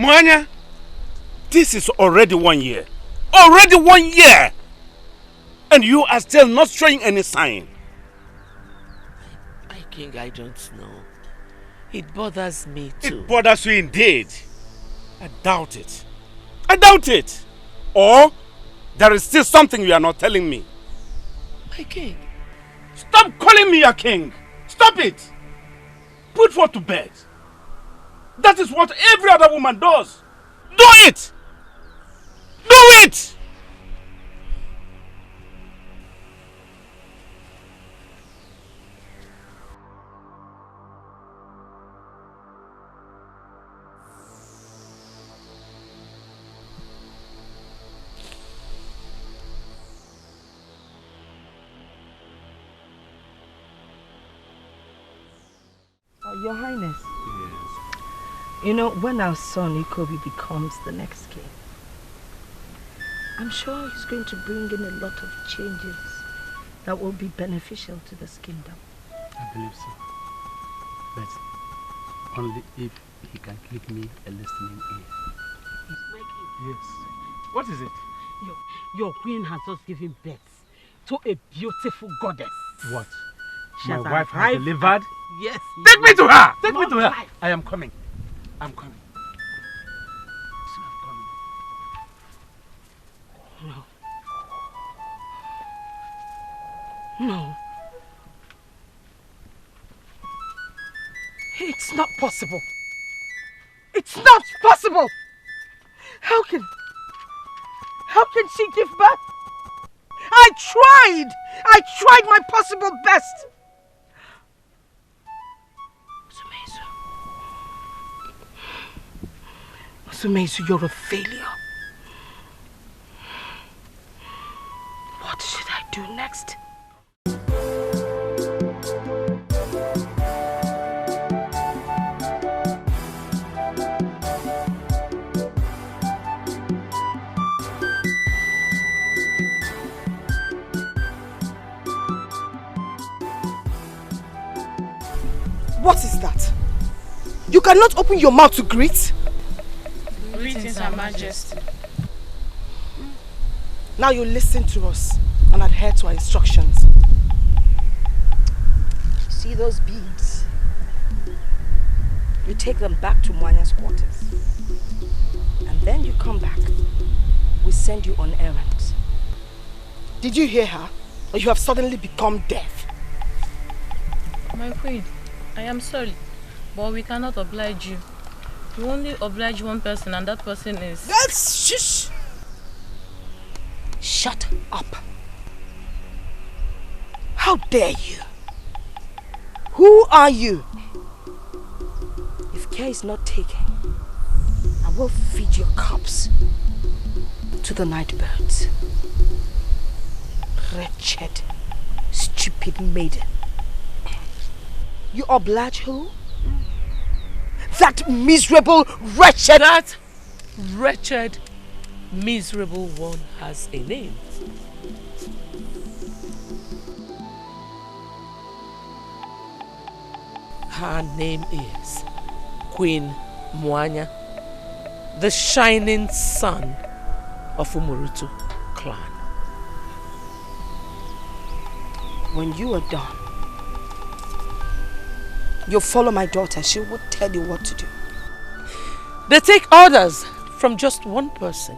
Mwanya, this is already 1 year. Already 1 year! And you are still not showing any sign. My king, I don't know. It bothers me too. It bothers you indeed. I doubt it. I doubt it. Or there is still something you are not telling me. My king. Stop calling me a king. Stop it. Put forth to bed. That is what every other woman does. Do it. Do it. Your Highness. Yes. You know, when our son Ikobi becomes the next king, I'm sure he's going to bring in a lot of changes that will be beneficial to this kingdom. I believe so. But only if he can give me a listening ear. Yes. What is it? Your queen has just given birth to a beautiful goddess. What? She My has wife has arrived delivered? Yes. Take me to her! Take me to her! Life. I am coming. I'm coming. No. No. It's not possible. It's not possible! How can she give birth? I tried my possible best. Sumezu, you're a failure. What should I do next? What is that? You cannot open your mouth to greet? Greetings, Her Majesty. Now you listen to us and adhere to our instructions. See those beads? You take them back to Mwanya's quarters. And then you come back. We send you on errands. Did you hear her? Or you have suddenly become deaf? My queen, I am sorry, but we cannot oblige you. We only oblige one person, and that person is... That's shush! Shut up. How dare you? Who are you? If care is not taken, I will feed your cups to the night birds. Wretched, stupid maiden. You oblige who? That miserable, wretched... That wretched, miserable one has a name. Her name is Queen Mwanya, the shining sun of Umurutu clan. When you are done, you'll follow my daughter. She will tell you what to do. They take orders from just one person,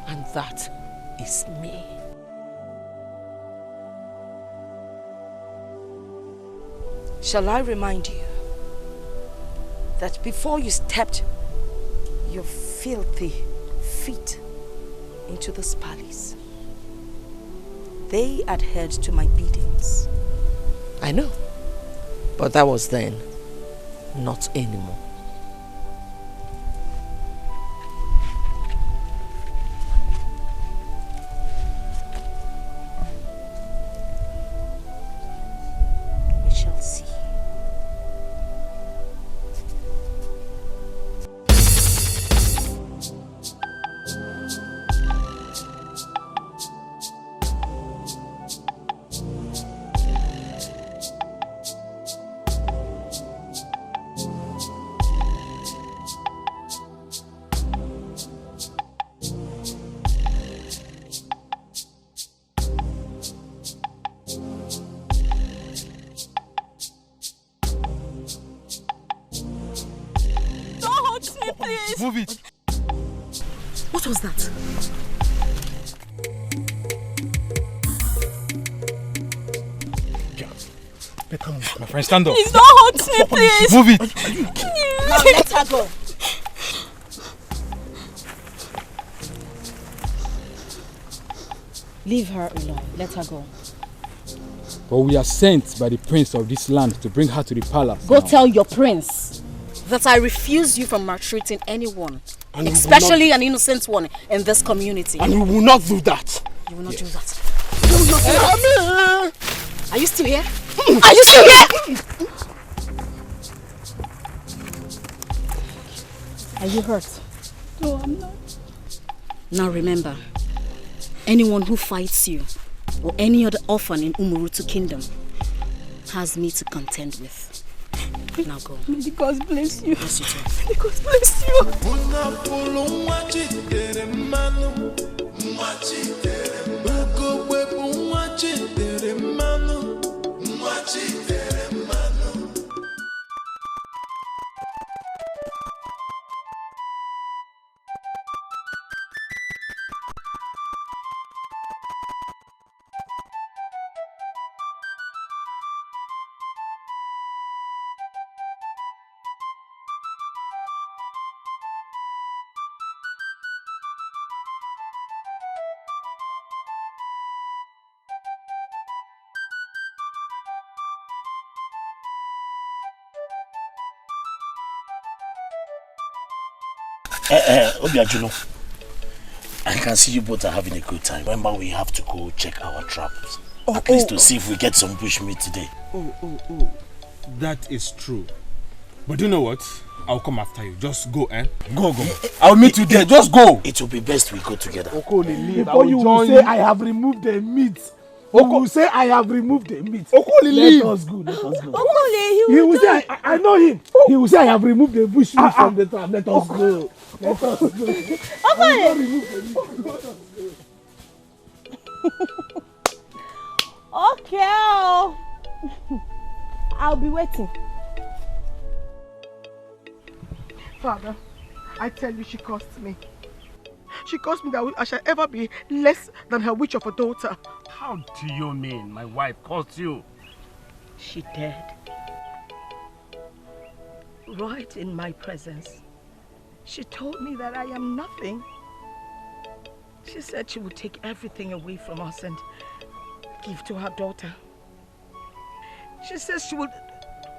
and that is me. Shall I remind you that before you stepped your filthy feet into this palace, they adhered to my biddings? I know, but that was then, not anymore. We shall see. please. Move it. What was that? Better move. My friend, stand up. Please don't hurt me, please. Move it. Now let her go. Leave her alone. Let her go. But we are sent by the prince of this land to bring her to the palace. Go tell your prince that I refuse you from maltreating anyone, and especially an innocent one in this community. And we will not do that. You will not do that. You will not do that. Are you still here? Are you still here? Are you hurt? No, I'm not. Now remember, anyone who fights you or any other orphan in Umurutu kingdom has me to contend with. Now go. May God bless you. Yes, you too. May God bless you. Obiajuno, I can see you both are having a good time. Remember, we have to go check our traps. At least to see if we get some bushmeat today. Oh. That is true. But you know what? I'll come after you. Just go, eh? Go. I'll meet you there. Just go. It will be best we go together. Before you will say I have removed the meat. You will say I have removed the meat. Let us go. He will say I know him. He will say I have removed the bush meat from the trap. Let us go. Let us go. Okay. I'll be waiting. Father, I tell you, she cost me. She caused me that I shall ever be less than her witch of a daughter. How do you mean my wife caused you? She did. Right in my presence. She told me that I am nothing. She said she would take everything away from us and give to her daughter. She says she would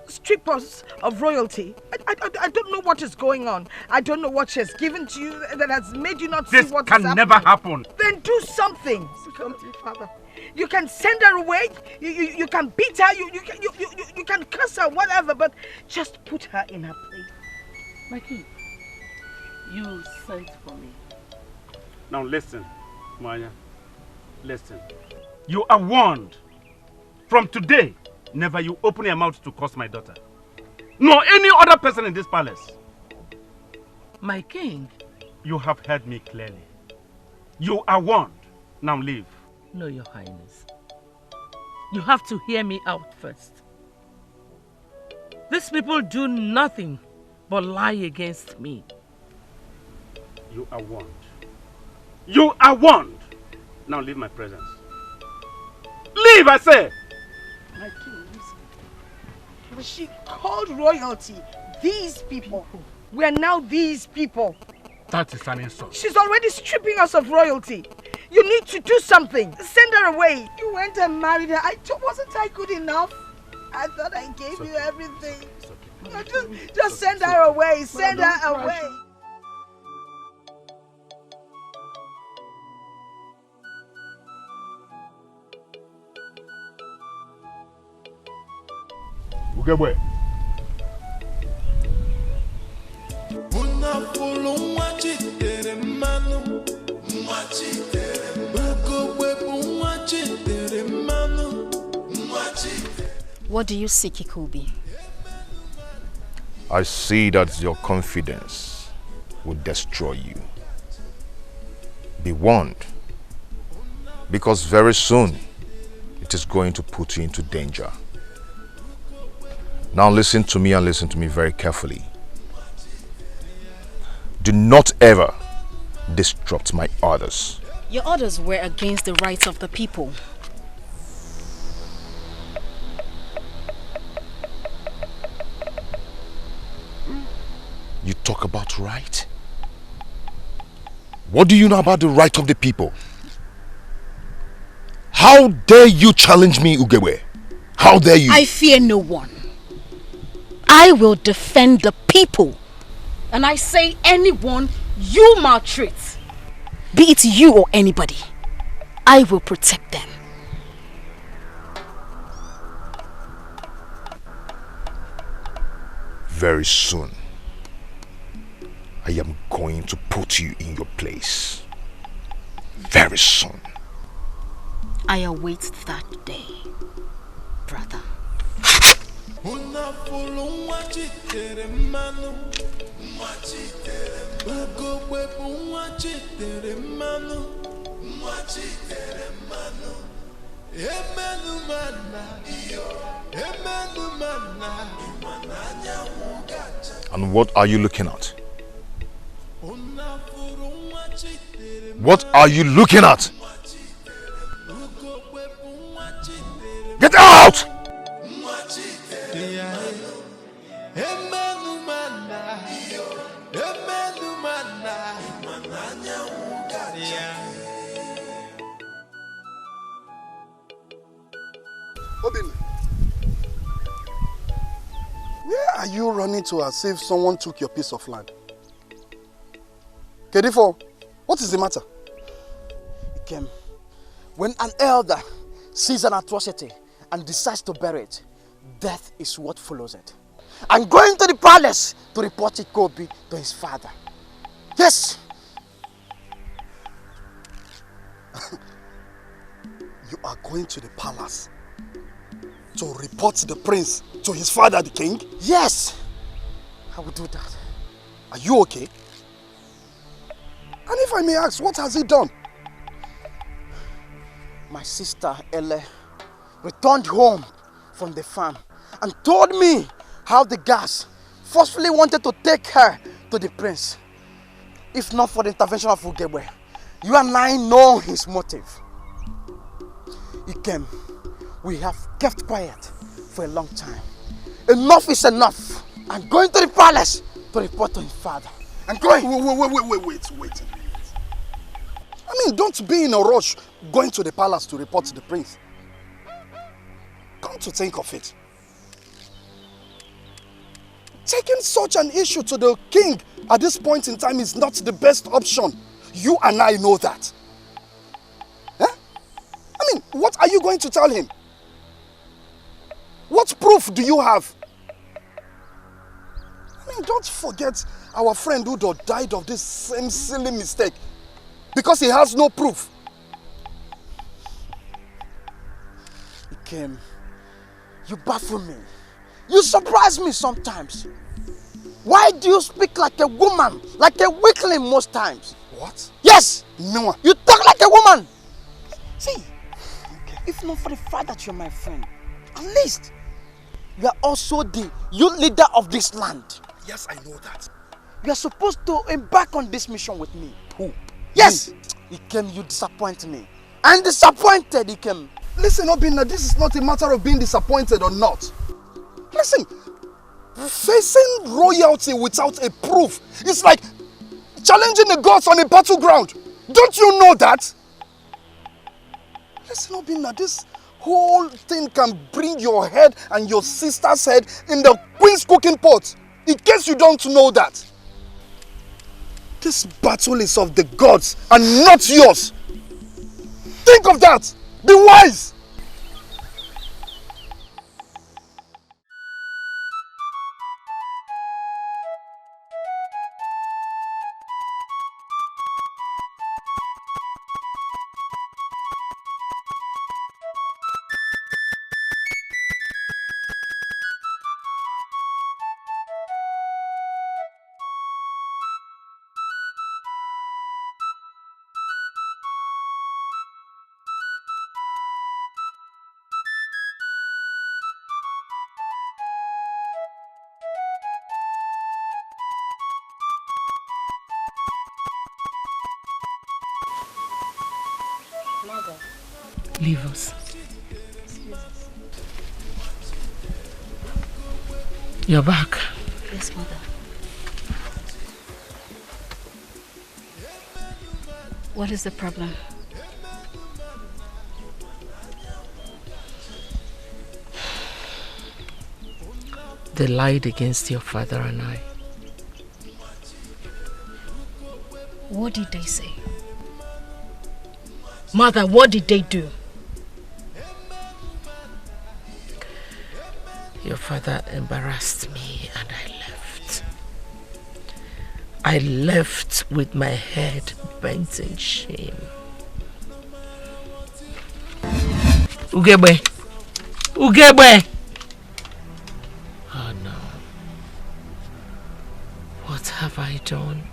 strip us of royalty. I don't know what is going on. I don't know what she has given to you that has made you not see what is happening. This can never happen. Then do something. Something, Father. You can send her away. You can beat her. You can curse her, whatever. But just put her in her place. My king, you sent for me. Now listen, Maya. Listen. You are warned. From today, never you open your mouth to curse my daughter. Nor any other person in this palace. My king. You have heard me clearly. You are warned. Now leave. No, your highness. You have to hear me out first. These people do nothing but lie against me. You are warned. You are warned. Now leave my presence. Leave, I say! My king, listen. She called royalty these people. We are now these people. That is an insult. She's already stripping us of royalty. You need to do something. Send her away. You went and married her. Wasn't I good enough? I thought I gave you everything. Just send her away. Send her away. Ugebe. What do you seek, Ikobi? I see that your confidence will destroy you. Be warned, because very soon it is going to put you into danger. Now listen to me and listen to me very carefully. Do not ever disrupt my orders. Your orders were against the rights of the people. You talk about right? What do you know about the right of the people? How dare you challenge me, Ugewe? How dare you? I fear no one. I will defend the people. And I say anyone you maltreat, be it you or anybody, I will protect them. Very soon, I am going to put you in your place. Very soon. I await that day, brother. And what are you looking at? What are you looking at? Get out! Obin, where are you running to as if someone took your piece of land? Kedifo, what is the matter? Ikem, when an elder sees an atrocity and decides to bury it, death is what follows it. I'm going to the palace to report Ikobi to his father. Yes! You are going to the palace to report the prince to his father, the king? Yes! I will do that. Are you okay? And if I may ask, what has he done? My sister Ele returned home from the farm and told me how the guards forcefully wanted to take her to the prince. If not for the intervention of Ugewe, you and I know his motive. Ikem, we have kept quiet for a long time. Enough is enough. I'm going to the palace to report to his father. I'm going. Wait. I mean, don't be in a rush going to the palace to report to the prince. Come to think of it, taking such an issue to the king at this point in time is not the best option. You and I know that. Huh? I mean, what are you going to tell him? What proof do you have? I mean, don't forget our friend who died of this same silly mistake because he has no proof. Ikem, you baffle me. You surprise me sometimes. Why do you speak like a woman, like a weakling most times? What? Yes! No. You talk like a woman! See, if not for the fact that you're my friend, at least you are also the youth leader of this land. Yes, I know that. You are supposed to embark on this mission with me. Who? Yes! Ikem, you disappoint me. I'm disappointed, Ikem. Listen, Obinna, this is not a matter of being disappointed or not. Listen, facing royalty without a proof is like challenging the gods on a battleground. Don't you know that? Listen, Obinna, this whole thing can bring your head and your sister's head in the queen's cooking pot. In case you don't know that. This battle is of the gods and not yours. Think of that. Be wise. Mother. Leave us. You're back. Yes, Mother. What is the problem? They lied against your father and I. What did they say? Mother, what did they do? Your father embarrassed me and I left. I left with my head bent in shame. Ugebe! Ugebe! Oh no. What have I done?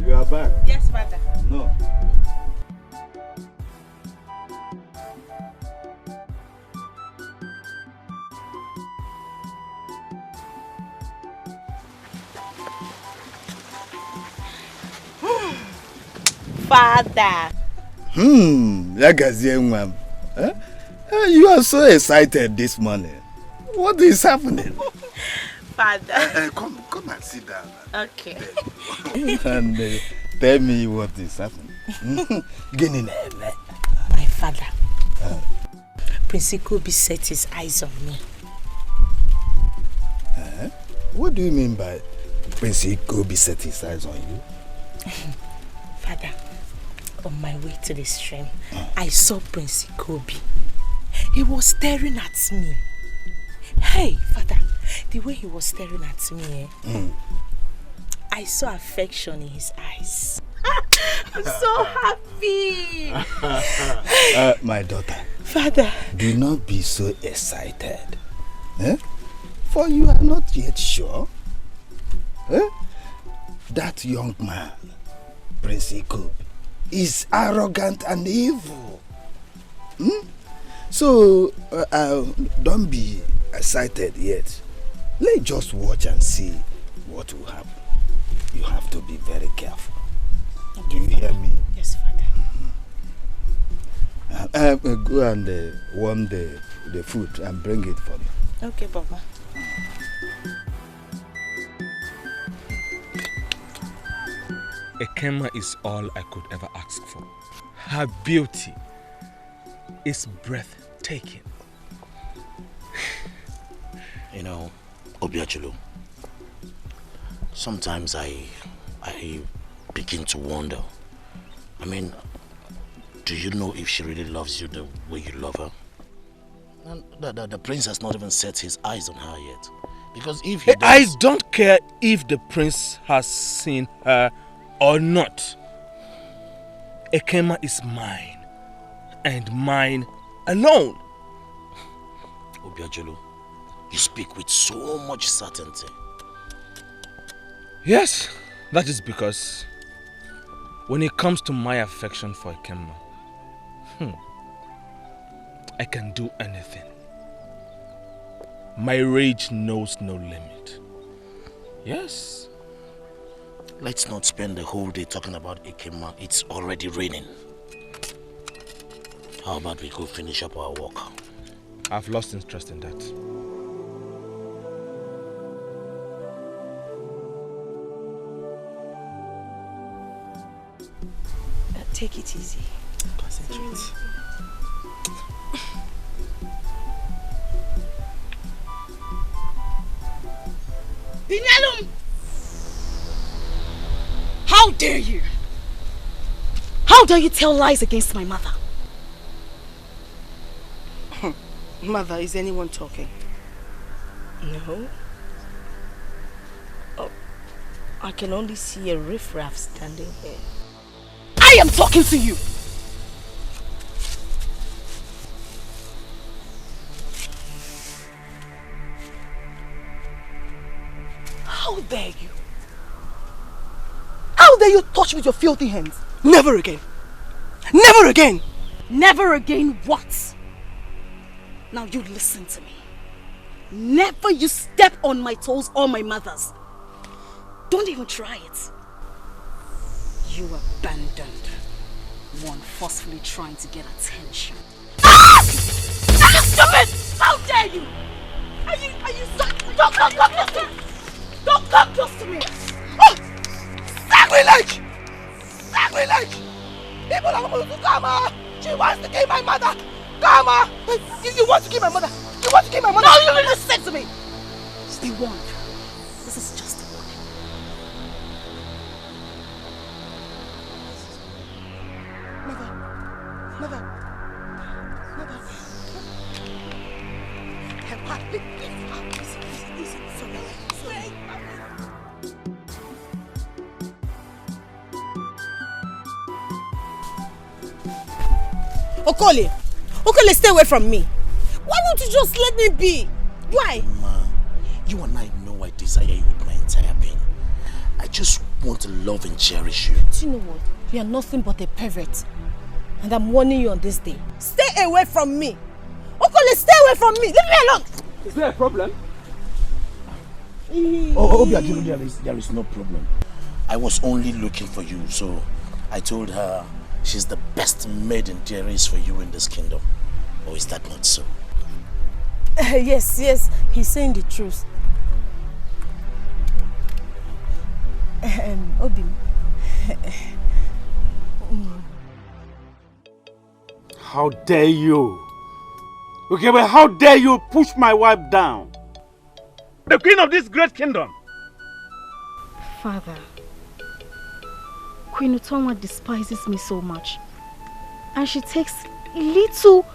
You are back? Yes, Father. No. Father. You are so excited this morning. What is happening? Father. Come and sit down. Okay. And tell me what is happening. My father. Prince Ikobi set his eyes on me. What do you mean by Prince Ikobi set his eyes on you? Father, on my way to the stream, I saw Prince Ikobi. He was staring at me. Hey, Father, the way he was staring at me, I saw affection in his eyes. I'm so happy. My daughter. Father. Do not be so excited. For you are not yet sure. That young man, Prince Ikobi, is arrogant and evil. So, don't be excited yet. Let's just watch and see what will happen. You have to be very careful. Okay, do you hear me? Yes, Father. Go and warm the food and bring it for me. Okay, Papa. Ekema is all I could ever ask for. Her beauty is breathtaking. You know, Obiachulu, sometimes I begin to wonder. I mean, do you know if she really loves you the way you love her? And the prince has not even set his eyes on her yet. Because if he does... I don't care if the prince has seen her or not. Ekema is mine, and mine alone. Obiachulu, you speak with so much certainty. Yes, that is because when it comes to my affection for Ekema, I can do anything. My rage knows no limit. Yes. Let's not spend the whole day talking about Ekema. It's already raining. How about we go finish up our work? I've lost interest in that. Take it easy. Concentrate. Binyalum! How dare you? How dare you tell lies against my mother? Mother, is anyone talking? No. Oh, I can only see a riffraff standing here. I am talking to you! How dare you? How dare you touch me with your filthy hands? Never again! Never again! Never again what? Now you listen to me. Never you step on my toes or my mother's. Don't even try it. You abandoned one forcefully trying to get attention. Ah! Stupid! How dare you? Are you so... Don't come close to me! Don't come close to me! Oh! Sacrilege! Sacrilege! People are going to come. She wants to kill my mother. Come. You want to kill my mother? You want to kill my mother? No, you listen to me. Stay warned. This is just a warning. Mother. Please. Sorry. Okole, stay away from me. Why won't you just let me be? Why? Ma, you and I know I desire you with my entire being. I just want to love and cherish you. Do you know what? You are nothing but a pervert. And I'm warning you on this day. Stay away from me. Okole, stay away from me. Leave me alone. Is there a problem? Oh, Obiaguru, there is no problem. I was only looking for you, so I told her she's the best maiden there is for you in this kingdom. Or is that not so? Yes, he's saying the truth. Obi. How dare you? Okay, but how dare you push my wife down? The queen of this great kingdom. Father, Queen Utonwa despises me so much. And she takes little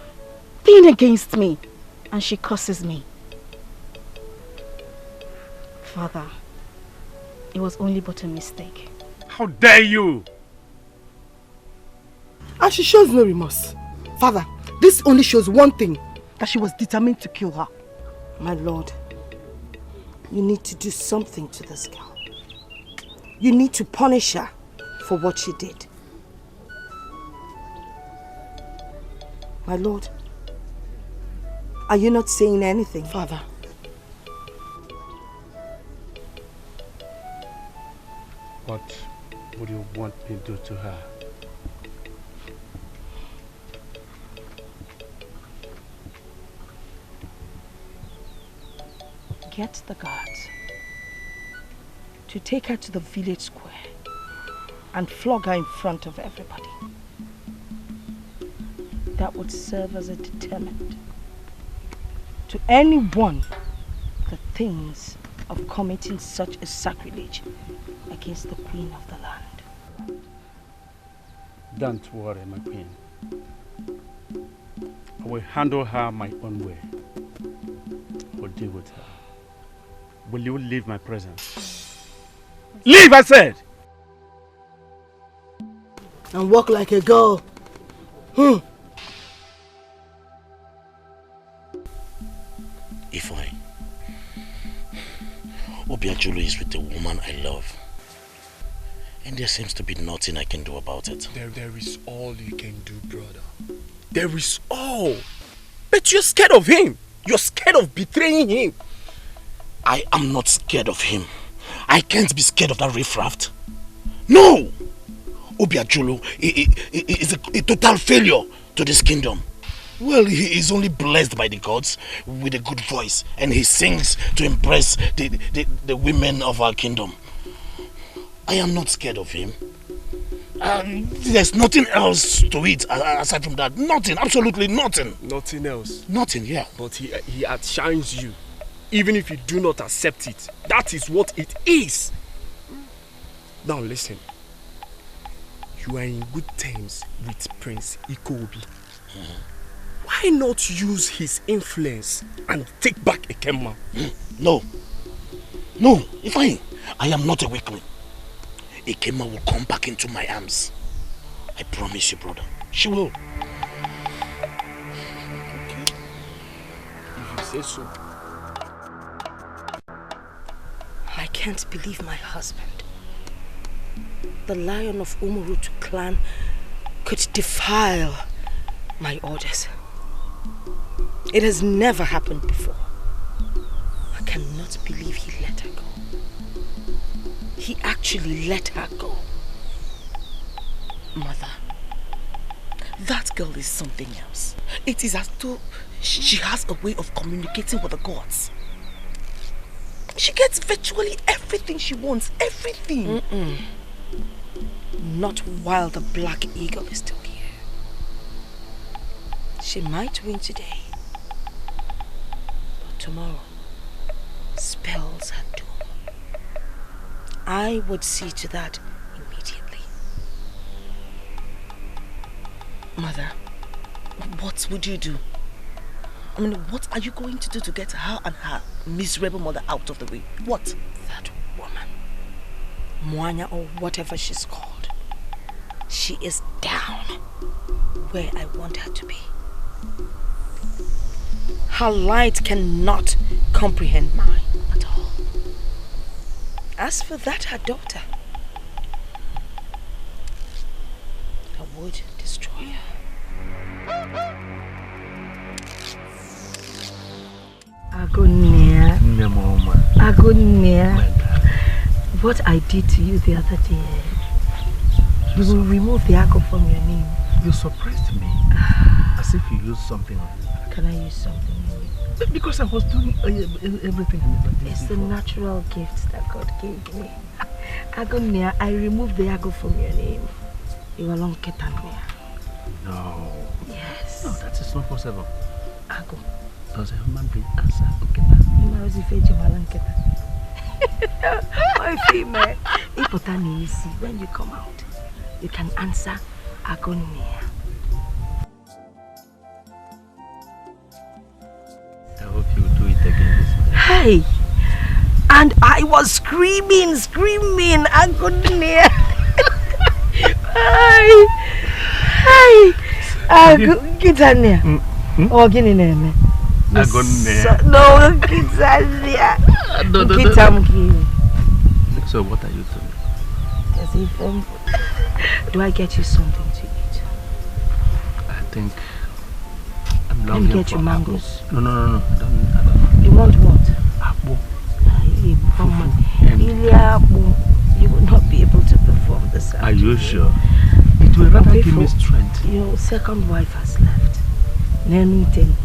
thing against me. And she curses me. Father, it was only but a mistake. How dare you? And she shows no remorse. Father, this only shows one thing. That she was determined to kill her. My lord, you need to do something to this girl. You need to punish her for what she did. My lord, are you not saying anything? Father. What would you want me to do to her? Get the guards to take her to the village square and flog her in front of everybody. That would serve as a deterrent to anyone that thinks of committing such a sacrilege against the queen of the land. Don't worry, my queen. I will handle her my own way. I will deal with her. Will you leave my presence? Leave, I said! And walk like a girl. If I... Obiajulu is with the woman I love. And there seems to be nothing I can do about it. There is all you can do, brother. There is all. But you're scared of him. You're scared of betraying him. I am not scared of him. I can't be scared of that riffraff. No! Obiajulu is a total failure to this kingdom. Well, he is only blessed by the gods with a good voice, and he sings to impress the women of our kingdom. I am not scared of him. There's nothing else to it aside from that. Nothing, absolutely nothing. Nothing else? Nothing, yeah. But he outshines you, even if you do not accept it. That is what it is. Now listen. You are in good terms with Prince Ikobi. Why not use his influence and take back Ekema? No. No, Ifeanyi, I am not a weakling. Ekema will come back into my arms. I promise you, brother. She will. Okay. If you say so. I can't believe my husband, the lion of Umurutu clan, could defile my orders. It has never happened before. I cannot believe he let her go. He actually let her go. Mother, that girl is something else. It is as though she has a way of communicating with the gods. She gets virtually everything she wants, everything. Not while the Black Eagle is still here. She might win today, but tomorrow spells her doom. I would see to that immediately. Mother, what would you do? I mean, what are you going to do to get her and her miserable mother out of the way? What? That woman, Mwanya or whatever she's called, she is down where I want her to be. Her light cannot comprehend mine at all. As for that, her daughter, I would destroy her. Agonia. Agonia. What I did to you the other day, you will remove the Ago from your name. You surprised me. As if you used something on me. Can I use something on you? Because I was doing everything. It's the natural gift that God gave me. Agonia, I removed the Ago from your name. You are long Ketania. No. Yes. No, that is not possible. Ago. Does a human being answer Nketa? My female. When you come out, you can answer Agonia. I hope you do it again this time. Hey! And I was screaming, Agonia. Hey! Kitania. Oh, get in there. Agonia. No, Kitania. So what are you doing? Do I get you something to eat? I think I'm Let longing me get for you mangoes. No. I don't. You want what? Apple. You will not be able to perform this. Are you sure? It will rather give me strength. Your second wife has left. Nenuiten.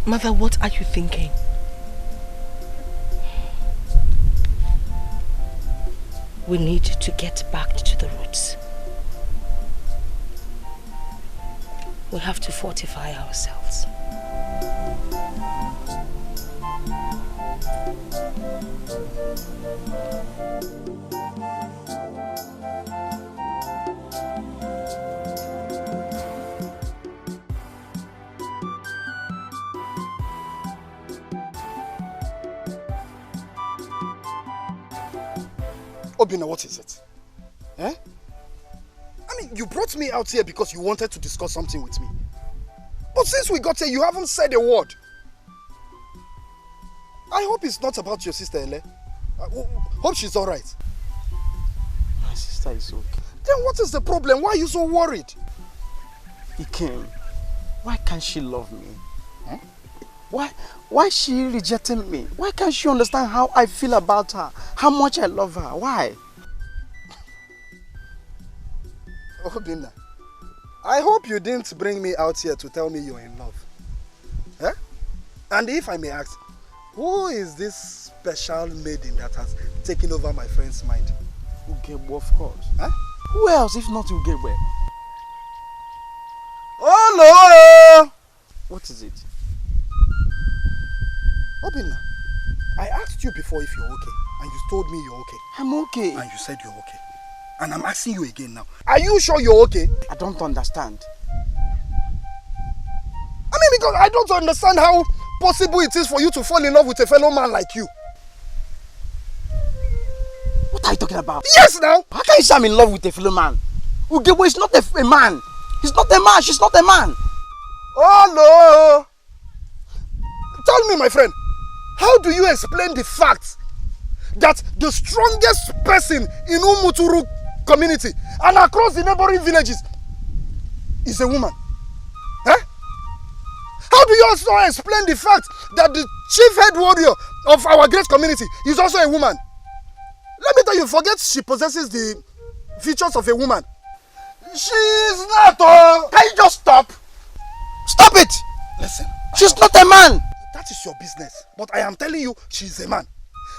Mother, what are you thinking? We need to get back to the roots. We have to fortify ourselves. Obina, what is it? Eh? I mean, you brought me out here because you wanted to discuss something with me. But since we got here, you haven't said a word. I hope it's not about your sister, Ele. Hope she's alright. My sister is okay. Then what is the problem? Why are you so worried? Ikem, why can't she love me? Huh? Why is she rejecting me? Why can't she understand how I feel about her? How much I love her? Why? Obina, I hope you didn't bring me out here to tell me you're in love. Eh? And if I may ask, who is this special maiden that has taken over my friend's mind? Ugebo, of course. Huh? Who else if not Ugebo? Oh no! What is it? Obina, I asked you before if you're okay, and you told me you're okay. I'm okay. And you said you're okay. And I'm asking you again now. Are you sure you're okay? I don't understand. I mean, because I don't understand how possible it is for you to fall in love with a fellow man like you. What are you talking about? Yes, now! How can you say I'm in love with a fellow man? Ugebo is not a man. He's not a man. She's not a man. Oh, no! Tell me, my friend, how do you explain the fact that the strongest person in Umuturu community and across the neighboring villages is a woman? Eh? How do you also explain the fact that the chief head warrior of our great community is also a woman? Let me tell you, forget she possesses the features of a woman. She's not. Can you just stop? Stop it! Listen. She's not a man. That is your business. But I am telling you, she's a man.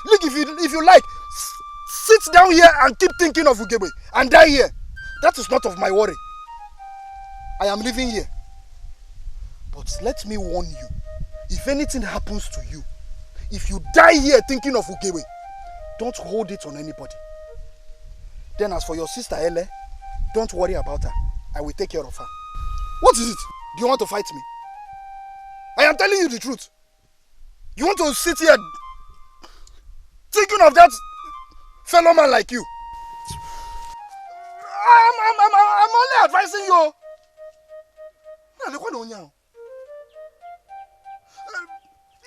Look, if you like, sit down here and keep thinking of Ugebe and die here. That is not of my worry. I am living here. But let me warn you, if anything happens to you, if you die here thinking of Ugebe, don't hold it on anybody. Then as for your sister Ele, don't worry about her. I will take care of her. What is it? Do you want to fight me? I am telling you the truth. You want to sit here thinking of that fellow man like you? I'm only advising you.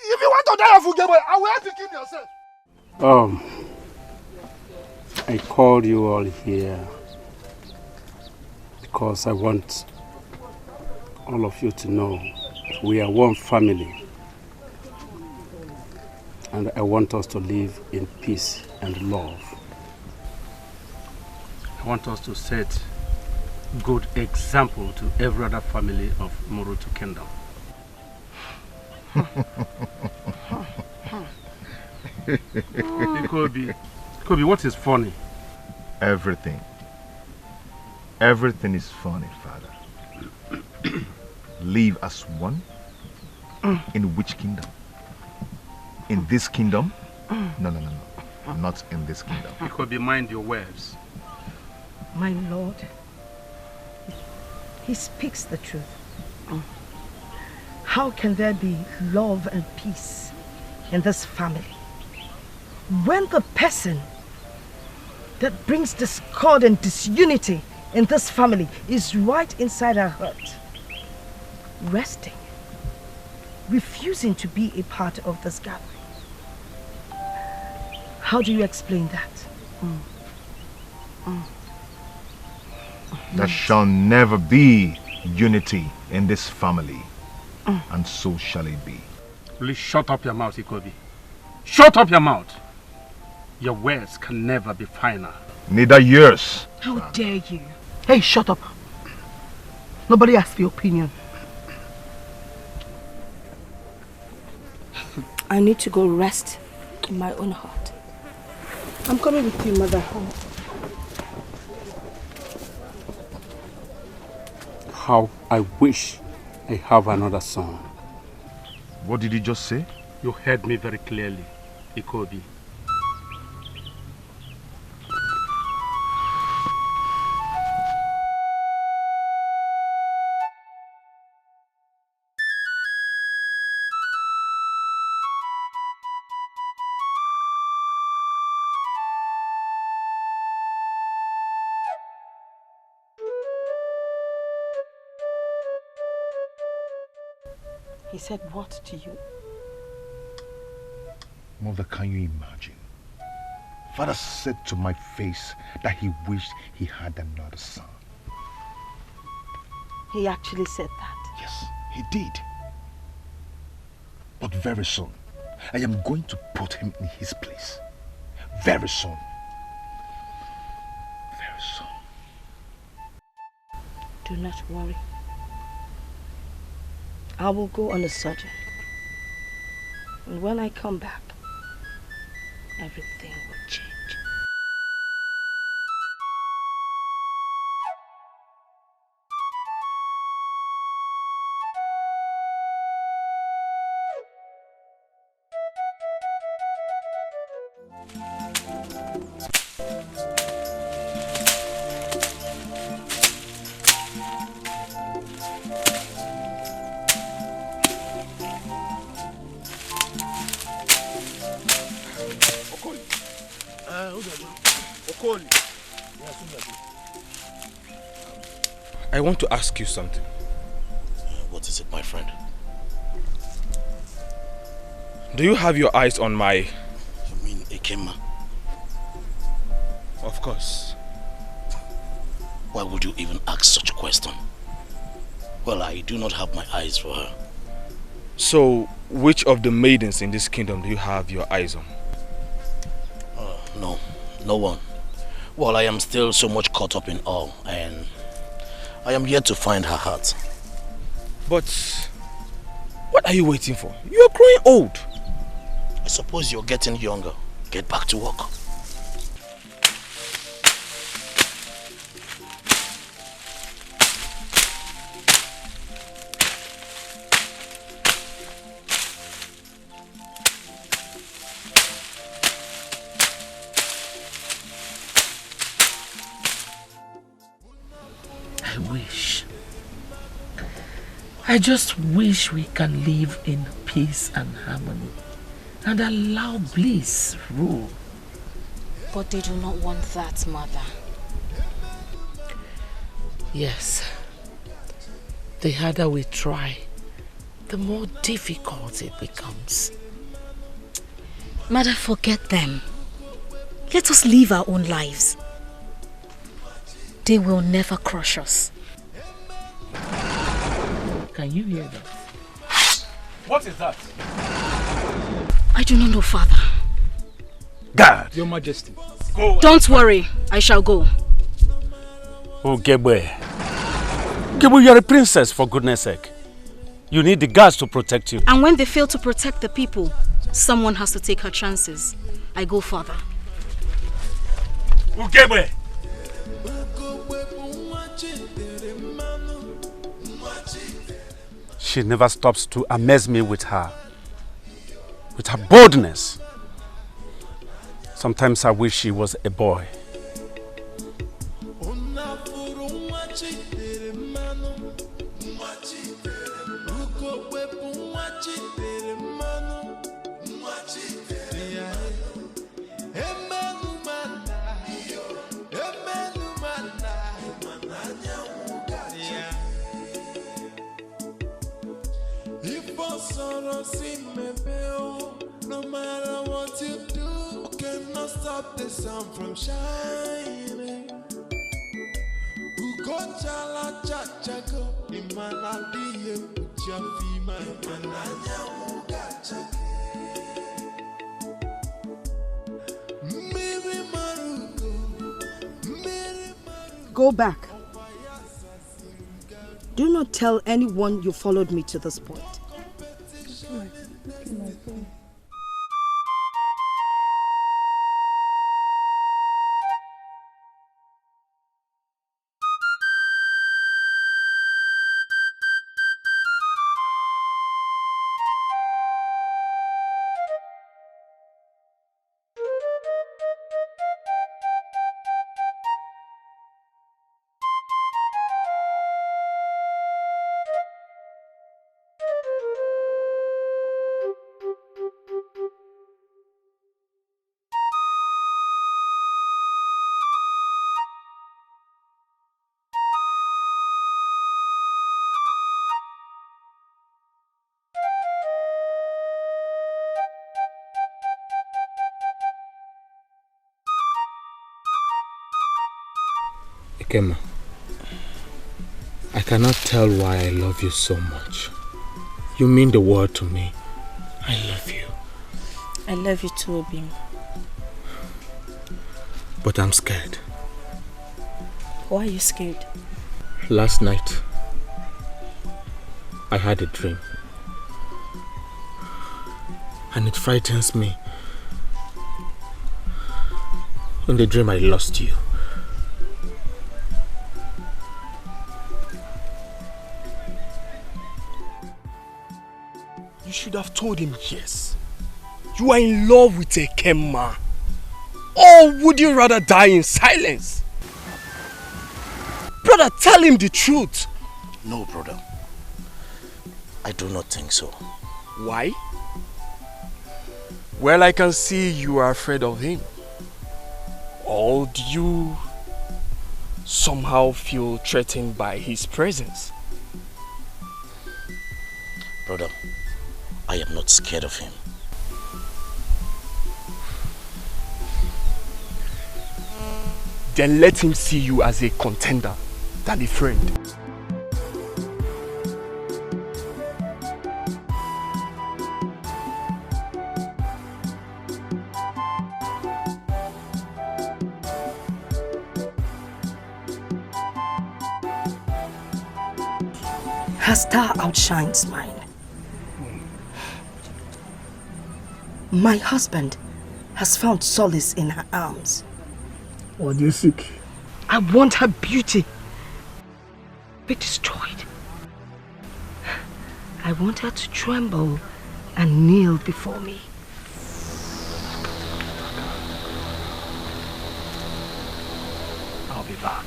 If you want to die of Ugebe, I will help you kill yourself. I called you all here because I want all of you to know we are one family, and I want us to live in peace and love. I want us to set good example to every other family of Morutu Kingdom. Kobe, what is funny? Everything. Everything is funny, Father. Live as one? In which kingdom? In this kingdom? No. Not in this kingdom. Kobe, mind your words. My lord, he speaks the truth. How can there be love and peace in this family when the person that brings discord and disunity in this family is right inside our heart, resting, refusing to be a part of this gathering? How do you explain that? There shall never be unity in this family, and so shall it be. Please shut up your mouth, Ikobi. Shut up your mouth. Your words can never be final. Neither yours. How dare you? Hey, shut up. Nobody asked for your opinion. I need to go rest in my own heart. I'm coming with you, mother. How I wish I have another son. What did you just say? You heard me very clearly, Ikobi. He said what to you? Mother, can you imagine? Father said to my face that he wished he had another son. He actually said that? Yes, he did. But very soon, I am going to put him in his place. Very soon. Very soon. Do not worry. I will go on a sojourn. And when I come back, everything will change. I want to ask you something. What is it, my friend? Do you have your eyes on my... You mean Ekema? Of course. Why would you even ask such a question? Well, I do not have my eyes for her. So, which of the maidens in this kingdom do you have your eyes on? No one. Well, I am still so much caught up in all, and I am yet to find her heart. But what are you waiting for? You are growing old. I suppose you're getting younger. Get back to work. I just wish we can live in peace and harmony and allow bliss rule. But they do not want that, Mother. Yes. The harder we try, the more difficult it becomes. Mother, forget them. Let us live our own lives. They will never crush us. Can you hear that? What is that? I do not know, Father. God! Your Majesty. Go. Don't worry, I shall go. Oh, Gebe. Gebe, you are a princess, for goodness sake. You need the guards to protect you. And when they fail to protect the people, someone has to take her chances. I go, Father. Ugebe! She never stops to amaze me with her boldness. Sometimes I wish she was a boy. No matter what you do, cannot stop the sun from shining. Ugo chala chachago, imana diye kuchafima, mananya ugachake. Go back. Do not tell anyone you followed me to this point. Kema, I cannot tell why I love you so much. You mean the world to me. I love you. I love you too, Obim. But I'm scared. Why are you scared? Last night, I had a dream. And it frightens me. In the dream, I lost you. You should have told him yes. You are in love with a Kema. Or would you rather die in silence? Brother, tell him the truth. No, brother. I do not think so. Why? Well, I can see you are afraid of him. Or do you somehow feel threatened by his presence? Brother, I am not scared of him. Then let him see you as a contender than a friend. Her star outshines mine. My husband has found solace in her arms. What do you seek? I want her beauty be destroyed. I want her to tremble and kneel before me. I'll be back.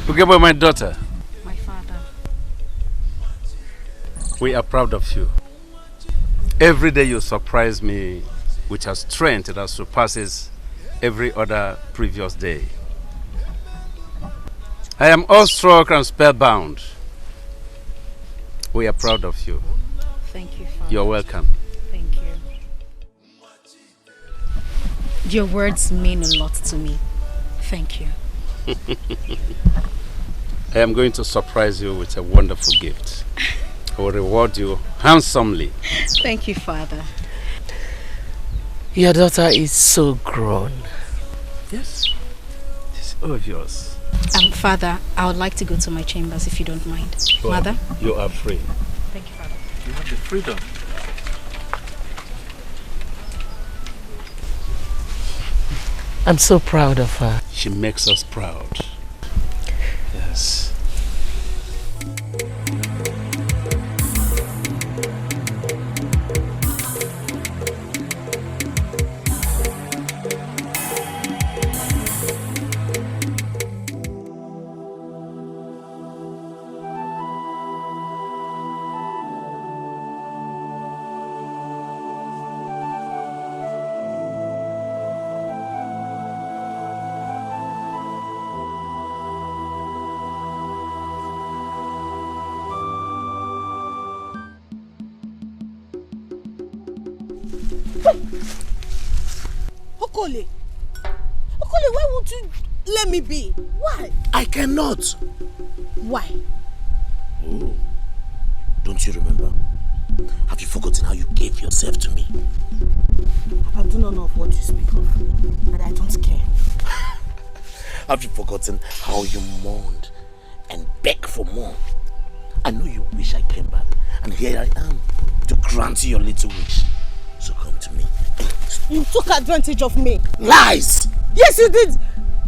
Okay, boy, my daughter. My father. We are proud of you. Every day you surprise me with a strength that surpasses every other previous day. I am awestruck and spellbound. We are proud of you. Thank you, Father. You're welcome. Thank you. Your words mean a lot to me. Thank you. I am going to surprise you with a wonderful gift. I will reward you handsomely. Thank you, Father. Your daughter is so grown. Yes. It's obvious. Father, I would like to go to my chambers if you don't mind. Mother? You are free. Thank you, Father. You have the freedom. I'm so proud of her. She makes us proud. Yes. Okole, why won't you let me be? Why? I cannot. Why? Oh, don't you remember? Have you forgotten how you gave yourself to me? I do not know of what you speak of, and I don't care. Have you forgotten how you mourned and begged for more? I know you wish I came back, and here I am to grant you your little wish. So come to me. You took advantage of me. Lies! Yes, you did.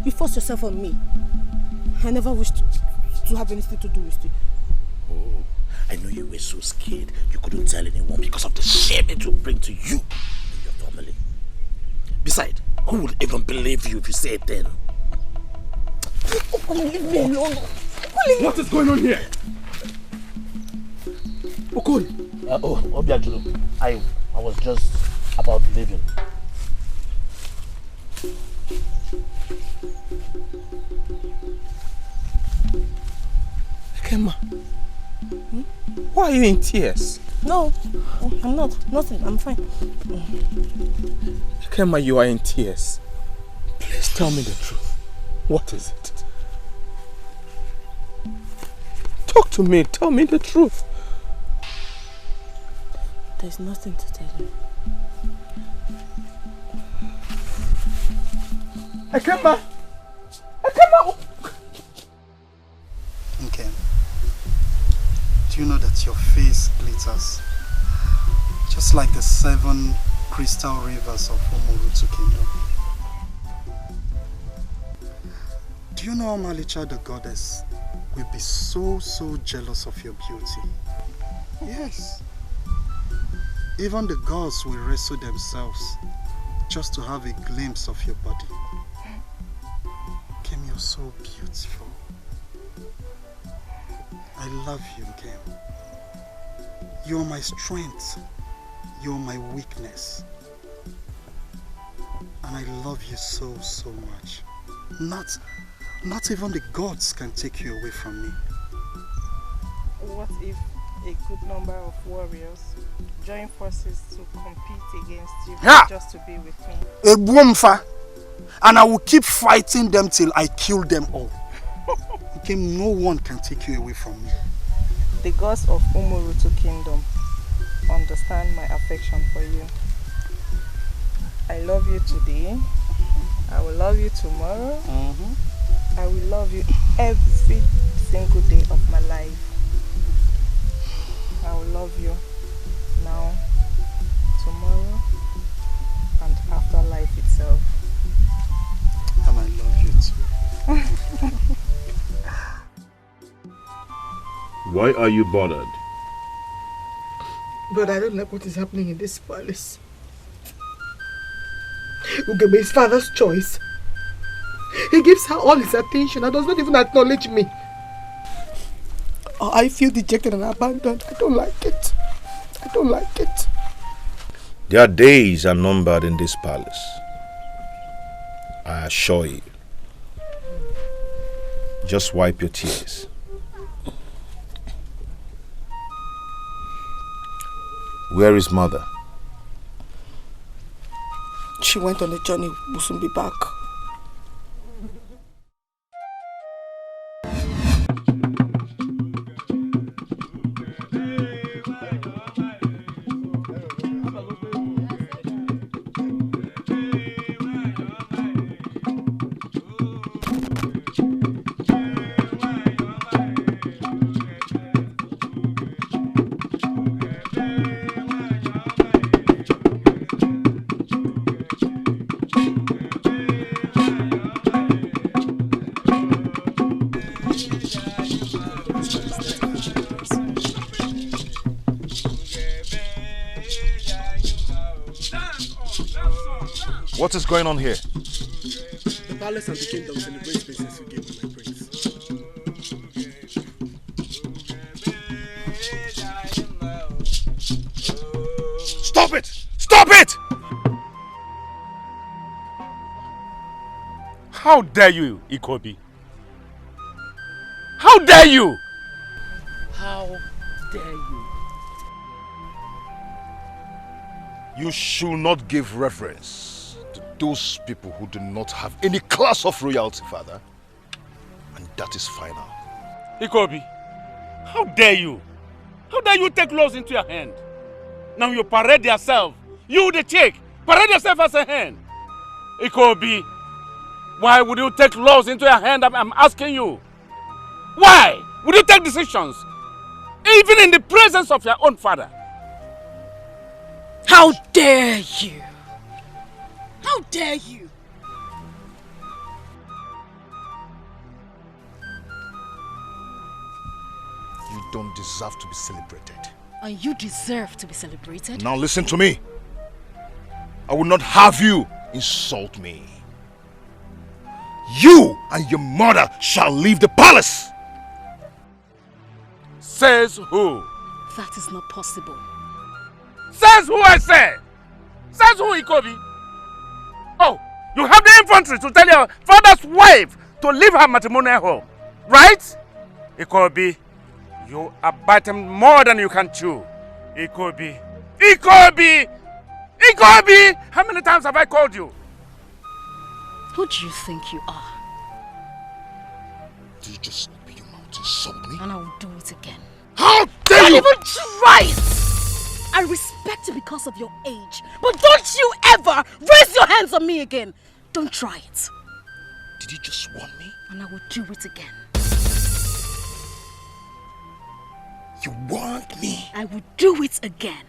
You forced yourself on me. I never wished to have anything to do with you. Oh, I know you were so scared you couldn't tell anyone because of the shame it would bring to you and your family. Besides, who would even believe you if you say it then? Leave me alone. What is going on here? Okon. Obiajulu, I was just about leaving. Kema, why are you in tears? No, I'm not. Nothing. I'm fine. Kema, you are in tears. Please tell me the truth. What is it? Talk to me. Tell me the truth. There's nothing to tell you. Ekema! Okay. Do you know that your face glitters just like the 7 crystal rivers of Omorutu Kingdom? Do you know Omalicha the goddess will be so jealous of your beauty? Yes. Even the gods will wrestle themselves just to have a glimpse of your body. Kim, you're so beautiful. I love you, Kim. You're my strength. You're my weakness. And I love you so much. Not even the gods can take you away from me. What if a good number of warriors join forces to compete against you just to be with me? A boomfa, and I will keep fighting them till I kill them all. Okay, no one can take you away from me. The gods of Umurutu Kingdom understand my affection for you. I love you today. I will love you tomorrow. I will love you every single day of my life. I will love you now, tomorrow, and after life itself. And I love you too. Why are you bothered? But I don't like what is happening in this palace. Ugeme is father's choice. He gives her all his attention and does not even acknowledge me. I feel dejected and abandoned. I don't like it. I don't like it. Their days are numbered in this palace. I assure you. Just wipe your tears. Where is mother? She went on a journey, will soon be back. What is going on here? The palace and the kingdom celebrate spaces you gave to my prince. Stop it! Stop it! How dare you, Ikobi? How dare you? How dare you? You should not give reference to those people who do not have any class of royalty, father. And that is final. Ikobi, how dare you? How dare you take laws into your hand? Now you parade yourself. You the chick, parade yourself as a hand. Ikobi, why would you take laws into your hand? I'm asking you. Why would you take decisions? Even in the presence of your own father. How dare you? How dare you? You don't deserve to be celebrated. And you deserve to be celebrated. Now listen to me. I will not have you insult me. You and your mother shall leave the palace. Says who? That is not possible. Says who, I say? Says who, Ikobi? Oh, you have the infantry to tell your father's wife to leave her matrimonial home, right? Ikobi, you are biting more than you can chew. Ikobi, Ikobi, Ikobi! How many times have I called you? Who do you think you are? Did you just open your mouth to insult me? And I will do it again. How dare you! Don't even try it! I respect you because of your age, but don't you ever raise your hands on me again! Don't try it. Did you just warn me? And I will do it again. You warned me? I will do it again.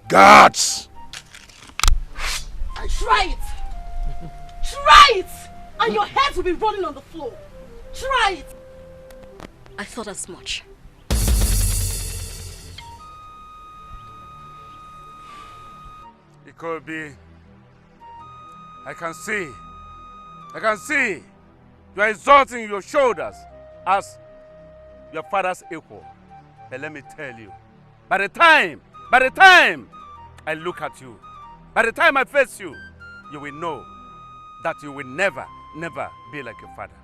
Guards! Try it! Try it! And your heads will be rolling on the floor. Try it! I thought as much. It could be. I can see. You are exalting your shoulders as your father's equal. But let me tell you, by the time I look at you, by the time I face you, you will know that you will never be like your father.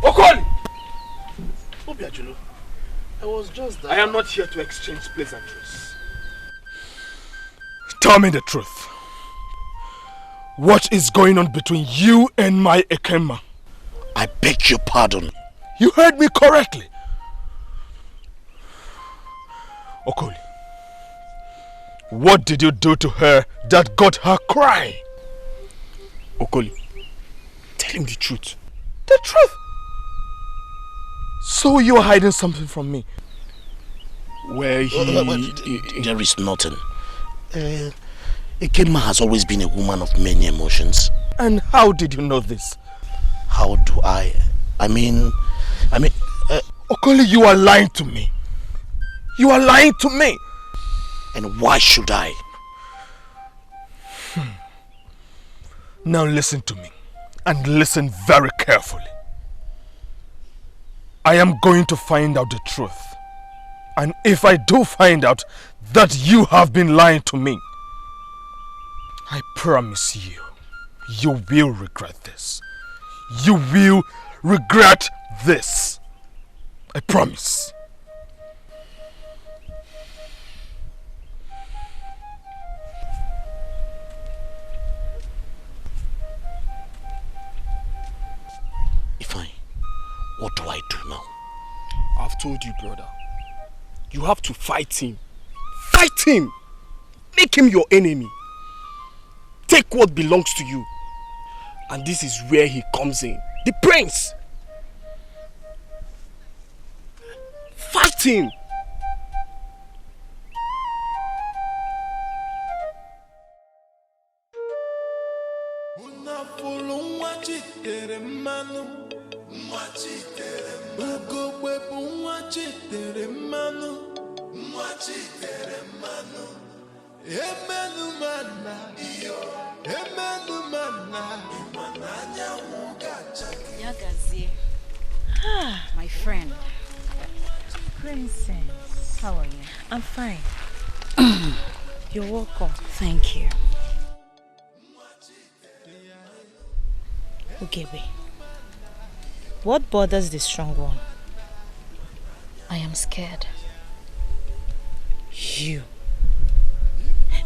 Okoli! Obiajulo, I was just there. I am not here to exchange pleasantries. Tell me the truth. What is going on between you and my Ekema? I beg your pardon. You heard me correctly. Okoli, what did you do to her that got her crying? Okoli, tell him the truth. The truth? So you are hiding something from me? Where there is nothing. Ekema has always been a woman of many emotions. And how did you know this? How do I mean... Okoli, you are lying to me. You are lying to me. And why should I? Now listen to me. And listen very carefully. I am going to find out the truth. And if I do find out that you have been lying to me, I promise you, you will regret this. You will regret this. I promise. What do I do now? I've told you, brother. You have to fight him. Fight him! Make him your enemy. Take what belongs to you. And this is where he comes in. The prince! Fight him! My friend. Princess. How are you? I'm fine. You're welcome. Thank you. Ugebe, what bothers the strong one? I am scared. You?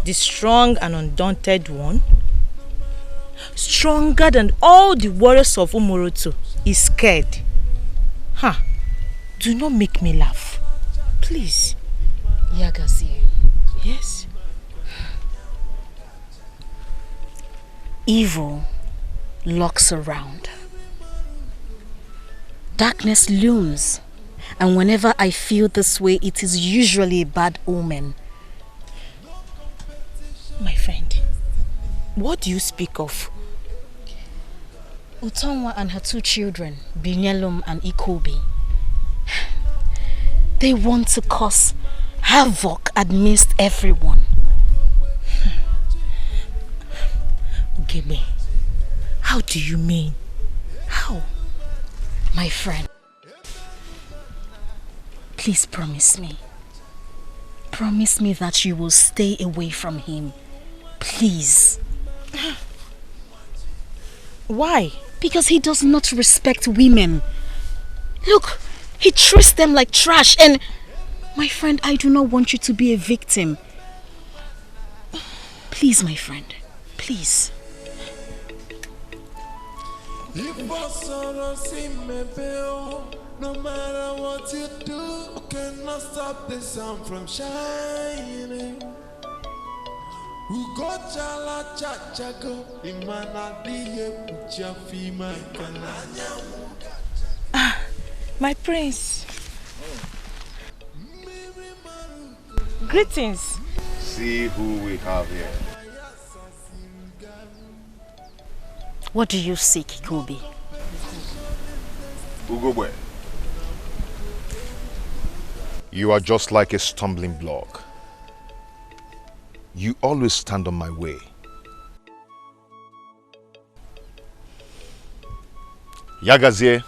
The strong and undaunted one? Stronger than all the warriors of Umoroto is scared. Huh? Do not make me laugh. Please. Yagazie. Yes? Evil lurks around. Darkness looms. And whenever I feel this way, it is usually a bad omen. My friend, what do you speak of? Utonwa and her two children, Binyelum and Ikobi, they want to cause havoc amidst everyone. Ugebe, how do you mean My friend, please promise me. Promise me that you will stay away from him. Please. Why? Because he does not respect women. Look, he treats them like trash, and my friend, I do not want you to be a victim. Please, my friend, please. No matter what you do, cannot stop the sun from shining. My prince. Greetings. See who we have here. What do you seek, Ikobi? Ugogbe. You are just like a stumbling block. You always stand on my way. Yagazie,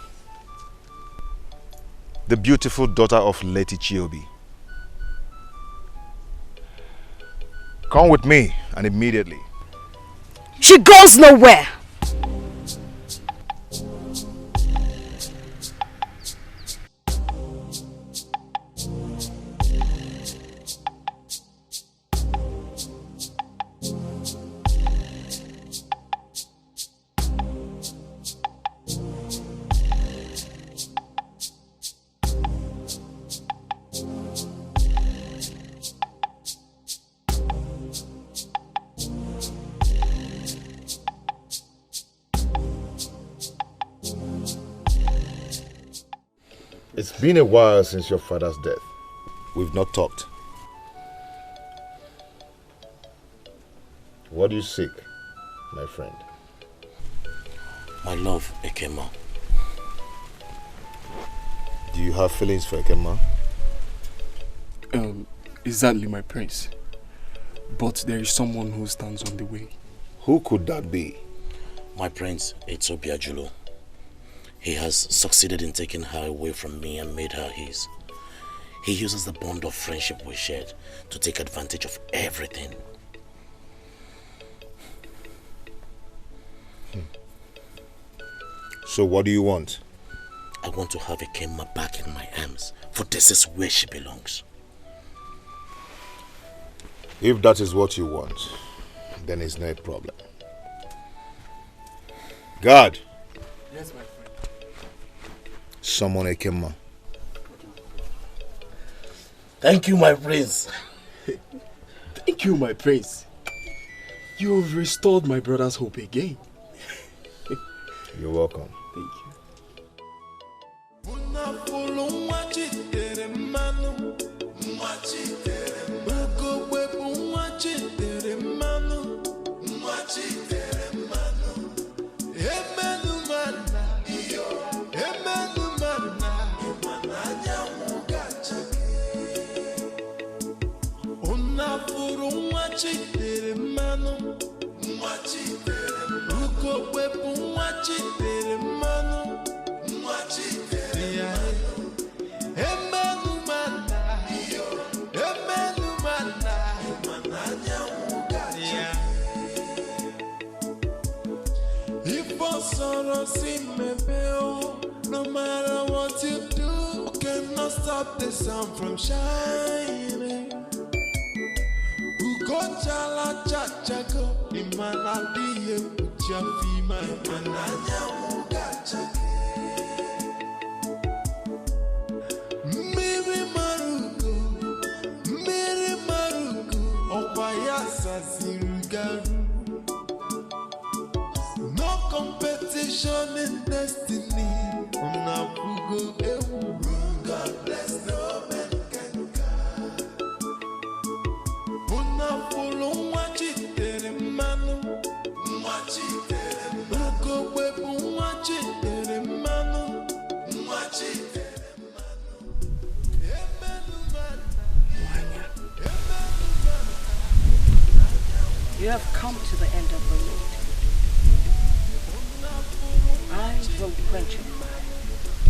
the beautiful daughter of Leti Chiobi. Come with me, and immediately. She goes nowhere! It's been a while since your father's death. We've not talked. What do you seek, my friend? My love, Ekema. Do you have feelings for Ekema? Exactly, my prince. But there is someone who stands on the way. Who could that be? My prince, it's Obiajulo. He has succeeded in taking her away from me and made her his. He uses the bond of friendship we shared to take advantage of everything. So what do you want? I want to have Ekema back in my arms, for this is where she belongs. If that is what you want, then it's no problem. Guard! Yes, my friend. Summon Ekema. Thank you, my prince. Thank you, my prince. You have restored my brother's hope again. You're welcome. Thank you. No matter what you do, cannot stop the sun from shining. Chala chachago, imana diye uchafi my mananya mugachake. Miri maruko, opayasa zirugaru. No competition in destiny. God bless no man can God. You have come to the end of the road. I will quench your fire.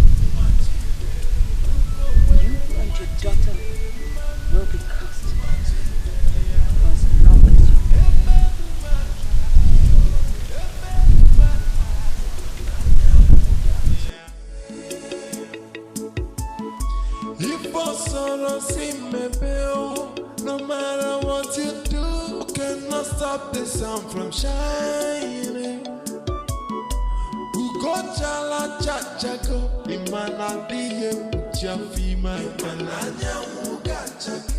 No matter what you do, cannot stop the sun from shining. Ugo chala chachago, imana diye uchafima, mananya muga chake.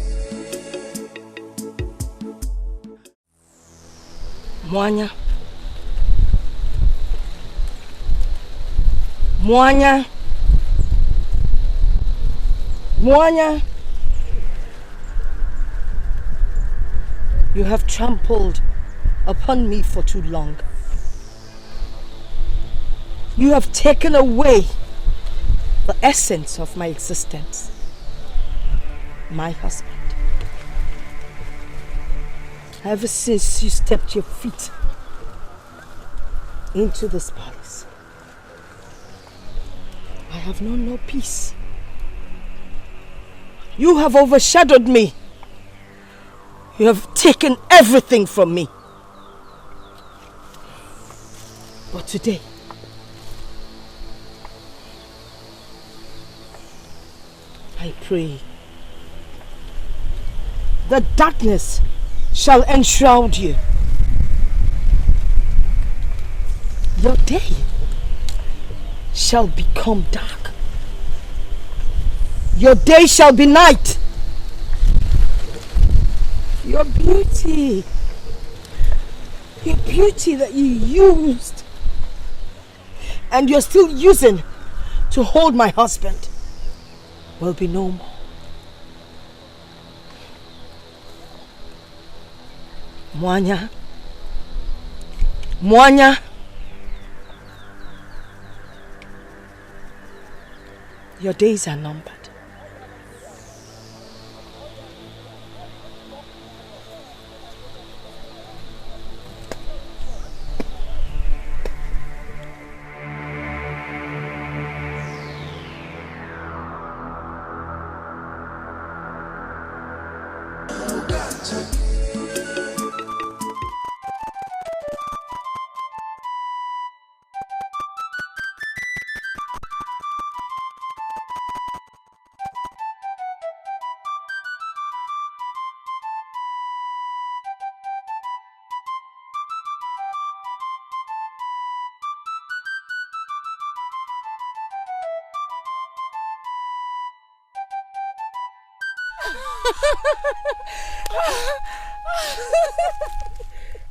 Mwanya. Mwanya. Mwanya. You have trampled upon me for too long. You have taken away the essence of my existence. My husband. Ever since you stepped your feet into this palace, I have known no peace. You have overshadowed me. You have taken everything from me. But today, I pray the darkness shall enshroud you. Your day shall become dark. Your day shall be night. Your beauty that you used and you're still using to hold my husband will be no more. Mwanya. Mwanya. Your days are numbered.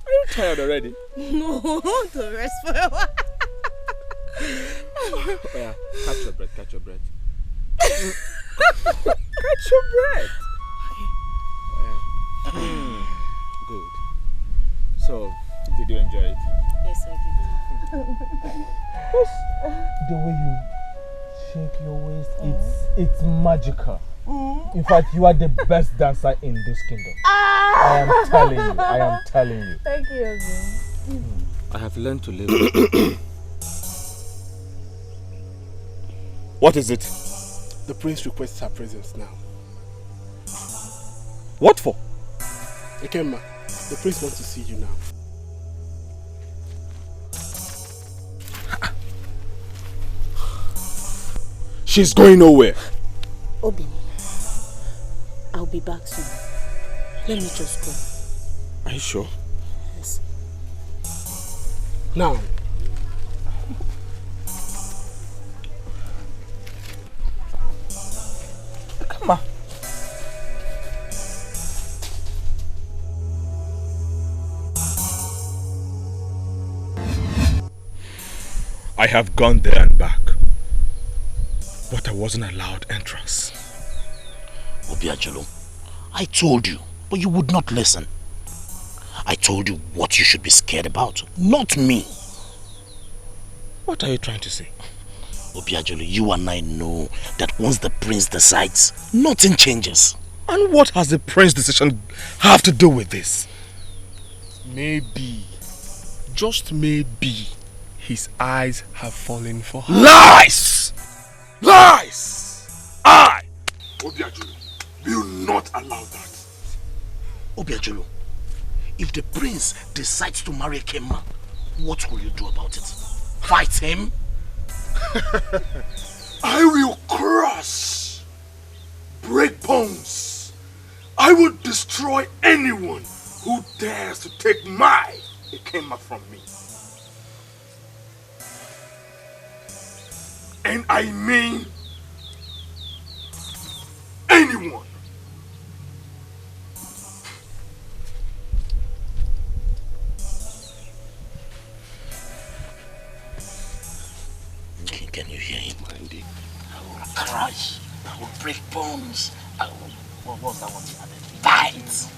Are you tired already? No, to rest for a while. Oh yeah, catch your breath, catch your breath. Catch your breath. Oh, yeah. Good. So, did you enjoy it? Yes, I did. The way you shake your waist, it's magical. In fact, you are the best dancer in this kingdom. I am telling you. Thank you, Ogun. I have learned to live with it. What is it? The prince requests her presence now. What for? Ekema, the prince wants to see you now. She's going nowhere. Obi, I'll be back soon. Let me just go. Are you sure? Yes. Now. Come on. I have gone there and back, but I wasn't allowed entrance. Obiajulu, I told you, but you would not listen. I told you what you should be scared about, not me. What are you trying to say? Obiajulu, you and I know that once the prince decides, nothing changes. And what has the prince's decision have to do with this? Maybe, just maybe, his eyes have fallen for her. Lies! Lies! Obiajulu, will not allow that. Obiajulu, if the prince decides to marry Kema, what will you do about it? Fight him? I will crush, bones. I will destroy anyone who dares to take my Ikema from me. And I mean anyone. Can you hear him, Andy? I will crush, I will break bones, I will... What was that one? Bite!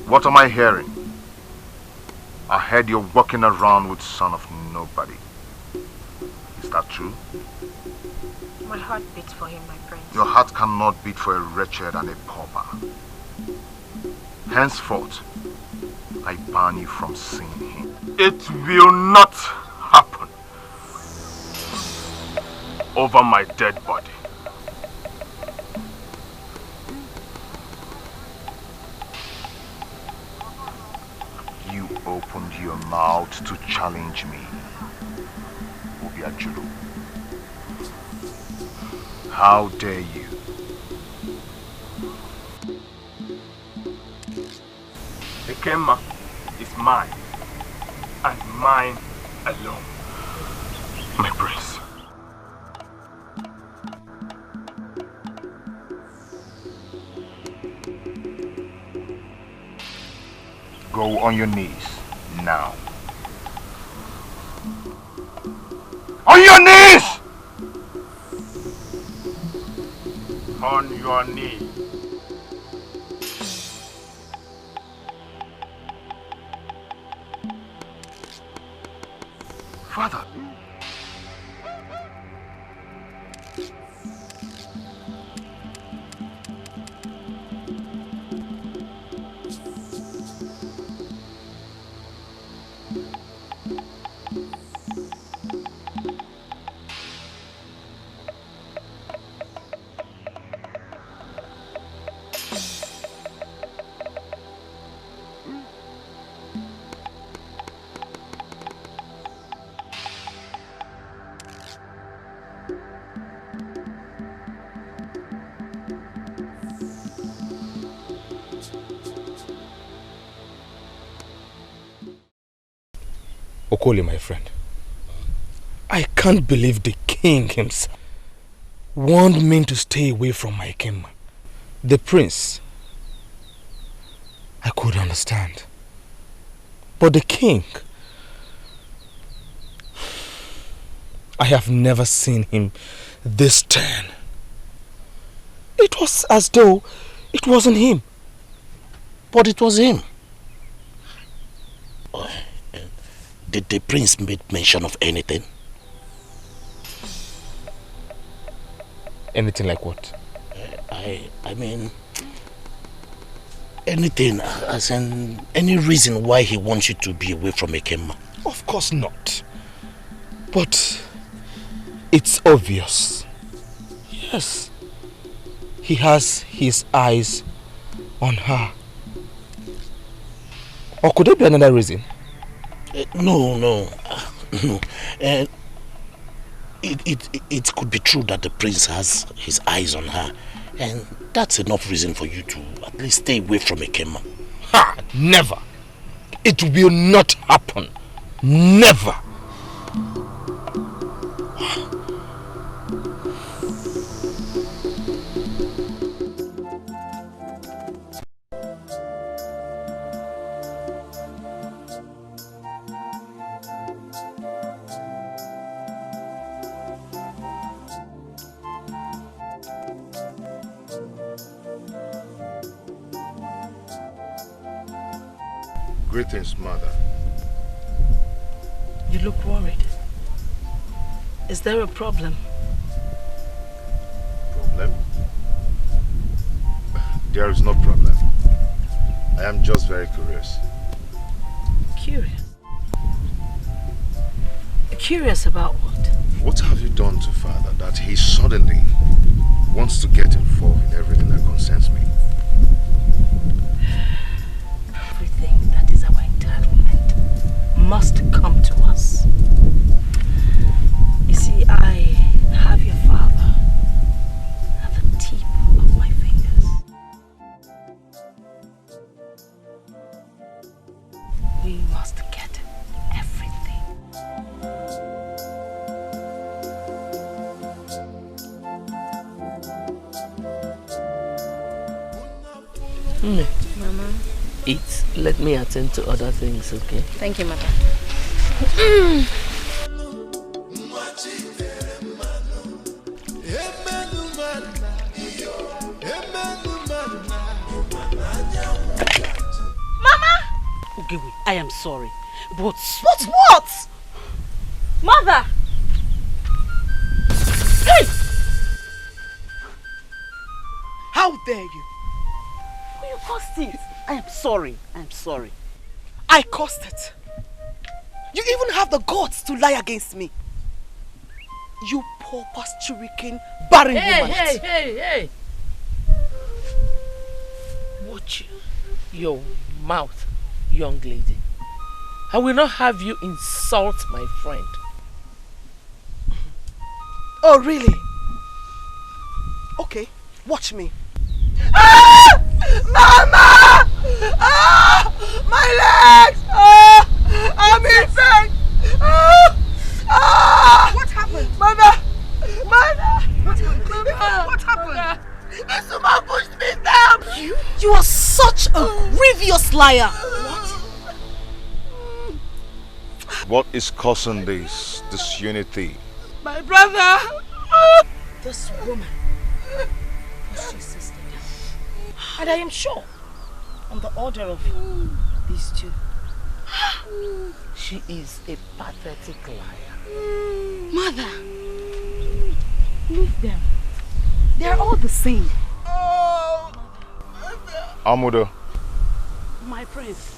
What am I hearing? I heard you're walking around with son of nobody. Is that true? My heart beats for him, my prince. Your heart cannot beat for a wretched and a pauper. Henceforth, I ban you from seeing him. It will not happen over my dead body. You opened your mouth to challenge me, Obiajulu. How dare you? Ikema is mine, and mine alone. My prince. Go on your knees, now. On your knees! On your knees. Father. Okoli, my friend, I can't believe the king himself warned me to stay away from my king. The prince, I could understand. But the king, I have never seen him this stern. It was as though it wasn't him. But it was him. Did the prince make mention of anything? Anything like what? I mean, anything, as in any reason why he wants you to be away from Ikema? Of course not. But it's obvious. Yes. He has his eyes on her. Or could there be another reason? No. It could be true that the prince has his eyes on her, and that's enough reason for you to at least stay away from Ikema. Ha! Never! It will not happen. Never! Greetings, mother. You look worried. Is there a problem? Problem? There is no problem. I am just very curious. Curious? Curious about what? What have you done to father that he suddenly wants to get involved in everything that concerns me? Everything that is our entitlement must come to us. You see, I have your father Mama. Eat. Let me attend to other things, okay? Thank you, Mother. Ugewe, I am sorry, but... But what? Mother! Hey! How dare you? You caused it. I am sorry. I caused it. You even have the guts to lie against me. You poor pasturican barren woman. Hey! Watch your mouth, young lady. I will not have you insult my friend. Oh, really? Okay, watch me. Ah! Mama! Ah! My legs! Ah! I'm inside! Ah! Ah! What happened? Mother! What happened? This woman pushed me down! You are such a grievous liar! What is causing this disunity? My brother! This woman pushed your sister down. And I am sure, on the order of these two. She is a pathetic liar. Mother, leave them. They are all the same. Amudo, My prince.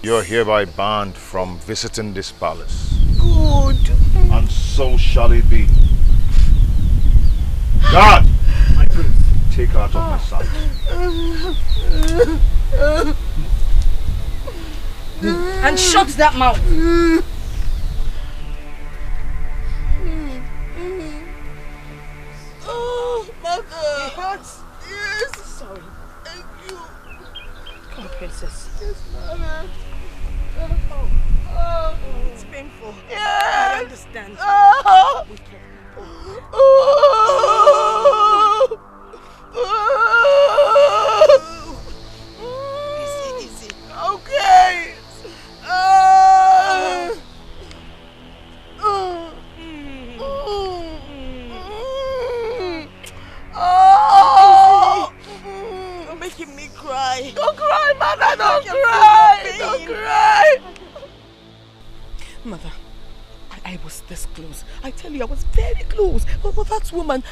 you are hereby banned from visiting this palace. Good. And so shall it be. God! My prince, take her out of my sight. And shut that mouth. Oh, mother. It hurts. Yes. Sorry. Thank you. Come, princess. Yes, mother. It's painful. Yes. I understand. Wicked people. Easy. Okay. You're making me cry. Don't cry, mother. Don't cry. Mother, I was this close. I tell you, I was very close. But that woman,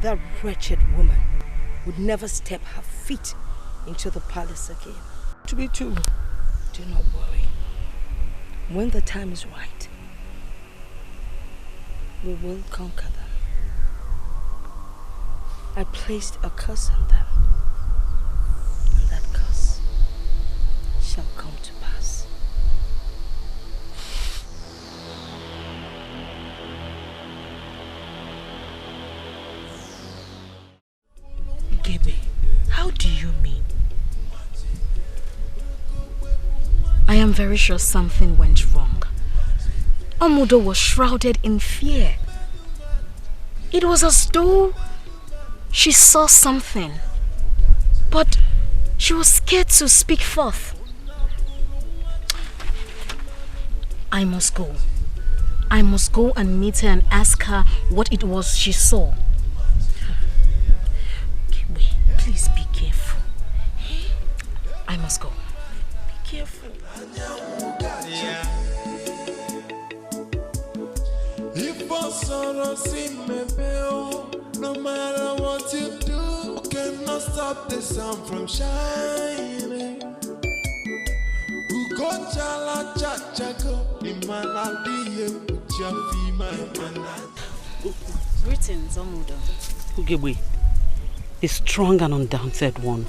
That wretched woman would never step her feet into the palace again. To be true. Do not worry. When the time is right, we will conquer them. I placed a curse on them, and that curse shall come to pass. Gebe, how do you mean? I am very sure something went wrong. Amudo was shrouded in fear. It was as though she saw something, but she was scared to speak forth. I must go. I must go and meet her and ask her what it was she saw. Gebe, please be careful. I must go. Be careful. No matter what you do, cannot stop the sun from shining. Greetings, Amudo. Ugebe, a strong and undaunted one.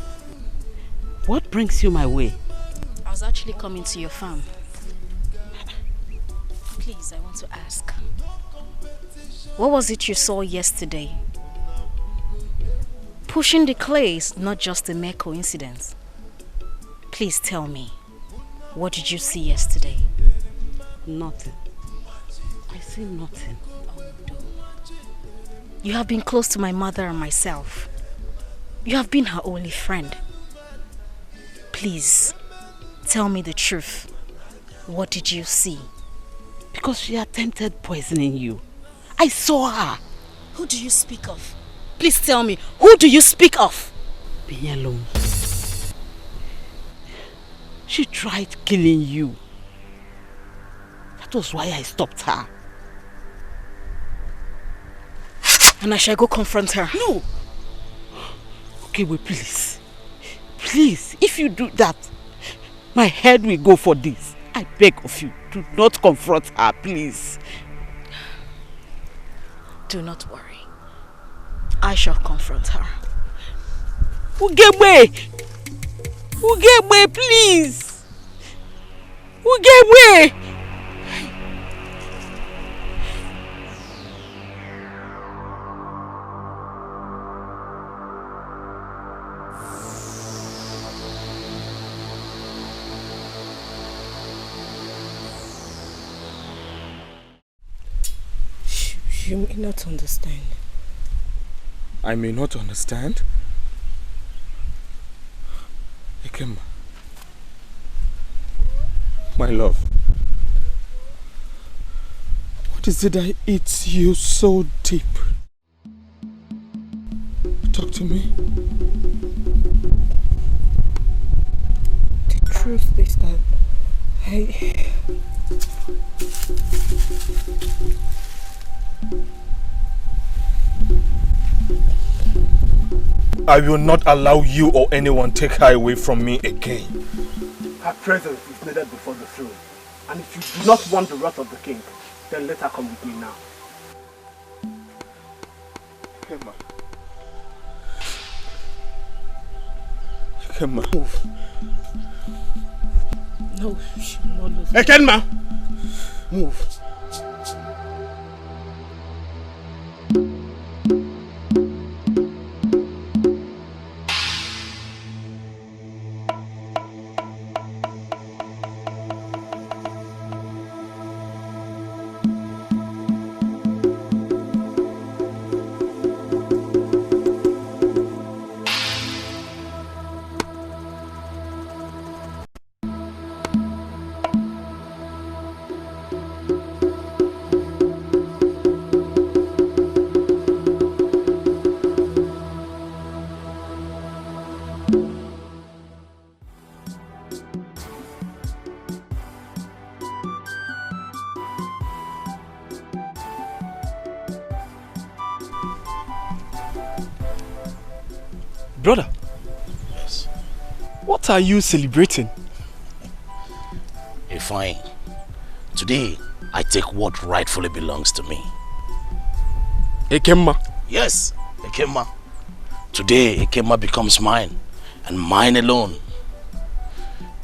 What brings you my way? I was actually coming to your farm. Please, I want to ask. What was it you saw yesterday? Pushing the clay is not just a mere coincidence. Please tell me, what did you see yesterday? Nothing. I see nothing. You have been close to my mother and myself. You have been her only friend. Please, tell me the truth. What did you see? Because she attempted poisoning you. I saw her. Who do you speak of? Please tell me, who do you speak of? Be alone. She tried killing you. That was why I stopped her. And I shall go confront her. No. Okay, wait, please. Please, if you do that, my head will go for this. I beg of you, do not confront her, please. Do not worry. I shall confront her. Ugegbe! Ugegbe, please! Ugegbe! You may not understand. I may not understand? Ikemba. My love. What is it that eats you so deep? Talk to me. The truth is that I will not allow you or anyone take her away from me again. Her presence is needed before the throne. And if you do not want the wrath of the king, then let her come with me now. Ikemba. Ikemba. Move. No, she will not lose. Ikemba! Move. Brother. Yes. What are you celebrating? Fine. Today, I take what rightfully belongs to me. Ikemba? Yes, Ikemba. Today, Ikemba becomes mine, and mine alone.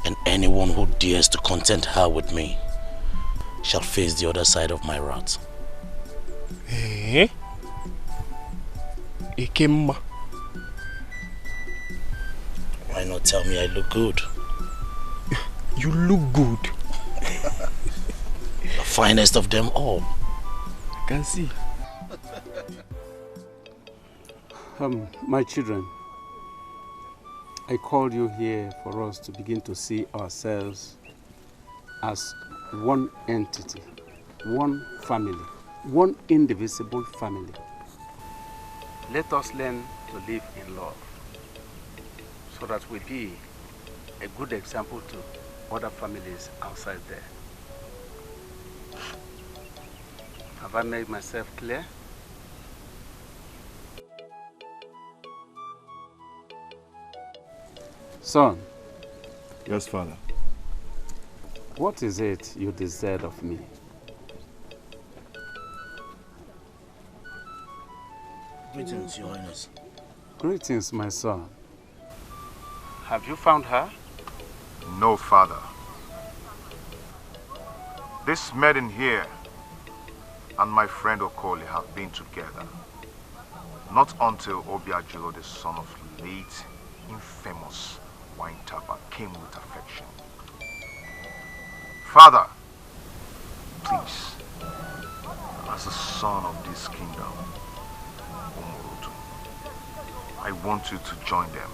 And anyone who dares to contend her with me shall face the other side of my wrath. Eh? Ikemba? Why not tell me I look good? You look good. The finest of them all. I can see. My children, I called you here for us to begin to see ourselves as one entity, one family, one indivisible family. Let us learn to live in love, so that we be a good example to other families outside there. Have I made myself clear? Son. Yes, Father. What is it you desire of me? Greetings, Your Highness. Greetings, my son. Have you found her? No, Father. This maiden here and my friend Okoli have been together. Not until Obiajilo, the son of late, infamous Wine Tapa, came with affection. Father, please, as the son of this kingdom, Umurutu. I want you to join them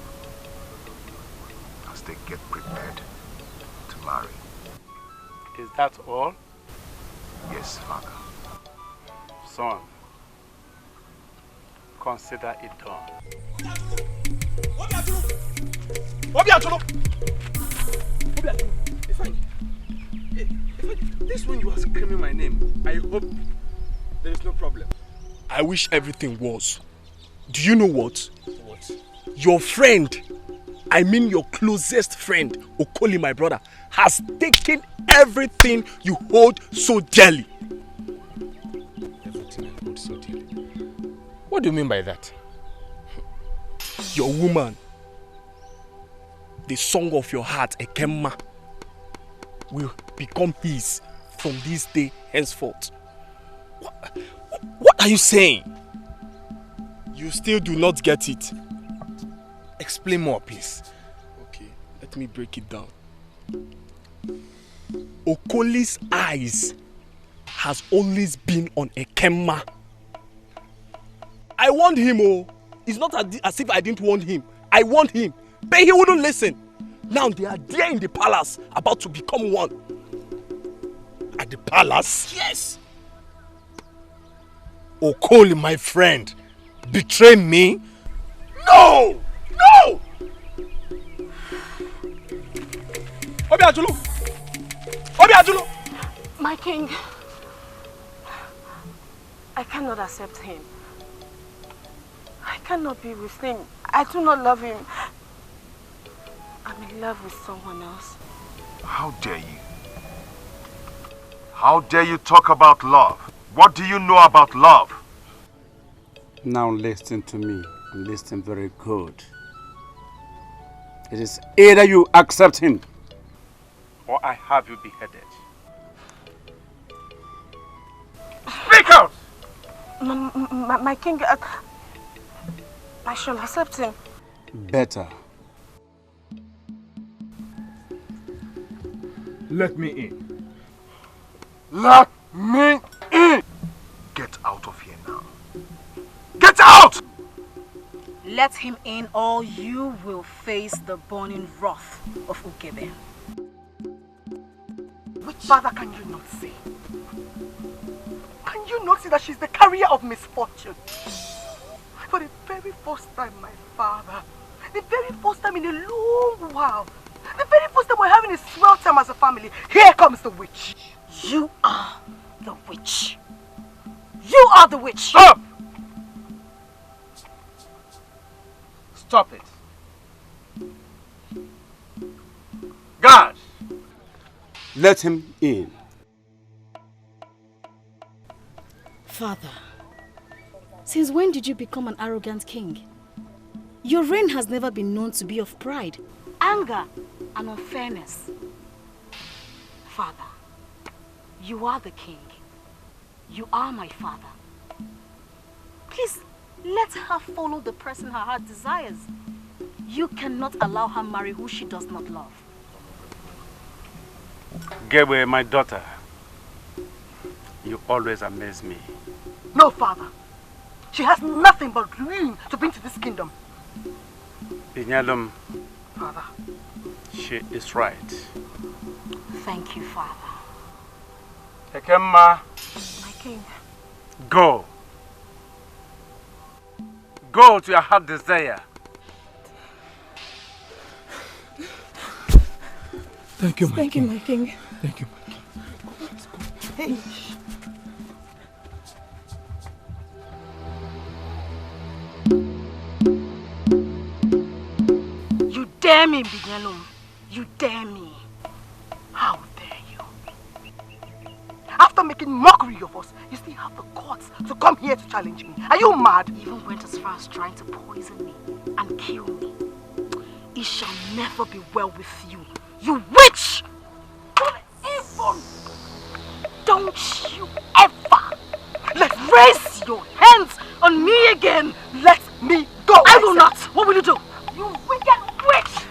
as they get prepared to marry. Is that all? Yes, Father. Son, consider it done. This when you are screaming my name, I hope there is no problem. I wish everything was. Do you know what? What? Your friend, I mean your closest friend, Okoli, my brother, has taken everything you hold so dearly. Everything I hold so dearly? What do you mean by that? Your woman, the song of your heart, Ekemma, will become his from this day henceforth. What are you saying? You still do not get it. Explain more, please. Okay, let me break it down. Okoli's eyes has always been on Ekemma. I warned him, oh. It's not as if I didn't warn him. I warned him, but he wouldn't listen. Now they are there in the palace, about to become one. At the palace? Yes. Okoli, my friend, betray me? No! No! Obiajulu! Obiajulu! My king, I cannot accept him. I cannot be with him. I do not love him. I'm in love with someone else. How dare you? How dare you talk about love? What do you know about love? Now listen to me, and listen very good. It is either you accept him, or I have you beheaded. Speak out! My king, I shall accept him. Better. Let me in. Let me in! Get out of here now. Get out! Let him in or you will face the burning wrath of Ukebe. Which father can you not see? Can you not see that she's the carrier of misfortune? For the very first time, my father, the very first time in a long while, the very first time we're having a swell time as a family, here comes the witch. You are the witch. You are the witch. Stop! Stop it. Guards! Let him in. Father, since when did you become an arrogant king? Your reign has never been known to be of pride, anger, and unfairness. Father, you are the king. You are my father. Please, let her follow the person her heart desires. You cannot allow her marry who she does not love. Gabriel, my daughter, you always amaze me. No, father. She has nothing but ruin to bring to this kingdom. Inyalum, Father. she is right. Thank you, Father. Ekemma, My king. go. Go to your heart desire. Thank you, my Thank king. you, my king. Thank you, my king. Hey. You dare me, Binyalum. You dare me. How dare you? After making mockery of us, you still have the guts to come here to challenge me. Are you mad? You even went as far as trying to poison me and kill me. It shall never be well with you, you witch! Don't even! Don't you ever raise your hands on me again! Let me go! I will not! What will you do? You wicked witch!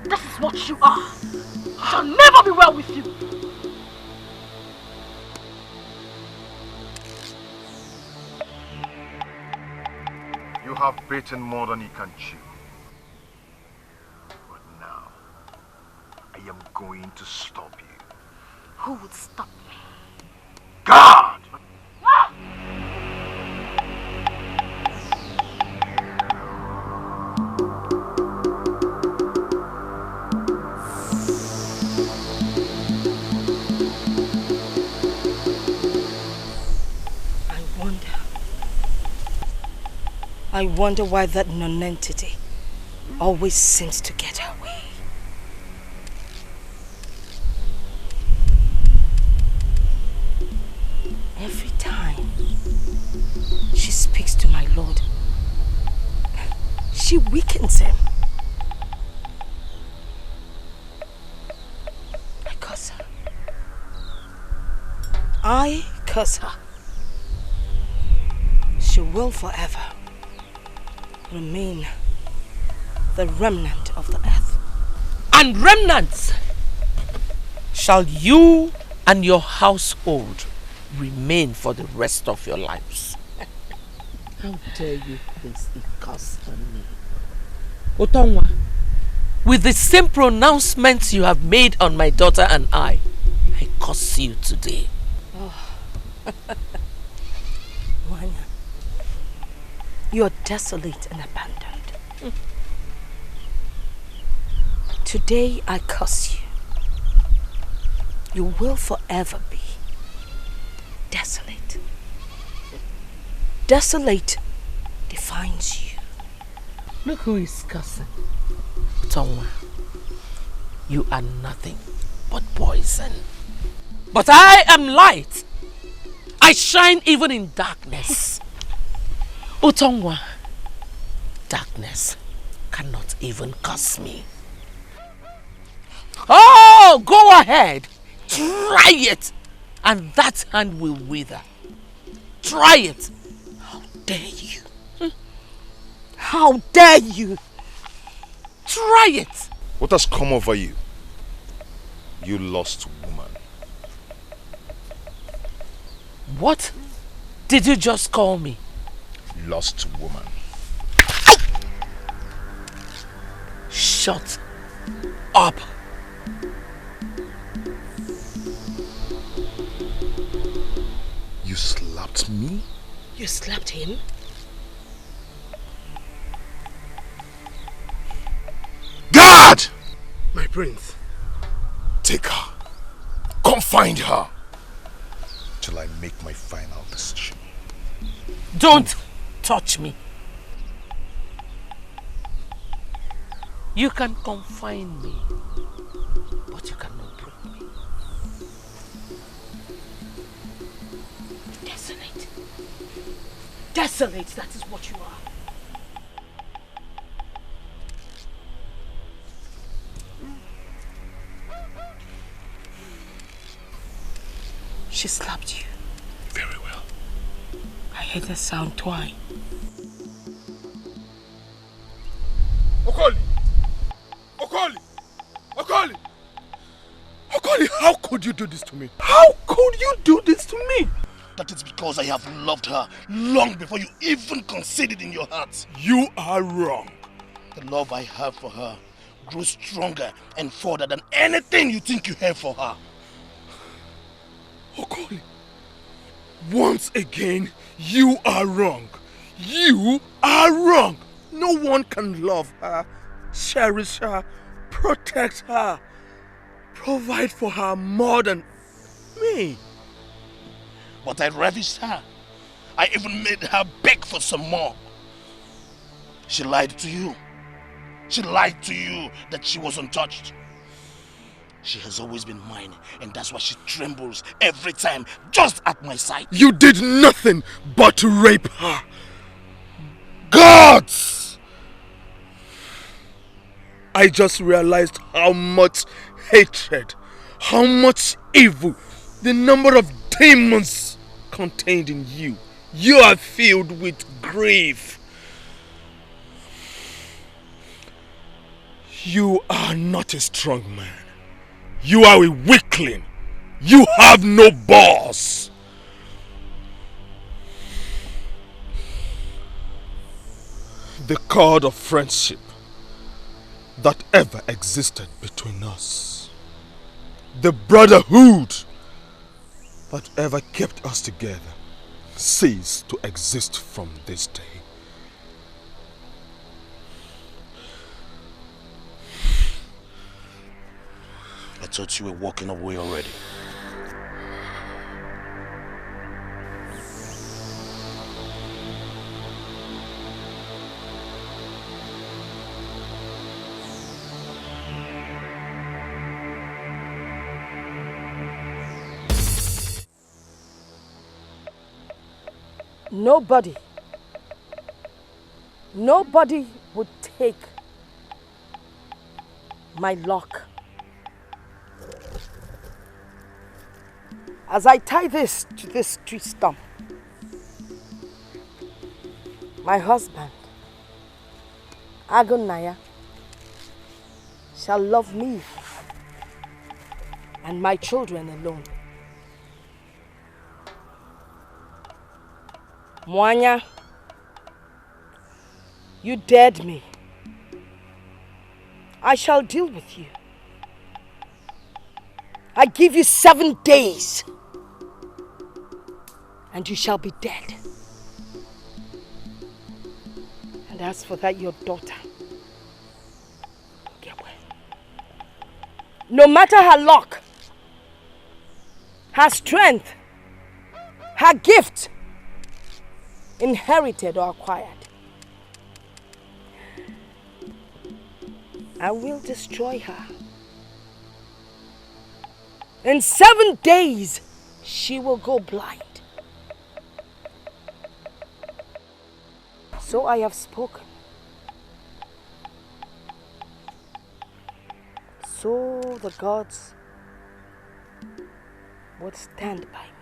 This is what you are. It shall never be well with you. have bitten more than you can chew. But now, I am going to stop you. Who would stop me? God! I wonder why that non-entity always seems to get her way. Every time she speaks to my lord, she weakens him. I curse her. I curse her. She will forever remain the remnant of the earth. And remnants shall you and your household remain for the rest of your lives. How dare you place a curse on me? Otongwa, with the same pronouncements you have made on my daughter and I curse you today. Oh. Wanya, you are desolate and abandoned. Today I curse you. You will forever be desolate. Desolate defines you. Look who is cursing. Tongwa, you are nothing but poison. But I am light. I shine even in darkness. Utongwa, darkness cannot even curse me. Oh, go ahead. Try it. And that hand will wither. Try it. How dare you? How dare you? Try it. What has come over you? You lost woman. What did you just call me? Lost woman. Shut up. You slapped me? You slapped him? God! My prince. Take her. Come find her. Till I make my final decision. Don't touch me. You can confine me, but you cannot break me. Desolate. Desolate, that is what you are. She slapped you. Very well. I heard the sound twine. Okoli! Okoli! Okoli! Okoli, how could you do this to me? How could you do this to me? That is because I have loved her long before you even considered in your heart. You are wrong. The love I have for her grew stronger and further than anything you think you have for her. Okoli, once again, you are wrong. You are wrong. No one can love her, cherish her, protect her, provide for her more than me. But I ravished her. I even made her beg for some more. She lied to you. She lied to you that she was untouched. She has always been mine, and that's why she trembles every time just at my sight. You did nothing but rape her. Gods! I just realized how much hatred, how much evil, the number of demons contained in you. You are filled with grief. You are not a strong man. You are a weakling. You have no boss. the cord of friendship that ever existed between us. The brotherhood that ever kept us together ceased to exist from this day. I thought you were walking away already. Nobody would take my luck. As I tie this to this tree stump, my husband, Agunaya, shall love me and my children alone. Mwanya, you dared me. I shall deal with you. I give you 7 days and you shall be dead. And as for that, your daughter, no matter her luck, her strength, her gift, inherited or acquired, I will destroy her. In 7 days, she will go blind. So I have spoken. So the gods would stand by me.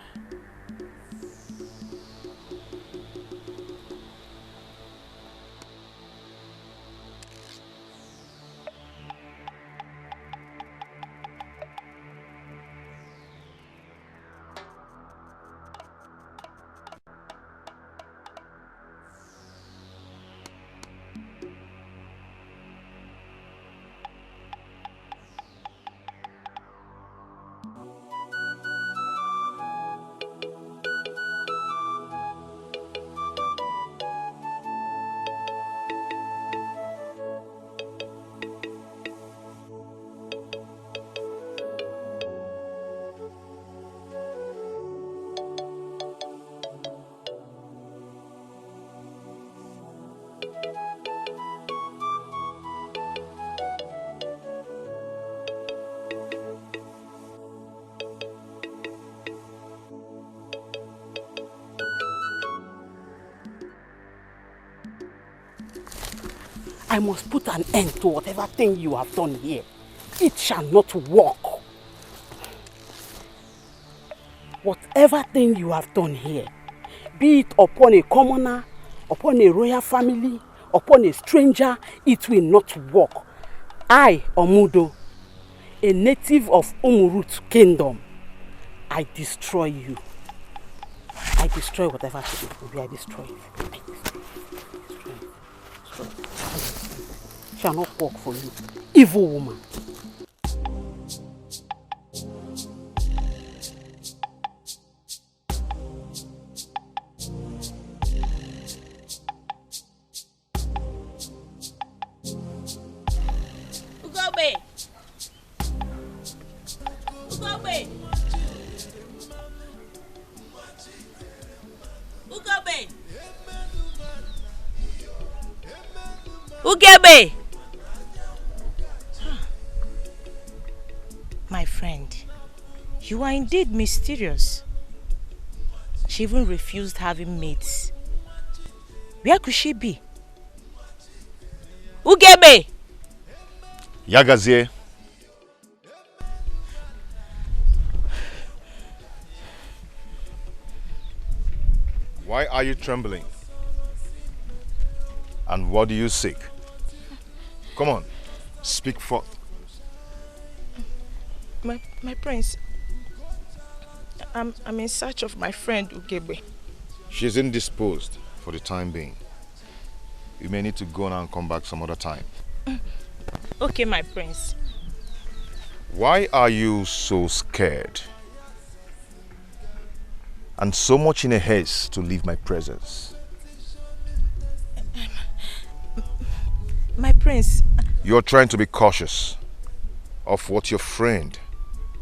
I must put an end to whatever thing you have done here. It shall not work. Whatever thing you have done here, be it upon a commoner, upon a royal family, upon a stranger, it will not work. I, Omudo, a native of Umurut Kingdom, I destroy you. I destroy whatever thing it will be. I destroy it. Shall not work for you, evil woman. Ugobe! Ugobe! Ugobe! Ugebe! My friend, you are indeed mysterious. She even refused having mates. Where could she be? Ugebe! Yagazie. Why are you trembling? And what do you seek? Come on, speak forth. My prince, I'm in search of my friend Ugebe. She's indisposed for the time being. You may need to go now and come back some other time. Okay, my prince. Why are you so scared? And so much in a haste to leave my presence? My prince. You're trying to be cautious of what your friend,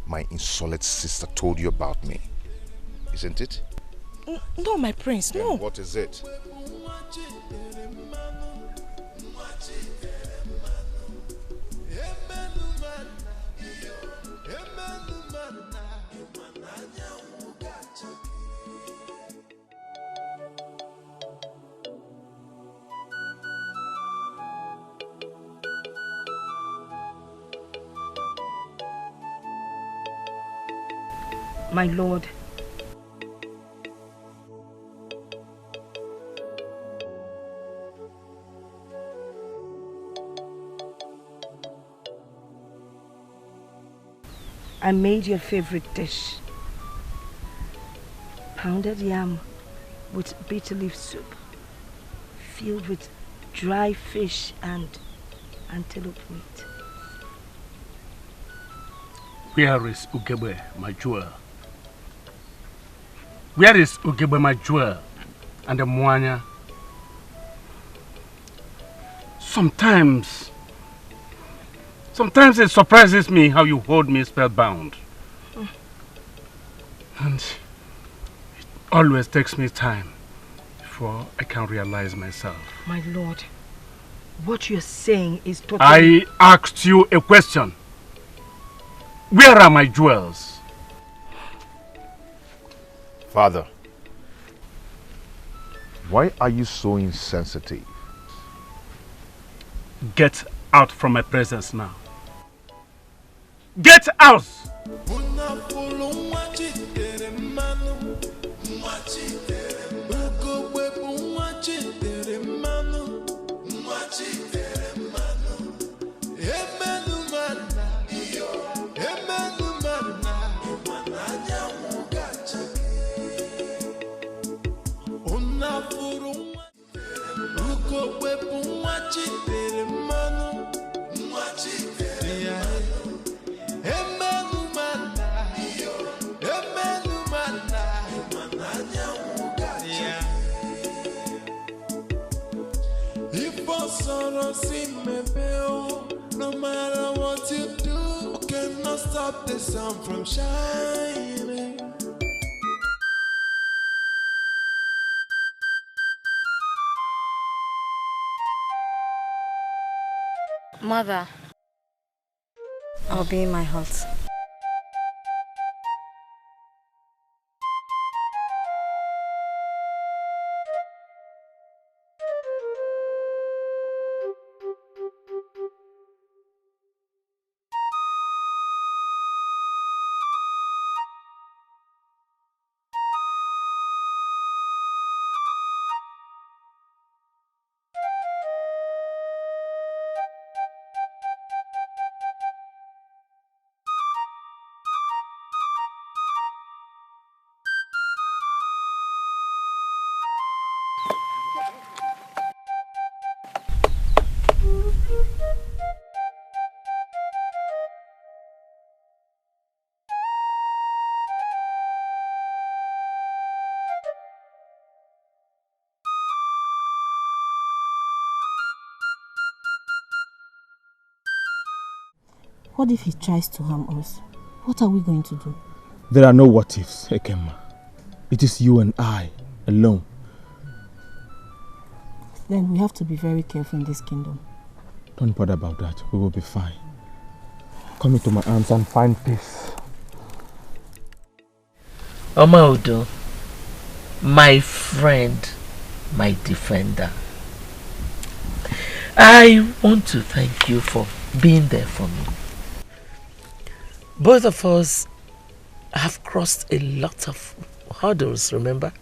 my insolent sister, told you about me. Isn't it? No, my prince, no. Then what is it? My lord, I made your favorite dish, pounded yam with bitter leaf soup, filled with dry fish and antelope meat. Where is Ugebe, my jewel? Where is Ugebe, my jewel? And the Mwanya? Sometimes it surprises me how you hold me spellbound. And it always takes me time before I can realize myself. My lord, what you're saying is totally... I asked you a question. Where are my jewels? Father, why are you so insensitive? Get out from my presence now. Get out! No matter what you do, cannot stop the sun from shining. Mother, I'll be in my hut. What if he tries to harm us? What are we going to do? There are no what ifs, Ekema. It is you and I alone. Then we have to be very careful in this kingdom. Don't bother about that. We will be fine. Come into my arms and find peace. Omaudo, my friend, my defender. I want to thank you for being there for me. Both of us have crossed a lot of hurdles, remember?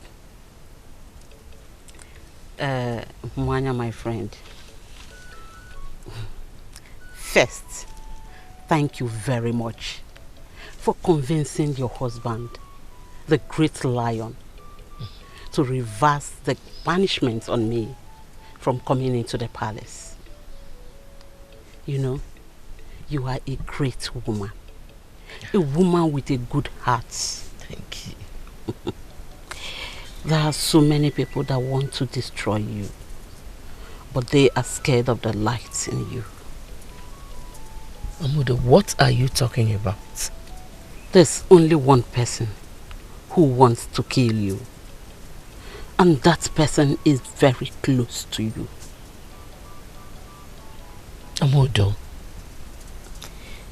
Mwanya, my friend. First, thank you very much for convincing your husband, the great lion, to reverse the punishment on me from coming into the palace. You know, you are a great woman. A woman with a good heart. Thank you. There are so many people that want to destroy you, but they are scared of the light in you. Amudo, what are you talking about? There's only one person who wants to kill you. And that person is very close to you. Amudo?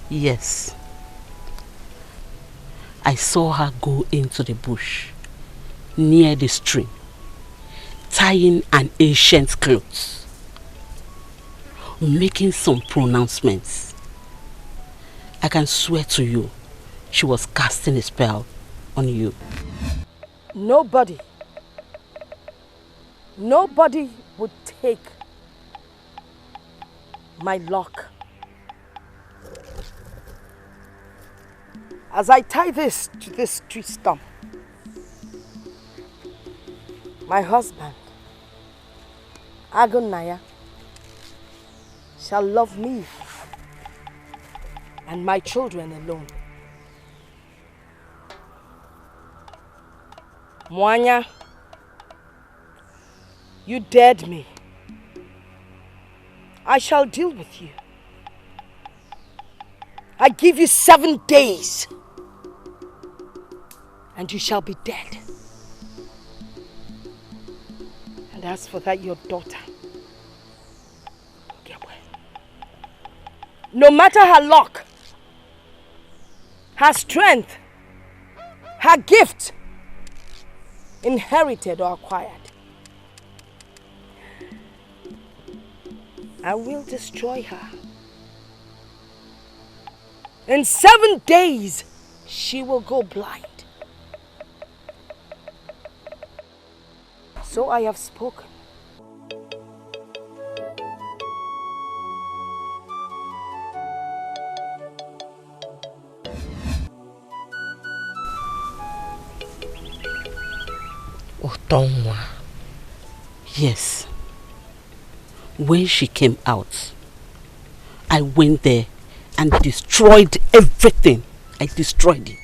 Yes. I saw her go into the bush near the stream, tying an ancient cloth, making some pronouncements. I can swear to you, she was casting a spell on you. Nobody would take my lock. As I tie this to this tree stump, my husband, Naija, shall love me and my children alone. Mwanya, you dared me. I shall deal with you. I give you 7 days, and you shall be dead. And as for that, your daughter, no matter her luck, her strength, her gift, inherited or acquired, I will destroy her. In 7 days, she will go blind. So I have spoken. Otonwa. Yes. When she came out, I went there and destroyed everything. I destroyed it.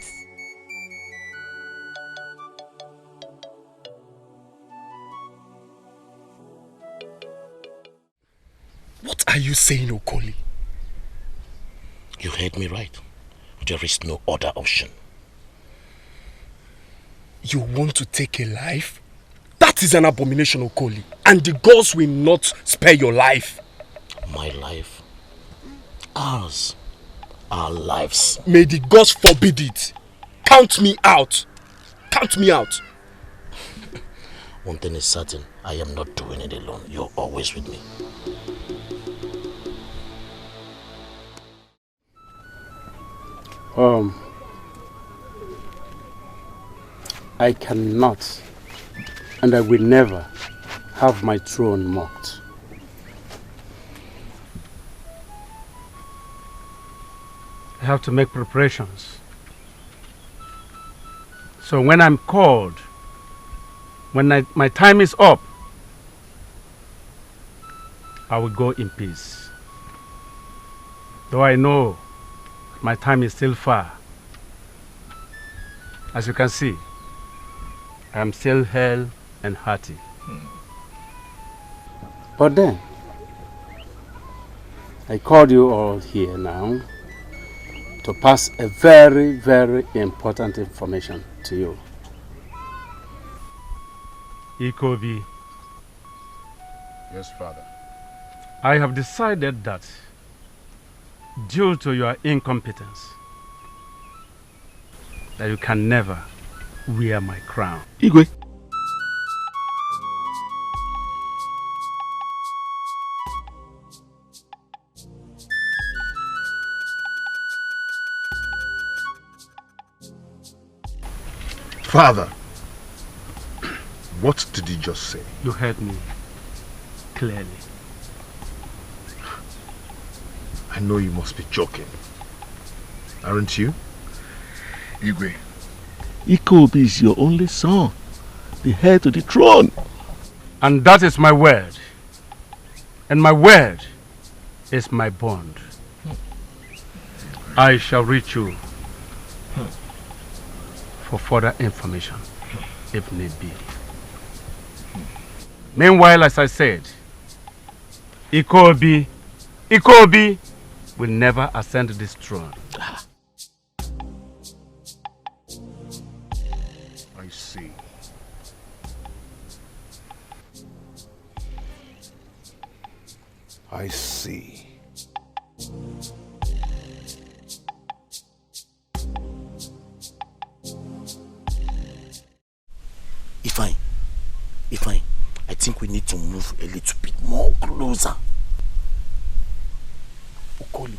What are you saying, Okoli? You heard me right. There is no other option. You want to take a life? That is an abomination, Okoli. And the gods will not spare your life. My life? Ours. Our lives. May the gods forbid it. Count me out. Count me out. One thing is certain. I am not doing it alone. You're always with me. I cannot and I will never have my throne mocked. I have to make preparations. So when I'm called, when my time is up, I will go in peace. Though I know my time is still far. As you can see, I am still hale and hearty. But then, I called you all here now to pass a very, very important information to you. Ikobi. Yes, Father. I have decided that due to your incompetence, that you can never wear my crown. Igwe. Father, what did you just say? You heard me clearly. I know you must be joking. Aren't you? Igwe, Ikobi is your only son, the heir to the throne. And that is my word. And my word is my bond. I shall reach you for further information, if need be. Meanwhile, as I said, Ikobi will never ascend this throne. I see. I see. Ifeanyi, I think we need to move a little bit more closer. Okoli,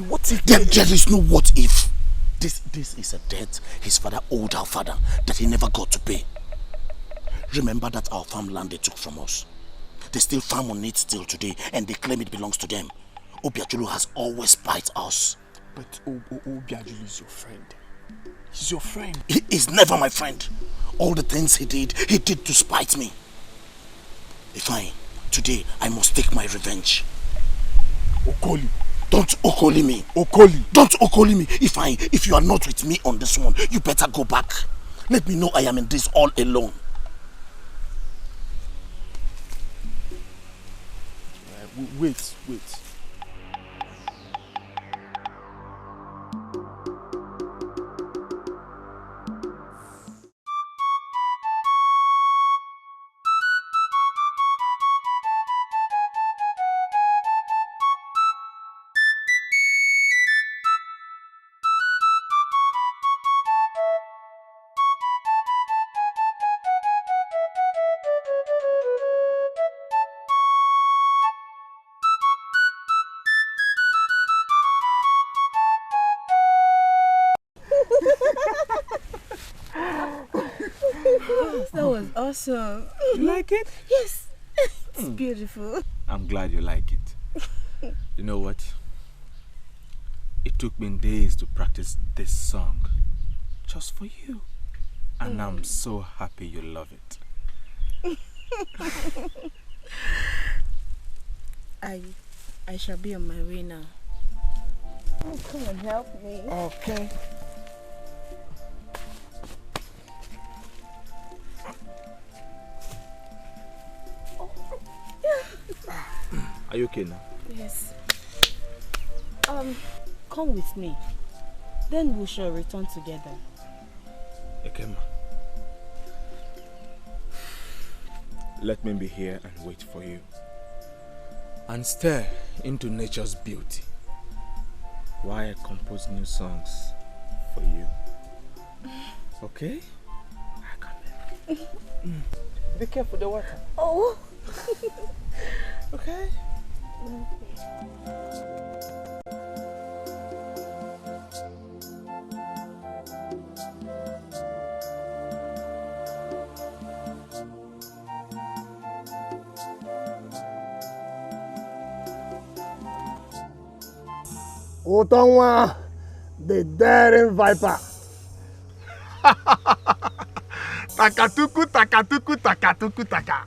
what if there is no what if? This is a debt his father owed our father that he never got to pay. Remember that our farmland they took from us. They still farm on it till today and they claim it belongs to them. Obiajulu has always spied us. But Obiajulu is your friend. He's your friend. He is never my friend. All the things he did to spite me. Ifeanyi, today I must take my revenge. Okoli. Don't Okoli me. Don't Okoli me. Ifeanyi, if you are not with me on this one, you better go back. Let me know I am in this all alone. Wait. That was awesome. You like it? Yes. It's beautiful. I'm glad you like it. You know what? It took me days to practice this song just for you. And I'm so happy you love it. I shall be on my way now. Oh, come and help me. Okay. Are you okay now? Yes. Come with me. Then we shall return together. Ekema. Let me be here and wait for you. And stare into nature's beauty while I compose new songs for you. Okay? Be careful the water. Oh. Okay? Otonwa, the daring viper. Takatuku, taka.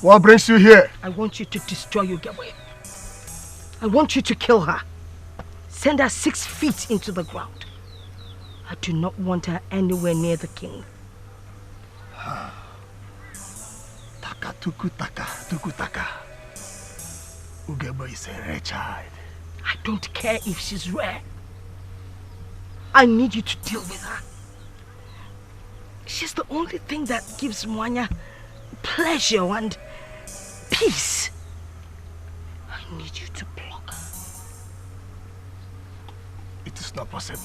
What brings you here? I want you to destroy Ugewe. I want you to kill her. Send her 6 feet into the ground. I do not want her anywhere near the king. Takatuku, taka. Ugewe is a rare child. I don't care if she's rare. I need you to deal with her. She's the only thing that gives Mwanya pleasure and peace. I need you to block her. It is not possible.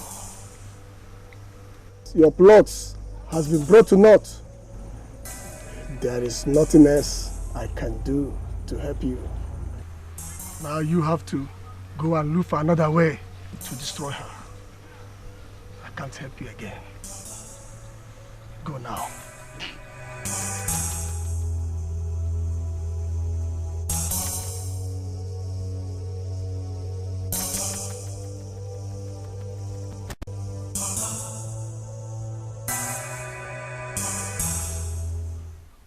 Your plots has been brought to naught. There is nothing else I can do to help you. Now you have to go and look for another way to destroy her. I can't help you again. Go now.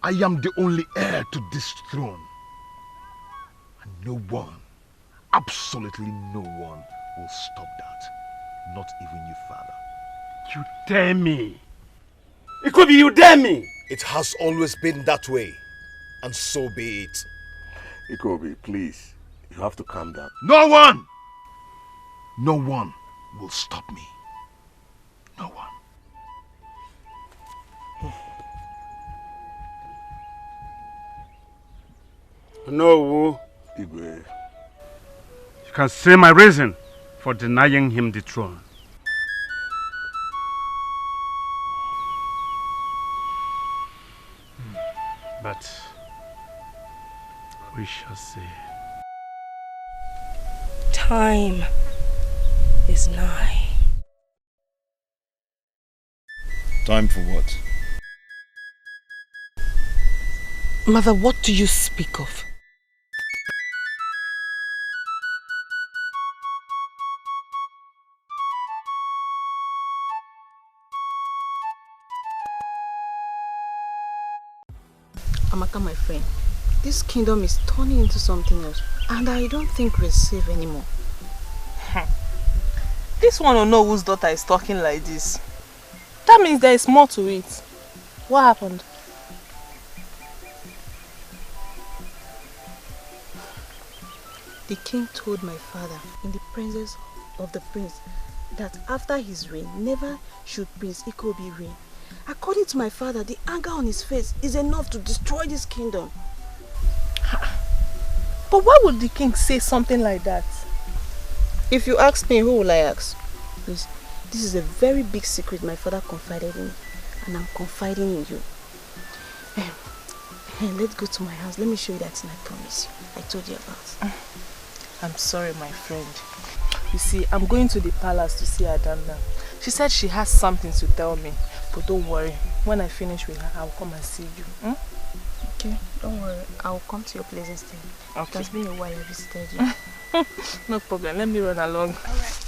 I am the only heir to this throne. No one, absolutely no one will stop that. Not even you, Father. You dare me? It could be you dare me! It has always been that way, and so be it. Ikobi, please, you have to calm down. No one will stop me. No one. No, Igwe. You can say my reason for denying him the throne. But we shall see. Time is nigh. Time for what? Mother, what do you speak of? Amaka, my friend, this kingdom is turning into something else, and I don't think we're safe anymore. This one will know whose daughter is talking like this. That means there is more to it. What happened? The king told my father in the presence of the prince that after his reign, never should Prince Ikobi reign. According to my father, the anger on his face is enough to destroy this kingdom. But why would the king say something like that? If you ask me, who will I ask? Please, this is a very big secret my father confided in me, and I'm confiding in you. Let's go to my house. Let me show you that thing I promised you. I told you about. I'm sorry, my friend. You see, I'm going to the palace to see Adana. She said she has something to tell me. But don't worry, when I finish with her, I'll come and see you. Hmm? Okay, don't worry. I'll come to your place instead. Okay. It has been a while I visited you. No problem, let me run along. Alright.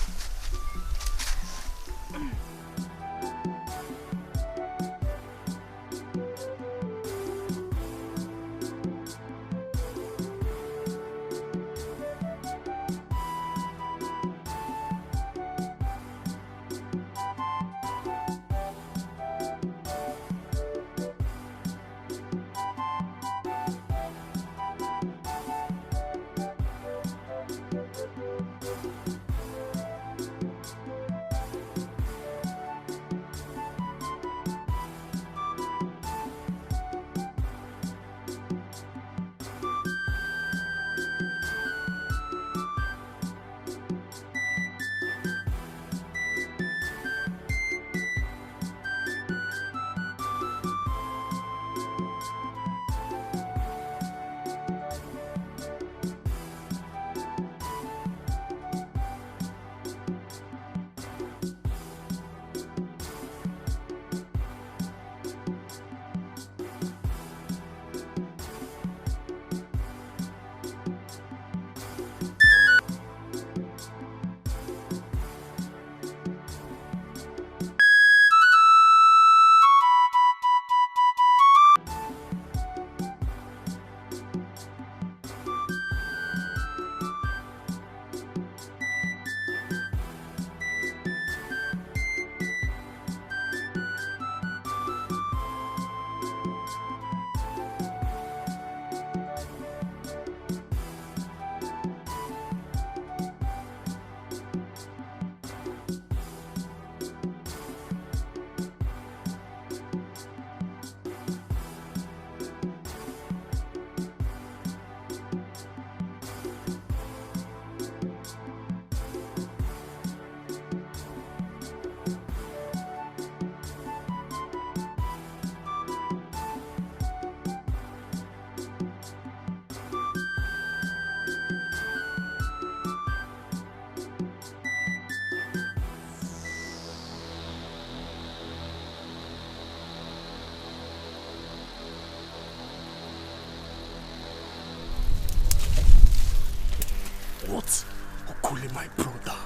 What? Okule, my brother,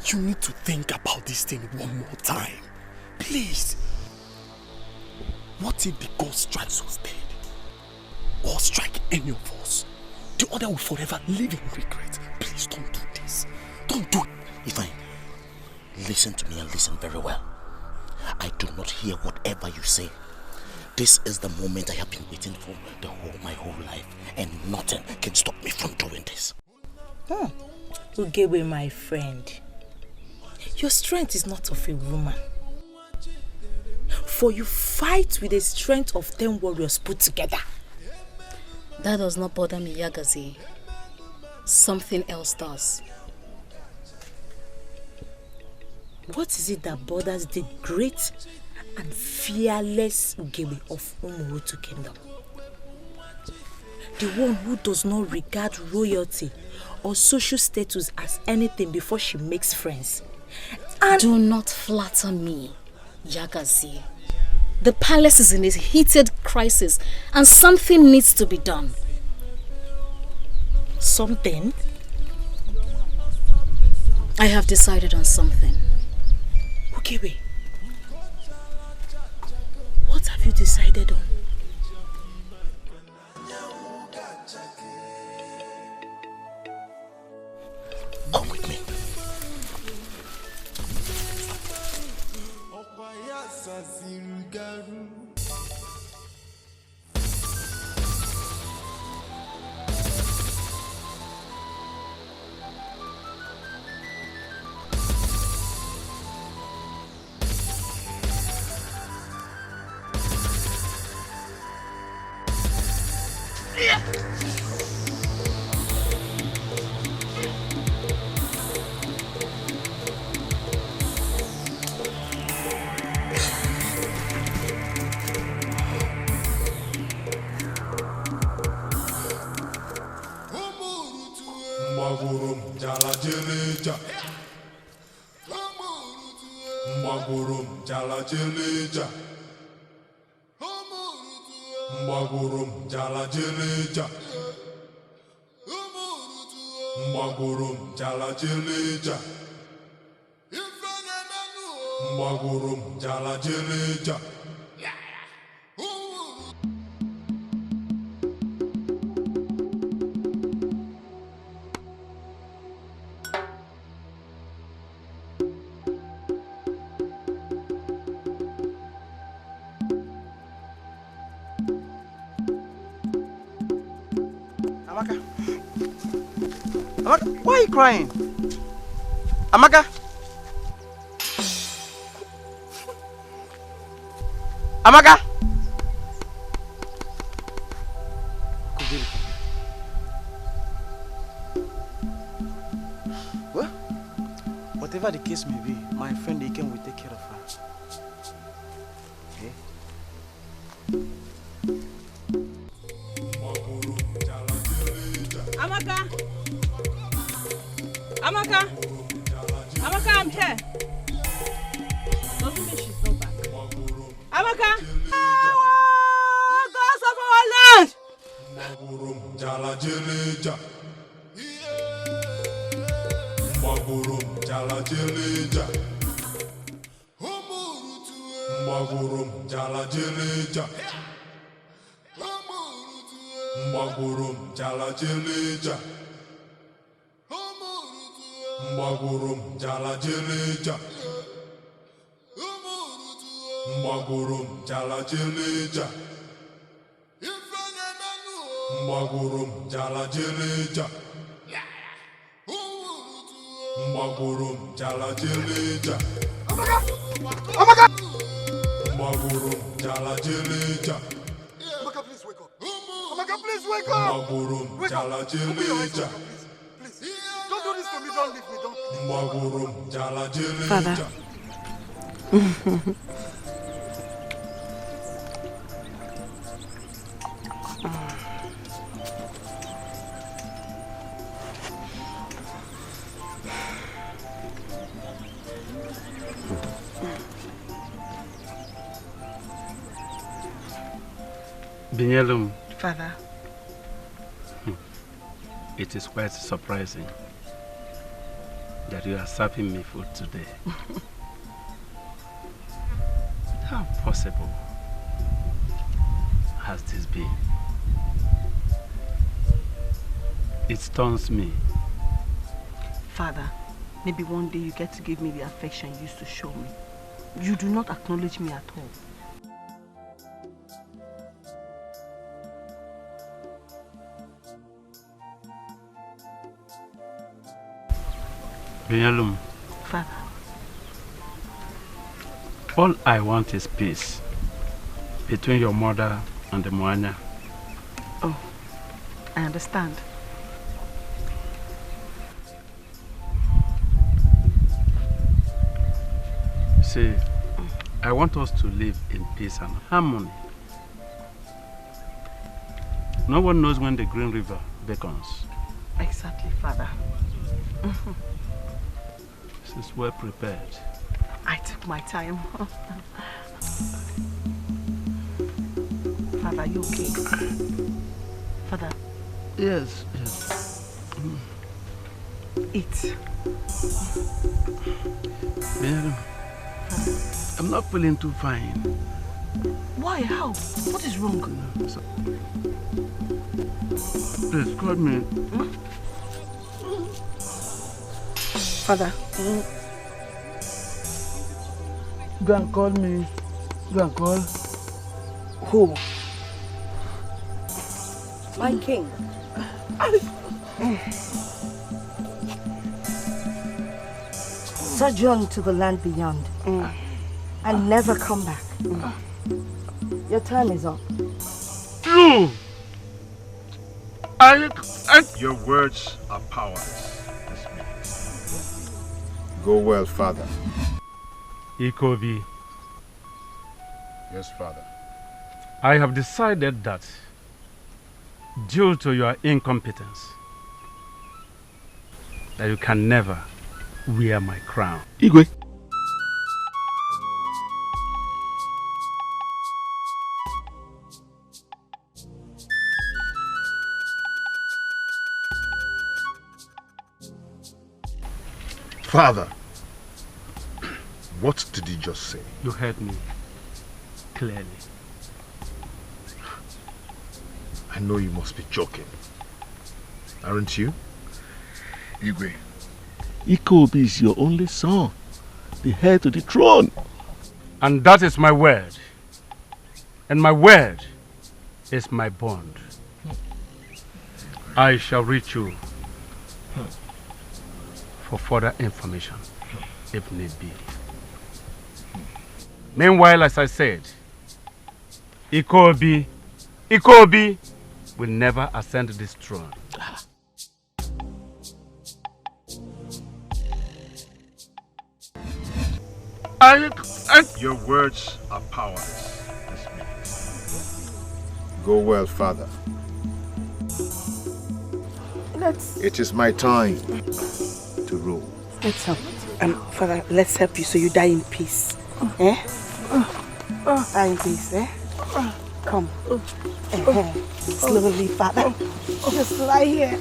you need to think about this thing one more time. Please. What if the ghost strikes us dead? Or strike any of us? the other will forever live in regret. Please don't do this. Don't do it. Ifeanyi, listen to me and listen very well. I do not hear whatever you say. This is the moment I have been waiting for my whole life, and nothing can stop me from doing this. Ugewe, my friend, your strength is not of a woman. For you fight with the strength of 10 warriors put together. That does not bother me, Yagazi. Something else does. What is it that bothers the great and fearless Ugewe of Umurutu Kingdom? The one who does not regard royalty or social status as anything before she makes friends. And do not flatter me, Yagazi. The palace is in a heated crisis and something needs to be done. Something? I have decided on something. Ugewe, what have you decided on? Come with me. Amaka, why are you crying? Amaka? Amaka? Well, whatever the case may be, my friend Iken will take care of her. Okay? Amaka! Amaka! Amaka, I'm here. Doesn't mean she's not back. Amaka! Gods of our land! Amaka, please wake up. Amaka, please wake up. Wake up. Open your eyes, Amaka, please. Don't do this to me. Don't leave me. Don't. Father. Binyelum. Father. It is quite surprising that you are serving me food today. How possible has this been? It stuns me. Father, maybe one day you get to give me the affection you used to show me. You do not acknowledge me at all. Binyalum, Father. all I want is peace between your mother and the Moanya. Oh, I understand. See, I want us to live in peace and harmony. No one knows when the Green River beckons. Exactly, Father. This is well prepared. I took my time. Father, are you okay? Father? Yes, yes. Eat. Binyalum, I'm not feeling too fine. Why? How? What is wrong? Please, call me. Father. Go and call me. Go and call. Who? My king. Sojourn to the land beyond and never come back. Your time is up. You! Your words are powerless. Go well, Father. Ikobi. Yes, Father. I have decided that, due to your incompetence, that you can never wear my crown. Igwe. Father, what did you just say? You heard me clearly. I know you must be joking. Aren't you? Igwe. Ikobi is your only son, the heir to the throne. And that is my word. And my word is my bond. I shall reach you for further information, if need be. Meanwhile, as I said, Ikobi will never ascend this throne. Your words are powerless. Go well, Father. It is my time to rule. Let's help. Father, let's help you so you die in peace. Eh? Die in peace, eh? Come. Slowly, Father. Just lie here.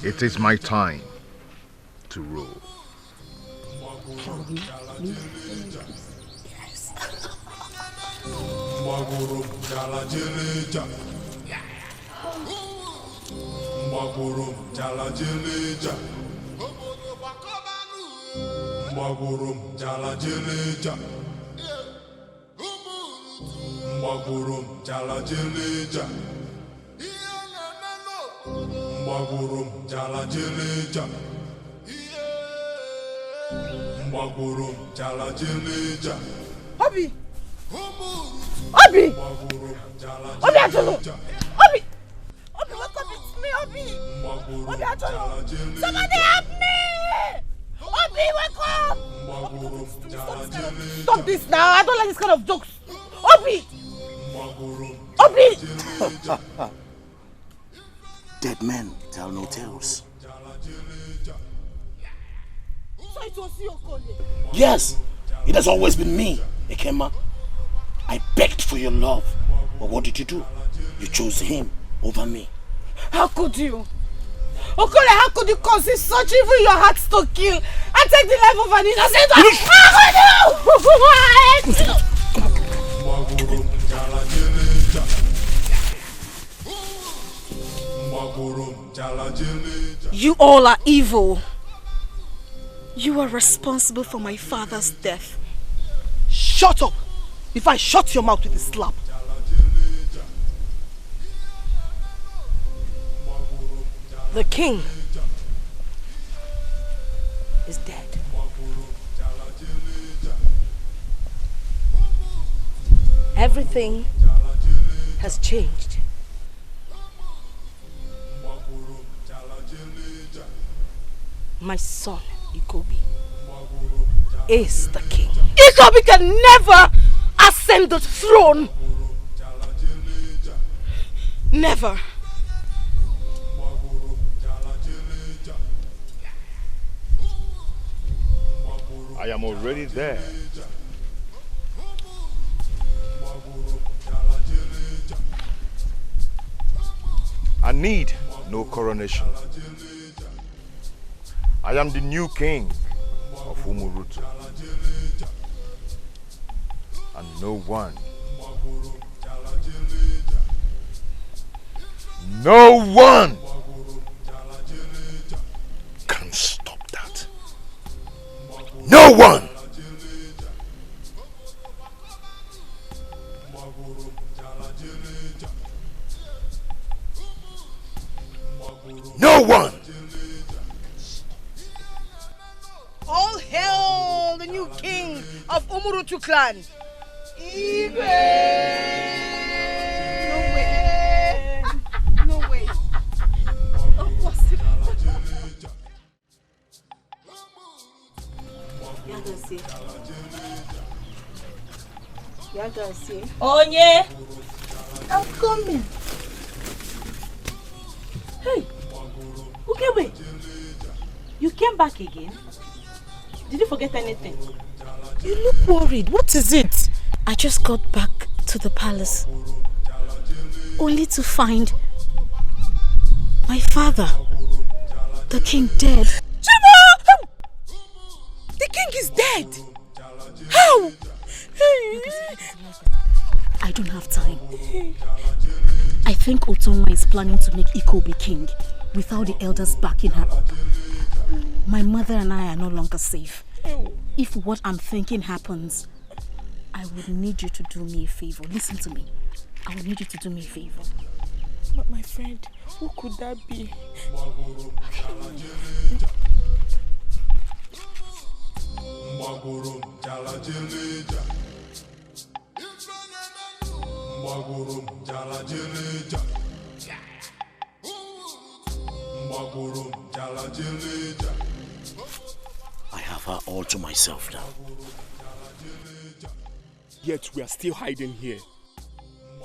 It is my time to rule. Obi! Obi! Obi Atolo! Obi! Obi, wake up, it's me, Obi! Obi Atolo! Somebody help me! Obi, wake up! Stop this now! I don't like this kind of jokes! Obi! Obi! Dead men tell no tales. So it was your calling? Yes, it has always been me, Ekema. I begged for your love, but what did you do? You chose him over me. How could you? Okole, how could you conceive such evil in your hearts to kill and take the life of an innocent man? You all are evil. You are responsible for my father's death. Shut up! If I shut your mouth with a slap. The king is dead. Everything has changed. My son, Ikobi, is the king. Ikobi can never ascend the throne. Never. I am already there. I need no coronation. I am the new king of Umurutu. And no one can stop that. No one! No one! All hail the new king of Umurutu clan. Igwe! No way. Yagasi. Onye! I'm coming. Hey! Ukebe! You came back again? Did you forget anything? You look worried. What is it? I just got back to the palace, only to find my father, the king, dead. Chima! The king is dead! How? I don't have time. I think Otonwa is planning to make Ikobi king without the elders backing her up. My mother and I are no longer safe. If what I'm thinking happens, I would need you to do me a favor. Listen to me. I would need you to do me a favor. But my friend, who could that be? I have her all to myself now. Yet we are still hiding here.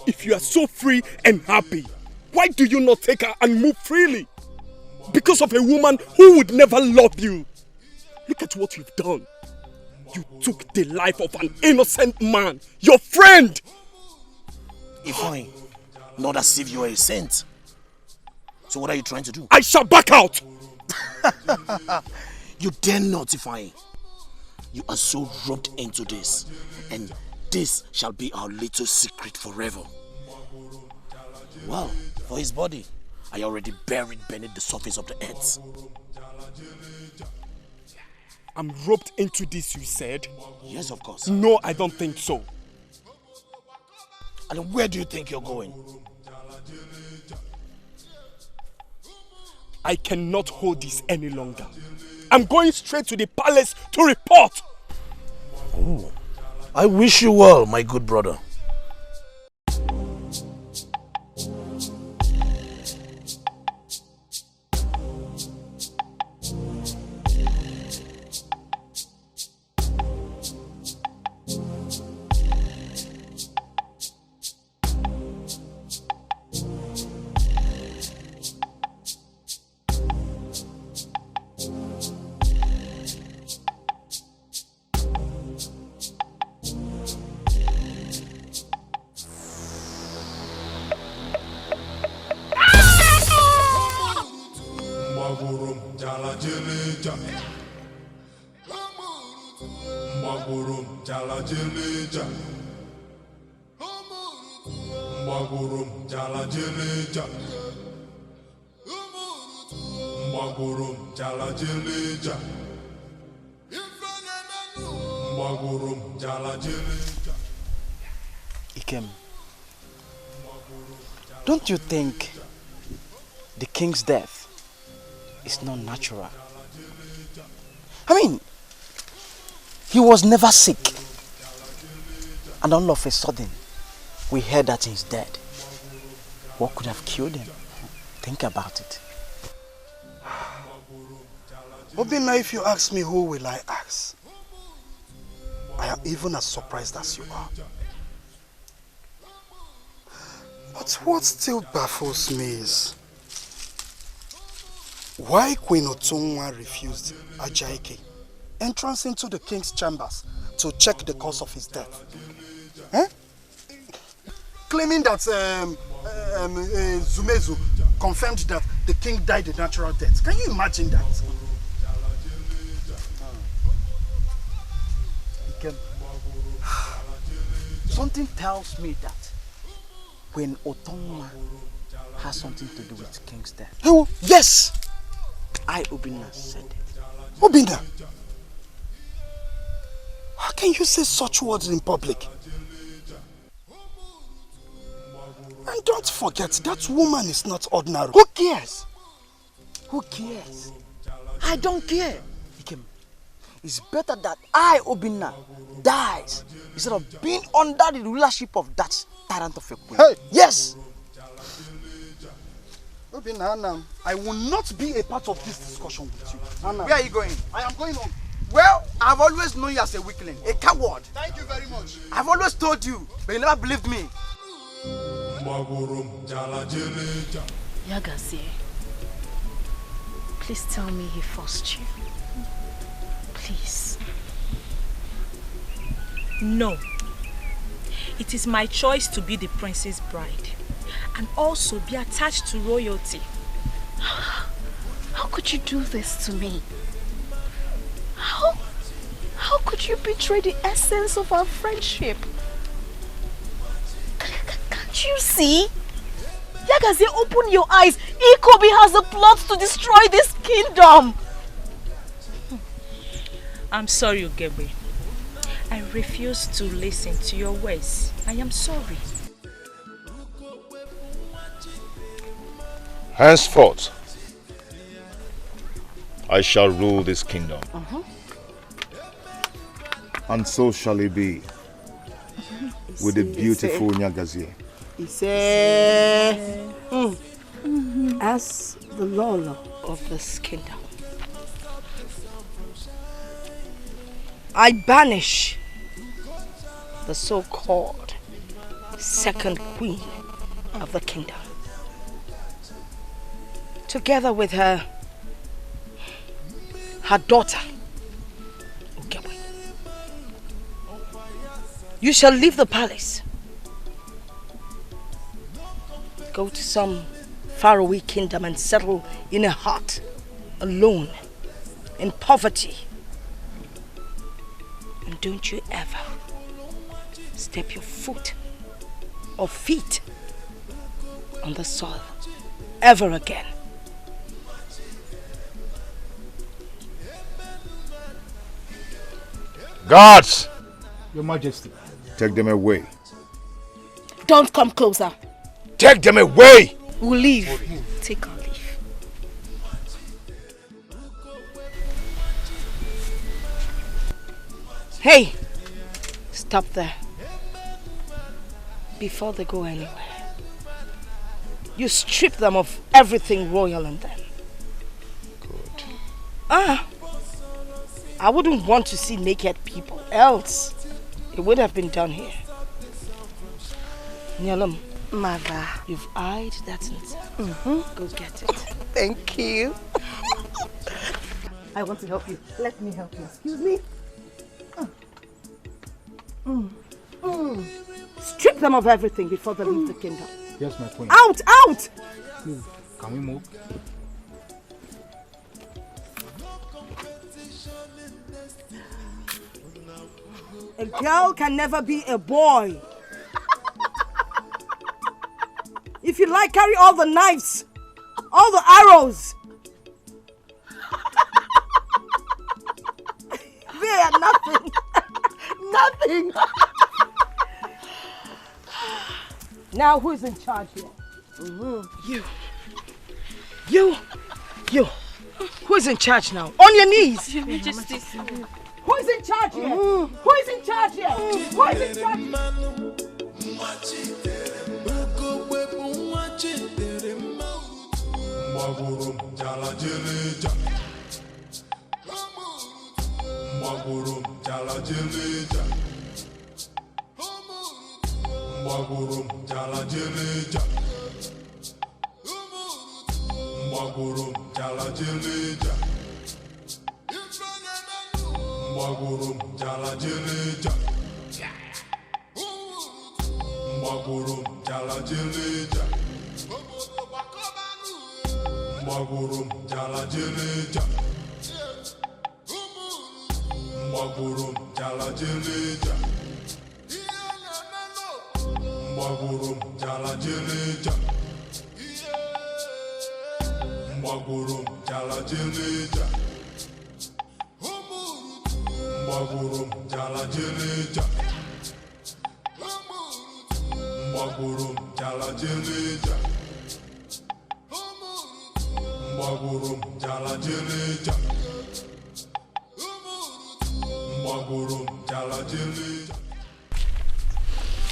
If you are so free and happy, why do you not take her and move freely? Because of a woman who would never love you. Look at what you've done. You took the life of an innocent man, your friend. Ifeanyi, not as if you are a saint. So what are you trying to do? I shall back out. You dare not, Ifeanyi. You are so roped into this, and this shall be our little secret forever. Well, for his body, I already buried beneath the surface of the earth. I'm roped into this, you said? Yes, of course. No, I don't think so. And where do you think you're going? I cannot hold this any longer. I'm going straight to the palace to report. Oh, I wish you well, my good brother. Ikem, don't you think the king's death is not natural? I mean, he was never sick. And all of a sudden, we heard that he's dead. What could have killed him? Think about it. Obinna, if you ask me, who will I ask? I am even as surprised as you are. But what still baffles me is why Queen Otunwa refused Ajaike entrance into the king's chambers to check the cause of his death. Eh? Claiming that Zumezu confirmed that the king died a natural death. Can you imagine that? Something tells me that when Otunwa has something to do with the king's death. Oh, yes! Obinna said it. Obinna! How can you say such words in public? And don't forget, that woman is not ordinary. Who cares? Who cares? I don't care. It's better that Obinna, dies instead of being under the rulership of that tyrant of a queen. Hey! Yes! Obinna, I will not be a part of this discussion with you. Where are you going? I am going home. Well, I've always known you as a weakling, a coward. Thank you very much. I've always told you, but you never believed me. Yagazie, please tell me he forced you. Please. No. It is my choice to be the prince's bride and also be attached to royalty. How could you do this to me? How could you betray the essence of our friendship? Can't you see? Yagazie, open your eyes. Ikobi has a plot to destroy this kingdom. I'm sorry, Ugebe. I refuse to listen to your words. I am sorry. Henceforth, I shall rule this kingdom. And so shall it be with the beautiful Nyagazie. As the Lolo of this kingdom, I banish the so-called second queen of the kingdom, together with her daughter, Ugebe. You shall leave the palace, go to some faraway kingdom and settle in a hut, alone, in poverty. And don't you ever step your foot or feet on the soil ever again. Guards! Your Majesty. Take them away. Don't come closer. Take them away! We'll leave. Take our leave. Hey! Stop there. Before they go anywhere, you strip them of everything royal in them. Good. I wouldn't want to see naked people, else it would have been done here. Nyalam, Mother, you've eyed that inside. Go get it. Thank you. I want to help you. Let me help you. Excuse me. Strip them of everything before they leave the kingdom. Yes, my queen. Out! Out! Please, can we move? A girl can never be a boy. If you like, carry all the knives, all the arrows. They are nothing. Nothing. Now who's in charge here? You. Who's in charge now? On your knees. Your Majesty. Who's in charge here? Who's in charge here? Who's in charge?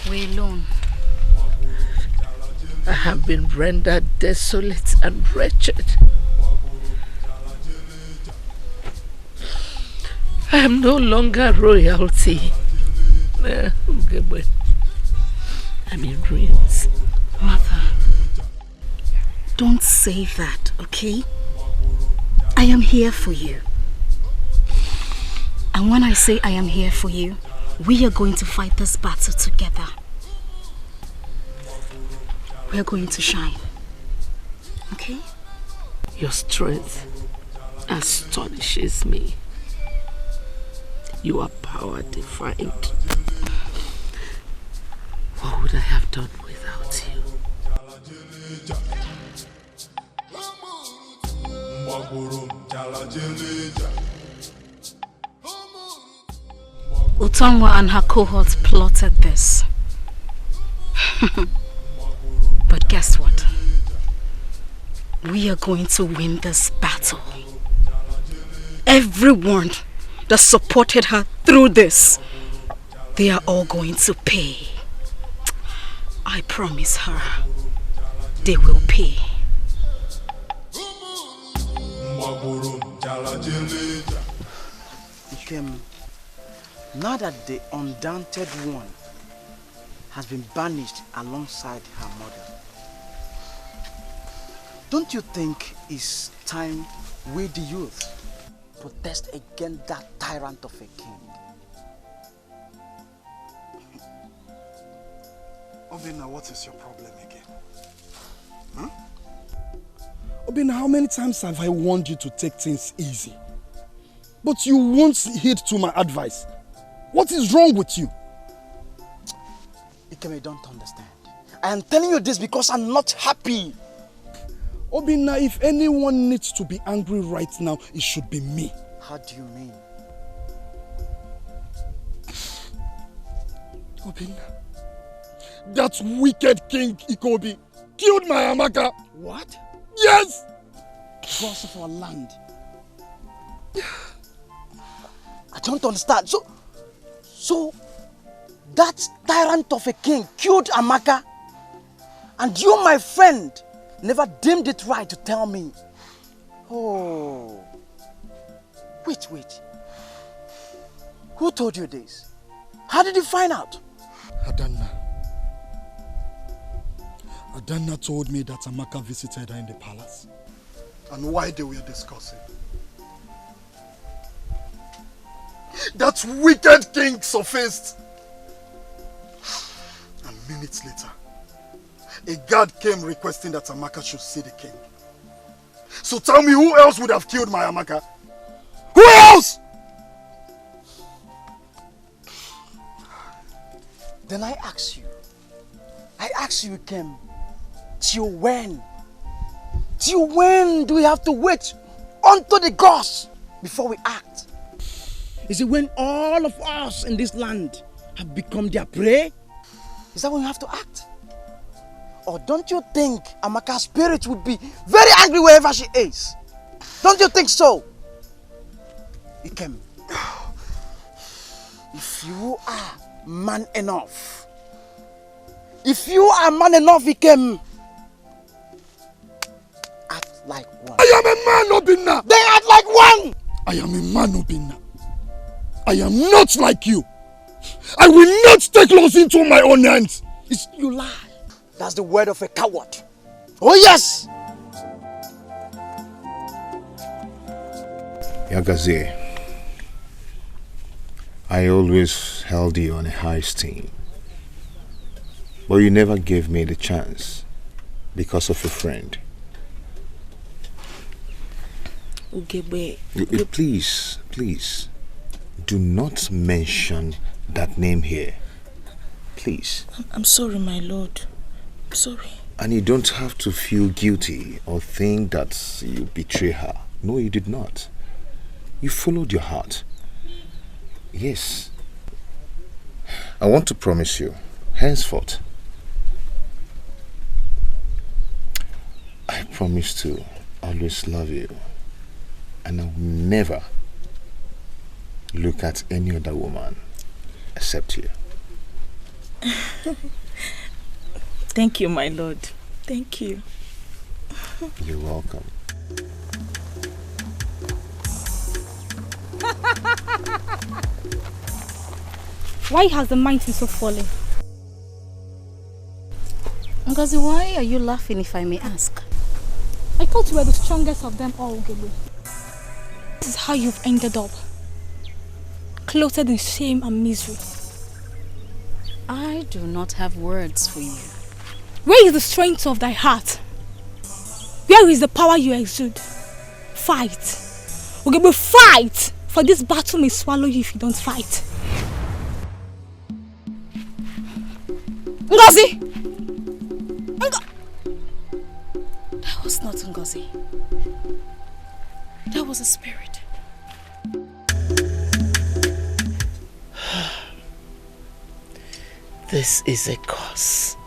We're alone. I have been rendered desolate and wretched. I am no longer royalty. I'm in ruins. Mother, don't say that, okay? I am here for you. And when I say I am here for you, we are going to fight this battle together. We are going to shine. Okay? Your strength astonishes me. You are power defined. What would I have done without you? Utongwa and her cohorts plotted this. But guess what? We are going to win this battle. Everyone that supported her through this, they are all going to pay. I promise her, they will pay. Now that the undaunted one has been banished alongside her mother, don't you think it's time we the youth protest against that tyrant of a king? Obina, what is your problem again? Huh? Obina, how many times have I warned you to take things easy? But you won't heed to my advice. What is wrong with you? Ikeme, don't understand. I am telling you this because I'm not happy. Obina, if anyone needs to be angry right now, it should be me. How do you mean? Obina, that wicked King Ikobi killed my Amaka. What? Yes! Boss of our land. I don't understand. So that tyrant of a king killed Amaka, and you, my friend, never deemed it right to tell me. Oh. Wait. Who told you this? How did you find out? Adanna told me that Amaka visited her in the palace. And why they were discussing. That wicked king surfaced. And minutes later, a guard came requesting that Amaka should see the king. So tell me, who else would have killed my Amaka? Who else? Then I ask you, Ikem, till when? Till when do we have to wait unto the gods before we act? Is it when all of us in this land have become their prey? Is that when we have to act? Or don't you think Amaka's spirit would be very angry wherever she is? Don't you think so? Ikem, if you are man enough, Ikem, act like one. I am a man, Obinna. They act like one. I am a man, Obinna. I am not like you. I will not take laws into my own hands. You lie. That's the word of a coward. Oh yes! Yagaze, I always held you on a high esteem. But you never gave me the chance because of a friend. Ugebe. Please, do not mention that name here. Please. I'm sorry, my lord. I'm sorry. And you don't have to feel guilty or think that you betray her. No, you did not. You followed your heart. Yes. I want to promise you, henceforth, I promise to always love you, and I will never look at any other woman except you. Thank you, my lord. Thank you. You're welcome. Why has the mountain so fallen? Ngozi, why are you laughing, if I may ask? I thought you were the strongest of them all, Ugebe. This is how you've ended up. Clothed in shame and misery. I do not have words for you. Where is the strength of thy heart? Where is the power you exude? Fight. Ugebe, fight! For this battle may swallow you if you don't fight. Ngozi! That was not Ngozi. That was a spirit. This is a curse.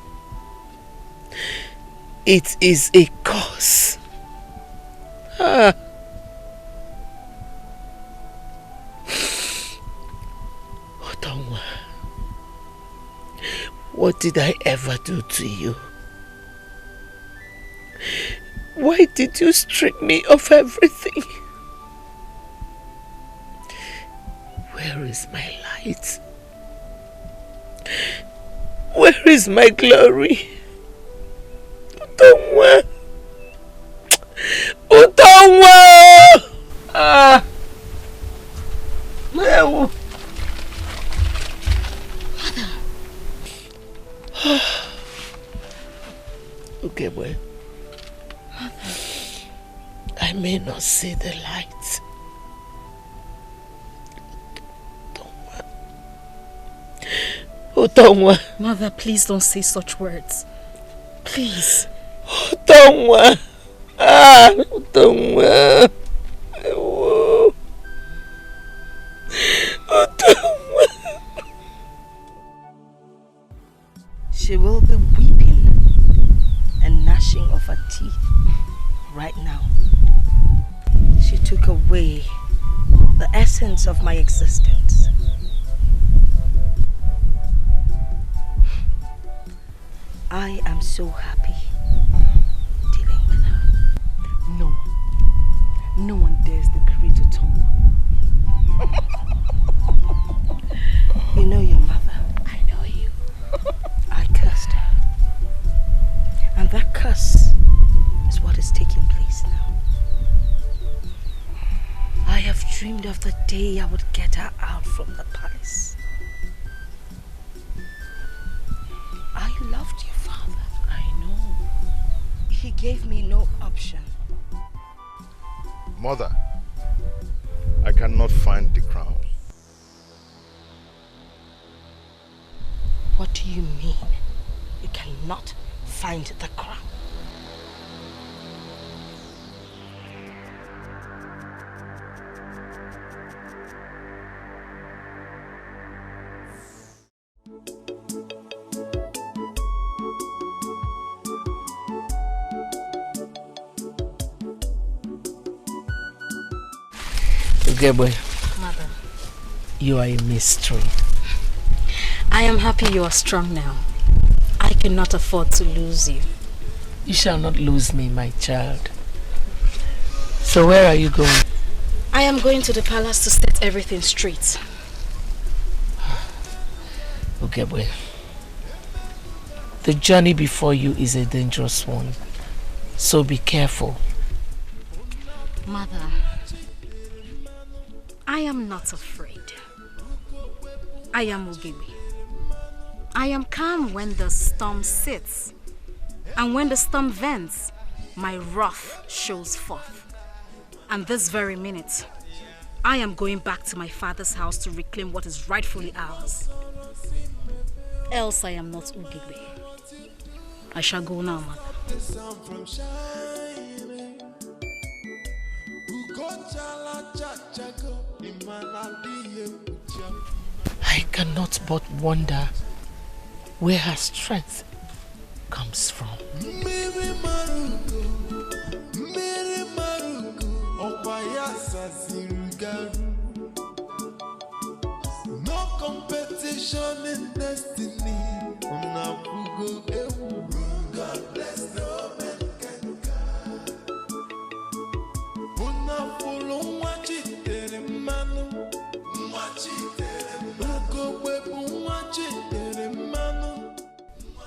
It is a curse. Otonwa, what did I ever do to you? Why did you strip me of everything? Where is my light? Where is my glory? Otonwa! Otonwa! No! Okay, well. I may not see the light. Otonwa. Mother, please don't say such words. Please. Otonwa. Otonwa. Otonwa. She will be weeping and gnashing of her teeth right now. She took away the essence of my existence. I am so happy dealing with her. No one dares decree to Tom. You know your mother. I know you. I cursed her. And that curse is what is taking place now. I have dreamed of the day I would get her out from the palace. I loved your father. I know. He gave me no option. Mother, I cannot find the crown. What not find the crown. Okay, boy. Mother. You are a mystery. I am happy you are strong now. I cannot afford to lose you. You shall not lose me, my child. So where are you going? I am going to the palace to set everything straight. Okay, boy. The journey before you is a dangerous one. So be careful. Mother, I am not afraid. I am Ugebe. I am calm when the storm sits, and when the storm vents, my wrath shows forth. And this very minute, I am going back to my father's house to reclaim what is rightfully ours. Else I am not Ugebe. I shall go now, mother. I cannot but wonder where her strength comes from. No competition in destiny. God bless no man can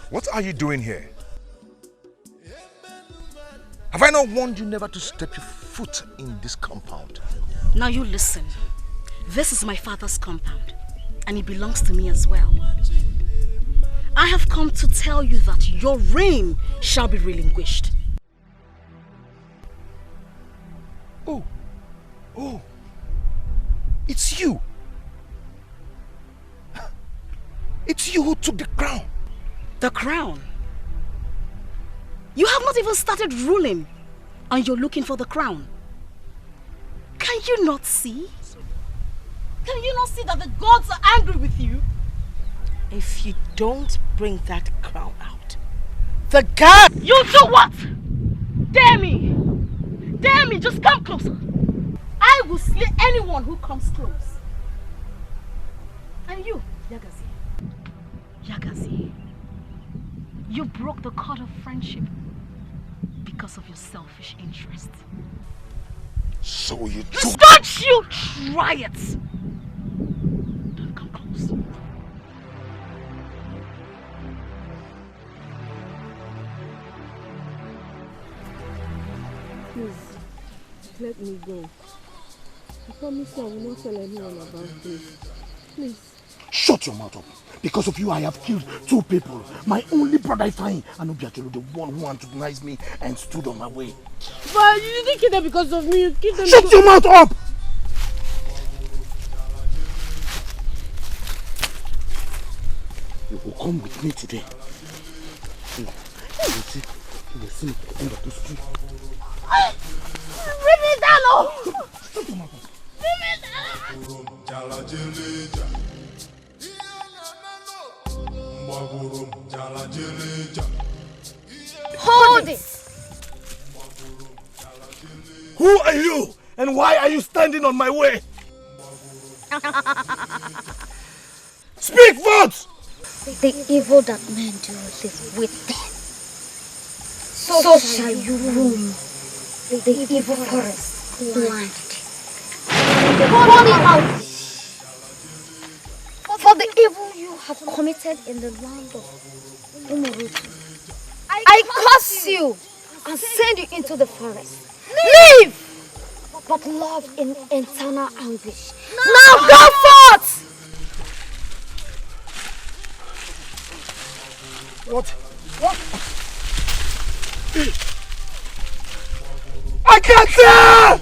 What are you doing here? Have I not warned you never to step your foot in this compound? Now you listen. This is my father's compound, and it belongs to me as well. I have come to tell you that your reign shall be relinquished. Oh, it's you. It's you who took the crown. The crown? You have not even started ruling, and you're looking for the crown. Can you not see? Can you not see that the gods are angry with you? If you don't bring that crown out, the god... You do what? Dare me! Dare me! Just come closer! I will slay anyone who comes close. And you, Yagazi, you broke the cord of friendship because of your selfish interest. So you took... Don't you try it! Don't come close. Please, let me go. I promise I will not tell anyone about this. Please. Shut your mouth up. Because of you, I have killed 2 people. My only brother Ifeanyi, and Obiachulu, the one who antagonized me and stood on my way. But you didn't kill them because of me. You killed them. Shut your mouth up! You will come with me today. You will see me at the end of the street. Bring me down! Shut your mouth up. Bring me down! Hold it! Who are you? And why are you standing on my way? Speak forth! The evil that men do is with them. So shall you roam the evil forest blind. Call it out! For the evil you have committed in the land of immortal. I curse you and send you into the forest. Leave! But love in eternal anguish. Now go forth! What? I can't tell!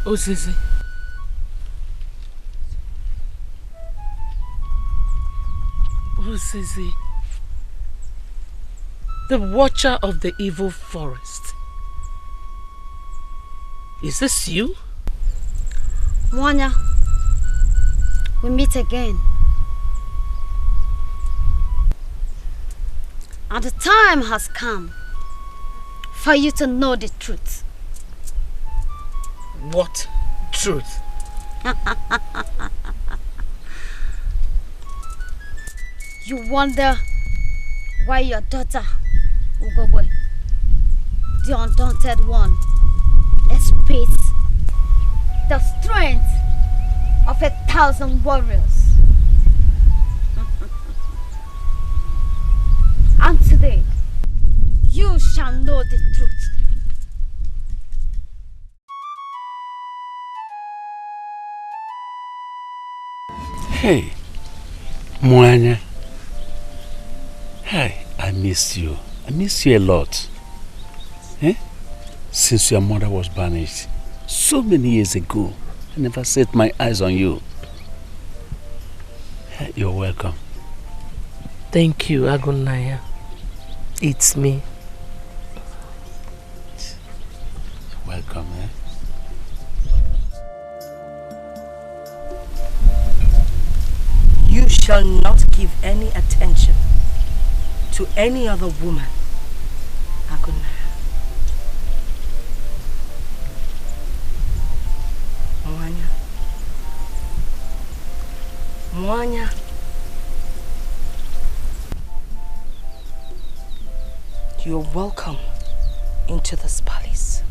Osisi. Osisi. The watcher of the evil forest. Is this you? Mwanya, we meet again. And the time has come for you to know the truth. What truth? You wonder why your daughter, Ugobwe, the undaunted one, expiates the strength of 1,000 warriors. And today, you shall know the truth. Hey, Mwanya. Hey, I miss you. I miss you a lot. Eh? Since your mother was banished so many years ago, I never set my eyes on you. Hey, you're welcome. Thank you, Agunaya. It's me. Welcome, eh? You shall not give any attention to any other woman, Agunaya. Mwanya. You're welcome into this palace.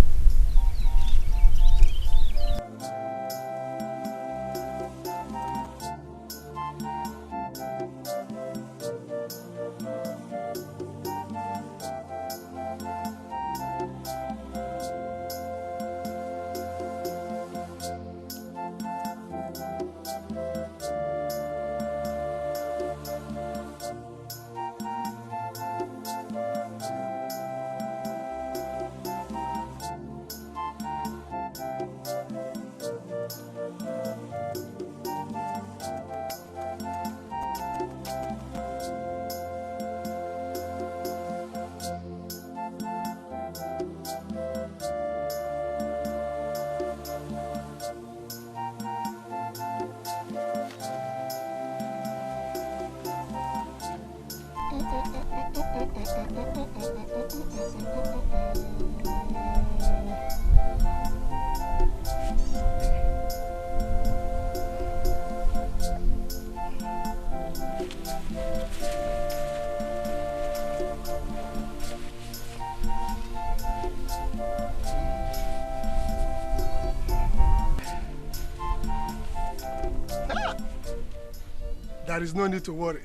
There is no need to worry,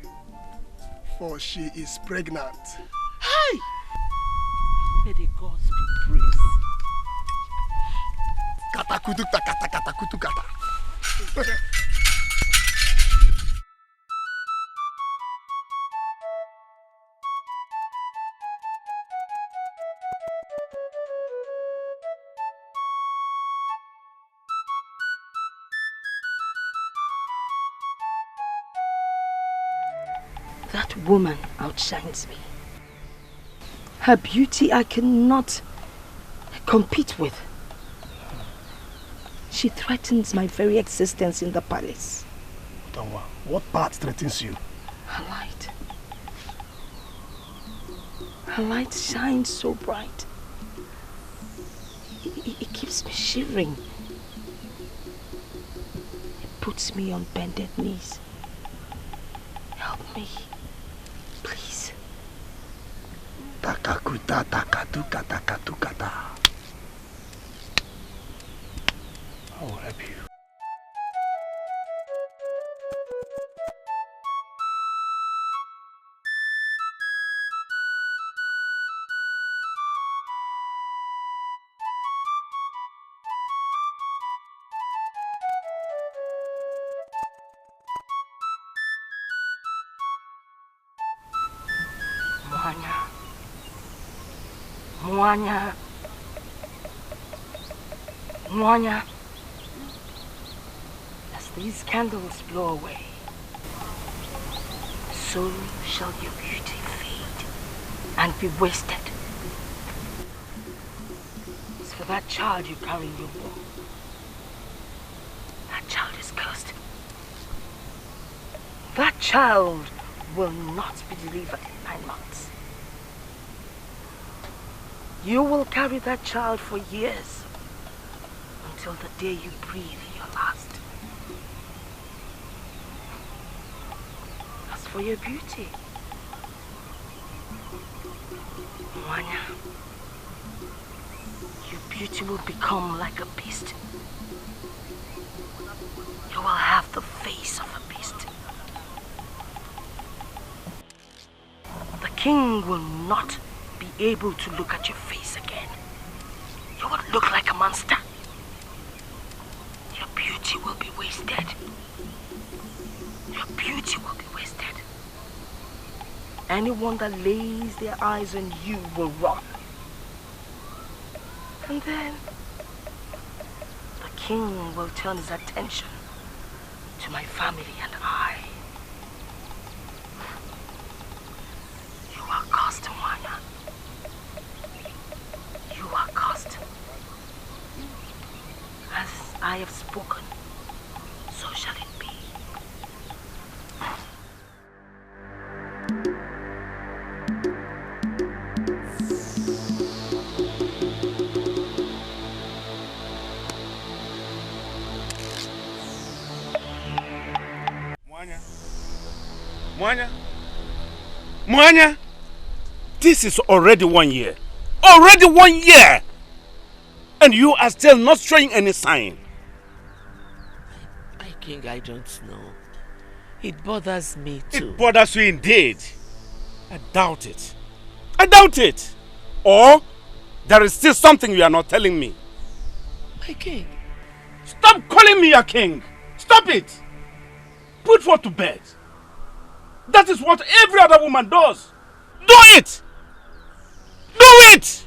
for she is pregnant. Hey! May the gods be praised. Katakutukta kata katakutukata. That woman outshines me. Her beauty I cannot compete with. She threatens my very existence in the palace. Tonwa, what part threatens you? Her light. Her light shines so bright. It keeps me shivering. It puts me on bended knees. Help me. Please. Takakuta takatuka takatukata. I will help you. Mwanya. these candles blow away, so shall your beauty fade and be wasted. It's for that child you carry in your womb. That child is cursed. That child will not be delivered in 9 months. You will carry that child for years, until the day you breathe in your last. As for your beauty, Mwanya, your beauty will become like a beast. You will have the face of a beast. The king will not be able to look at your face again. You will look like a monster. Your beauty will be wasted. Your beauty will be wasted. Anyone that lays their eyes on you will run. And then the king will turn his attention to my family and I. You are cursed, Mwanya. You are cursed. As I have spoken, so shall it be. Mwanya? Mwanya? This is already 1 year. Already 1 year! And you are still not showing any sign. My king, I don't know. It bothers me too. It bothers you indeed. I doubt it. I doubt it. Or there is still something you are not telling me. My king. Stop calling me a king. Stop it. Put forth to bed. That is what every other woman does. Do it. Do it.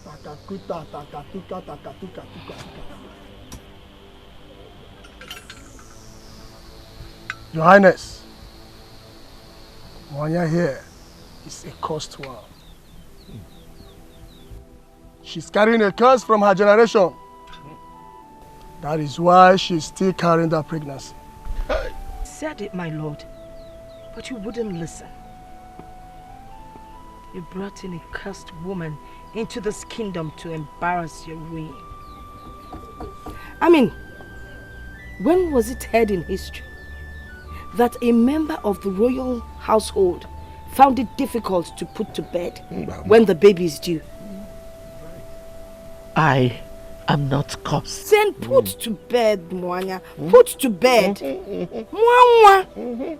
Takakuta, takatuka, takatuka, tuka. Your Highness, Mwanya here is a cursed one. She's carrying a curse from her generation. That is why she's still carrying that pregnancy. Said it, my lord, but you wouldn't listen. You brought in a cursed woman into this kingdom to embarrass your reign. I mean, when was it heard in history that a member of the royal household found it difficult to put to bed when the baby is due? I am not cursed. Then put to bed, Mwanya. Put to bed. Mwanya.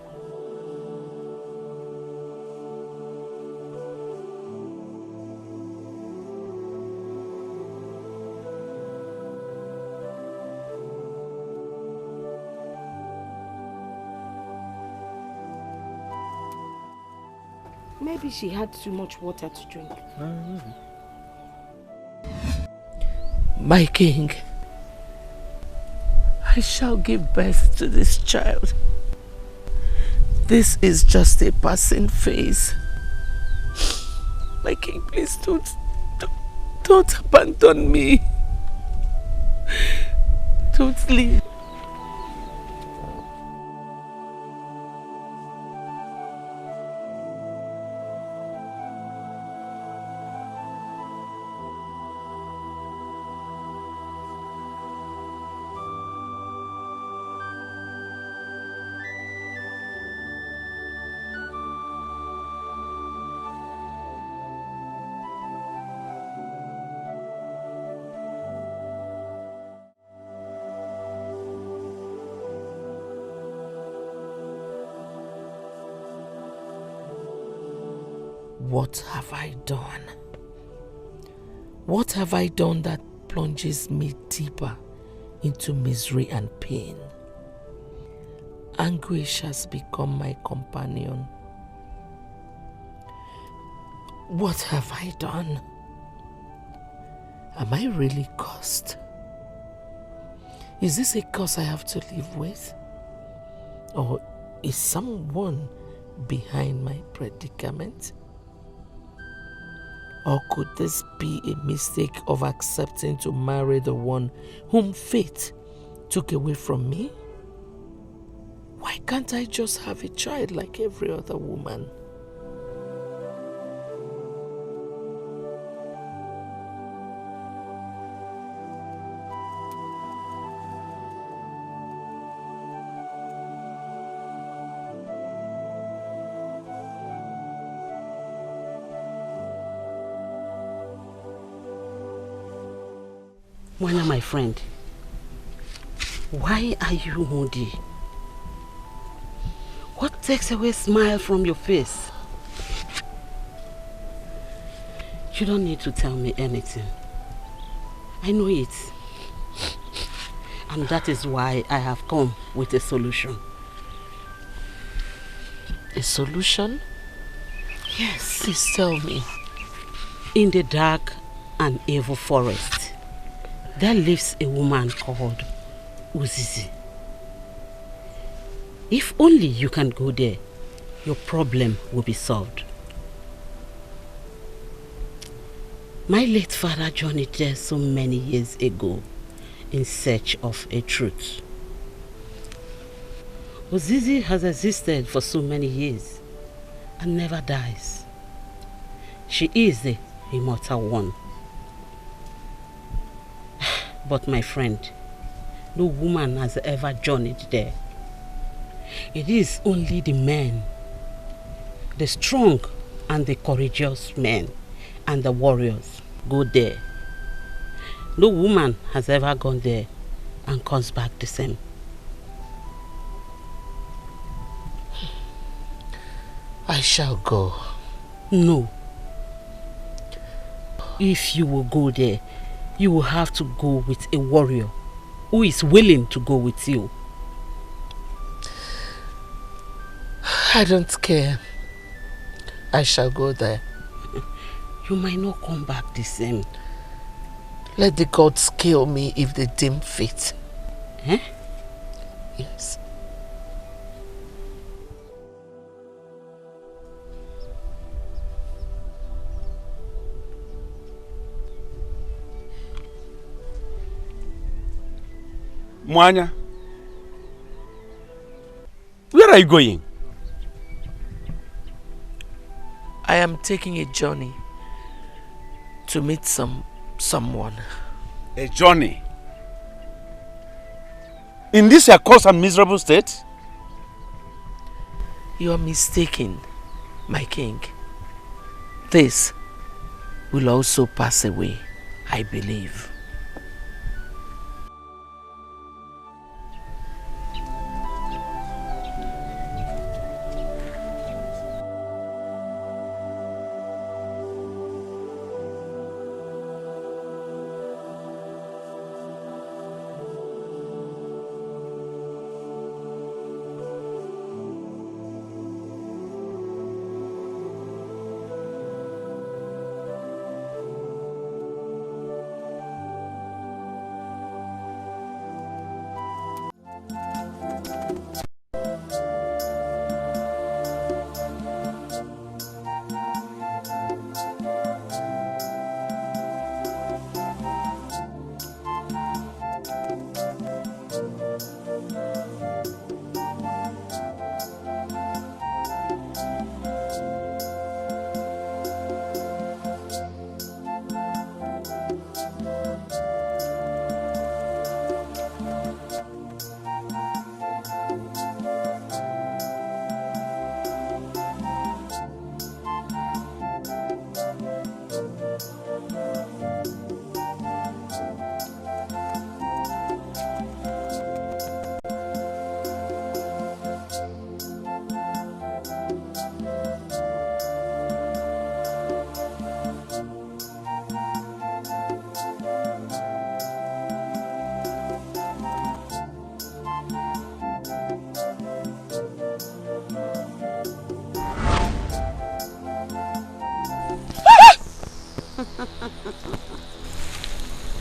Maybe she had too much water to drink. My king, I shall give birth to this child. This is just a passing phase. My king, please don't abandon me. Don't leave. What have I done? What have I done that plunges me deeper into misery and pain? Anguish has become my companion. What have I done? Am I really cursed? Is this a curse I have to live with? Or is someone behind my predicament? Or could this be a mistake of accepting to marry the one whom fate took away from me? Why can't I just have a child like every other woman? Wana, my friend, why are you moody? What takes away smile from your face? You don't need to tell me anything. I know it. And that is why I have come with a solution. A solution? Yes. Please tell me. In the dark and evil forest, there lives a woman called Uzizi. If only you can go there, your problem will be solved. My late father journeyed there so many years ago in search of a truth. Uzizi has existed for so many years and never dies. She is the immortal one. But my friend, no woman has ever journeyed there. It is only the men, the strong and the courageous men and the warriors go there. No woman has ever gone there and comes back the same. I shall go. No. If you will go there, you will have to go with a warrior who is willing to go with you. I don't care. I shall go there. You might not come back the same. Let the gods kill me if they deem fit. Eh? Yes. Mwanya, where are you going? I am taking a journey to meet someone. A journey? In this accursed and miserable state? You are mistaken, my king. This will also pass away, I believe.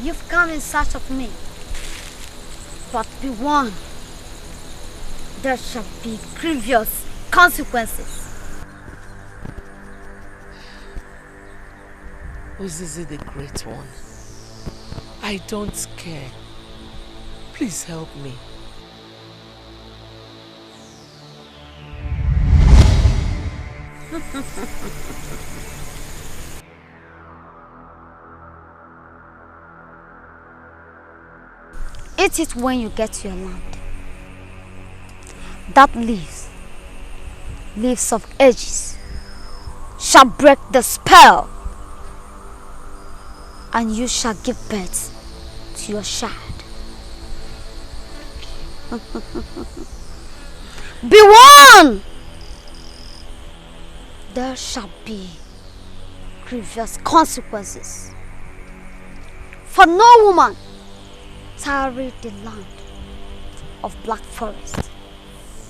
You've come in search of me. But be warned, there shall be grievous consequences. Uzizi the Great One, I don't care. Please help me. Eat it when you get to your land. That leaves of edges, shall break the spell, and you shall give birth to your child. Be warned! There shall be grievous consequences. For no woman tarry the land of Black Forest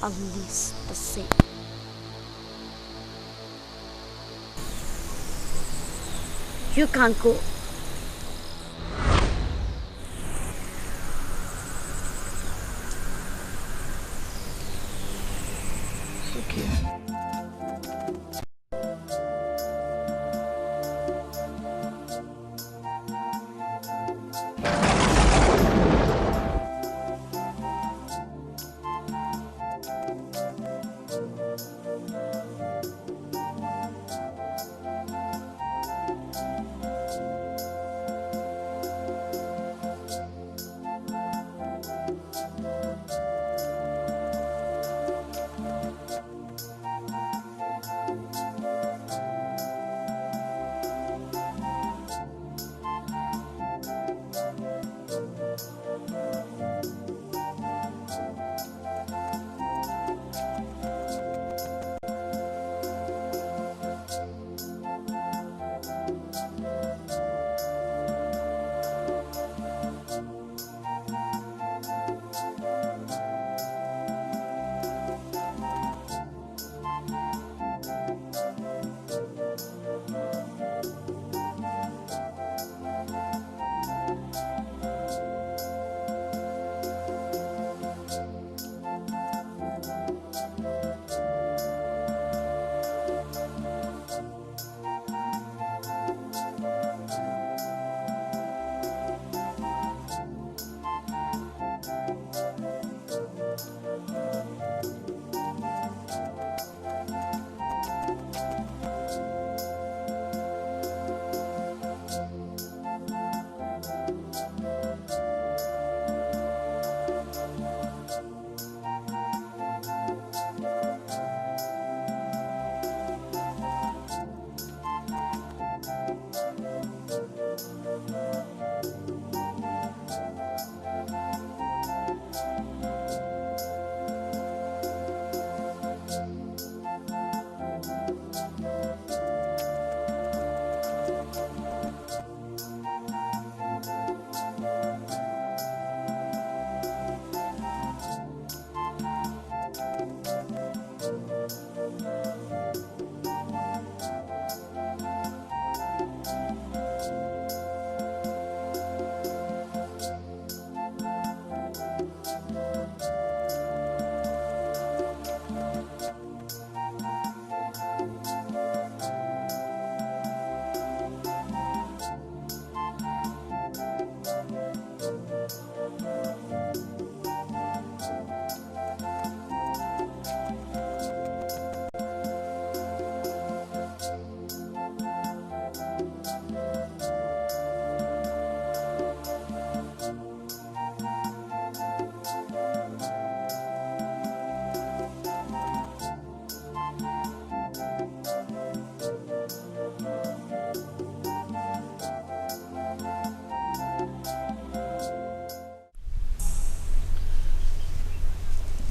and leaves the same. You can go.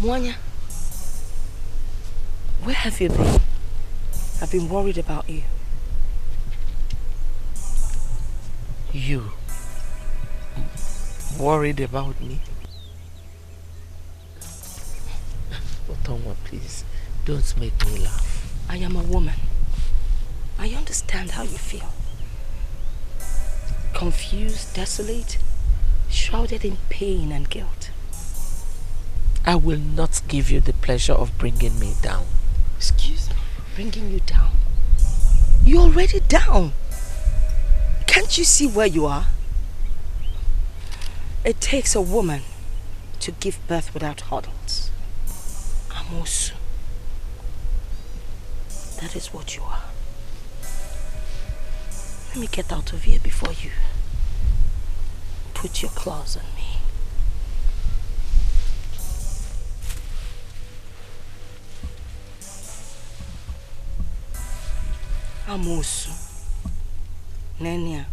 Mwanya, where have you been? I've been worried about you. You? Worried about me? Otonwa, please, don't make me laugh. I am a woman. I understand how you feel. confused, desolate, shrouded in pain and guilt. I will not give you the pleasure of bringing me down. Excuse me, bringing you down? You're already down. Can't you see where you are? It takes a woman to give birth without hurdles. Amosu. That is what you are. Let me get out of here before you put your claws on me. Amosu. Nenia,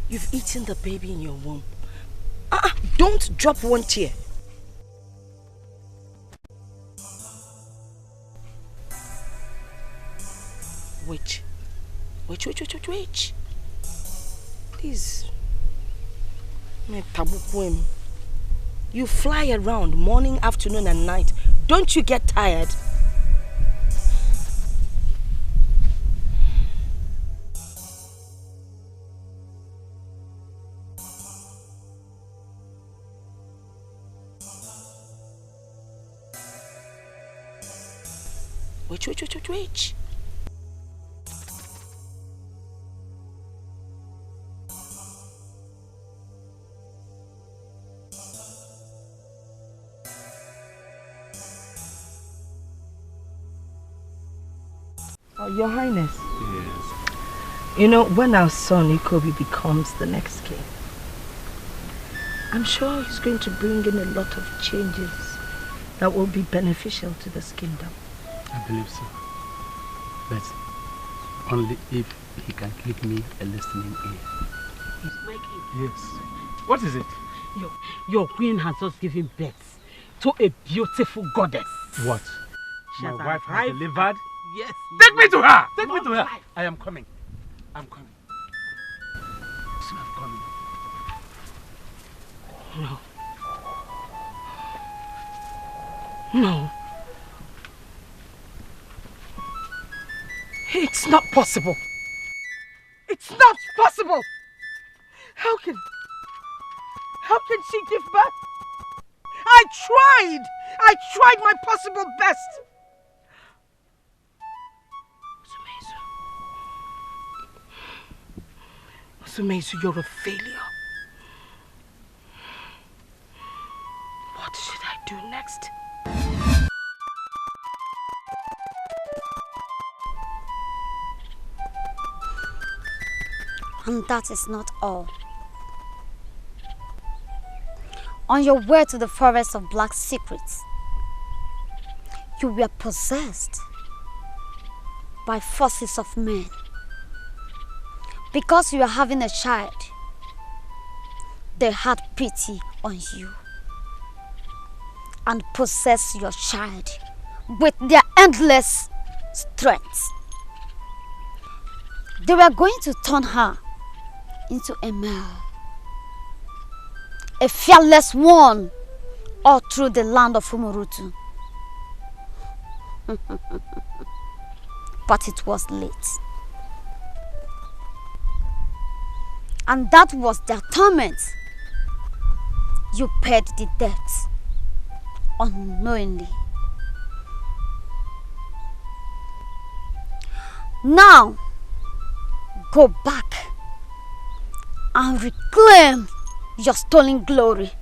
you've eaten the baby in your womb. Don't drop one tear. Witch. Please. You fly around morning, afternoon and night. Don't you get tired? Witch. Oh, Your Highness. Yes. You know, when our son Ikobi becomes the next king, I'm sure he's going to bring in a lot of changes that will be beneficial to this kingdom. I believe so. But only if he can give me a listening ear. He's my king. Yes. What is it? Your queen has just given birth to a beautiful goddess. What? She My has wife has arrived delivered? Yes. Take me to her! Take me Not to her! life. I am coming. I'm coming. Soon I'm coming. No. It's not possible. It's not possible. How can she give birth? I tried my possible best. Sumezu, you're a failure. What should I do next? And that is not all. On your way to the forest of black secrets, you were possessed by forces of men. Because you are having a child, they had pity on you and possessed your child with their endless strength. They were going to turn her into a male, a fearless one, all through the land of Umurutu. But it was late. And that was their torment. You paid the debt unknowingly. Now, go back and reclaim your stolen glory.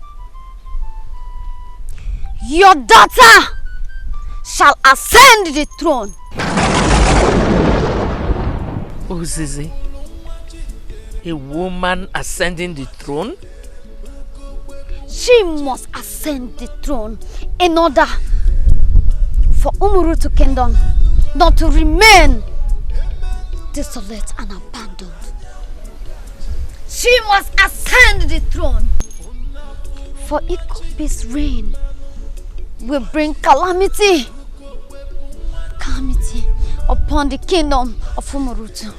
Your daughter shall ascend the throne. Ozizi, a woman ascending the throne? She must ascend the throne in order for Umurutu Kingdom not to remain desolate and abandoned. She must ascend the throne, for Ikobi's reign will bring calamity upon the kingdom of Umurutu.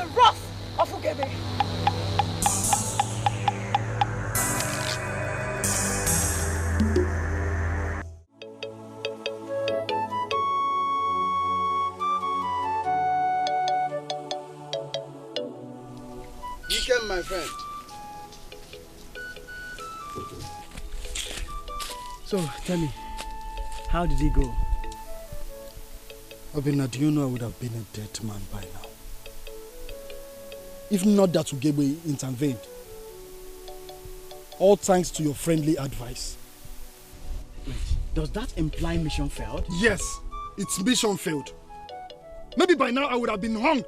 the wrath of Ugebe. You came, my friend. So, tell me, how did he go? Obina, do you know I would have been a dead man by now? If not that Ugebe intervened. All thanks to your friendly advice. Wait, does that imply mission failed? Yes, its mission failed. Maybe by now I would have been hung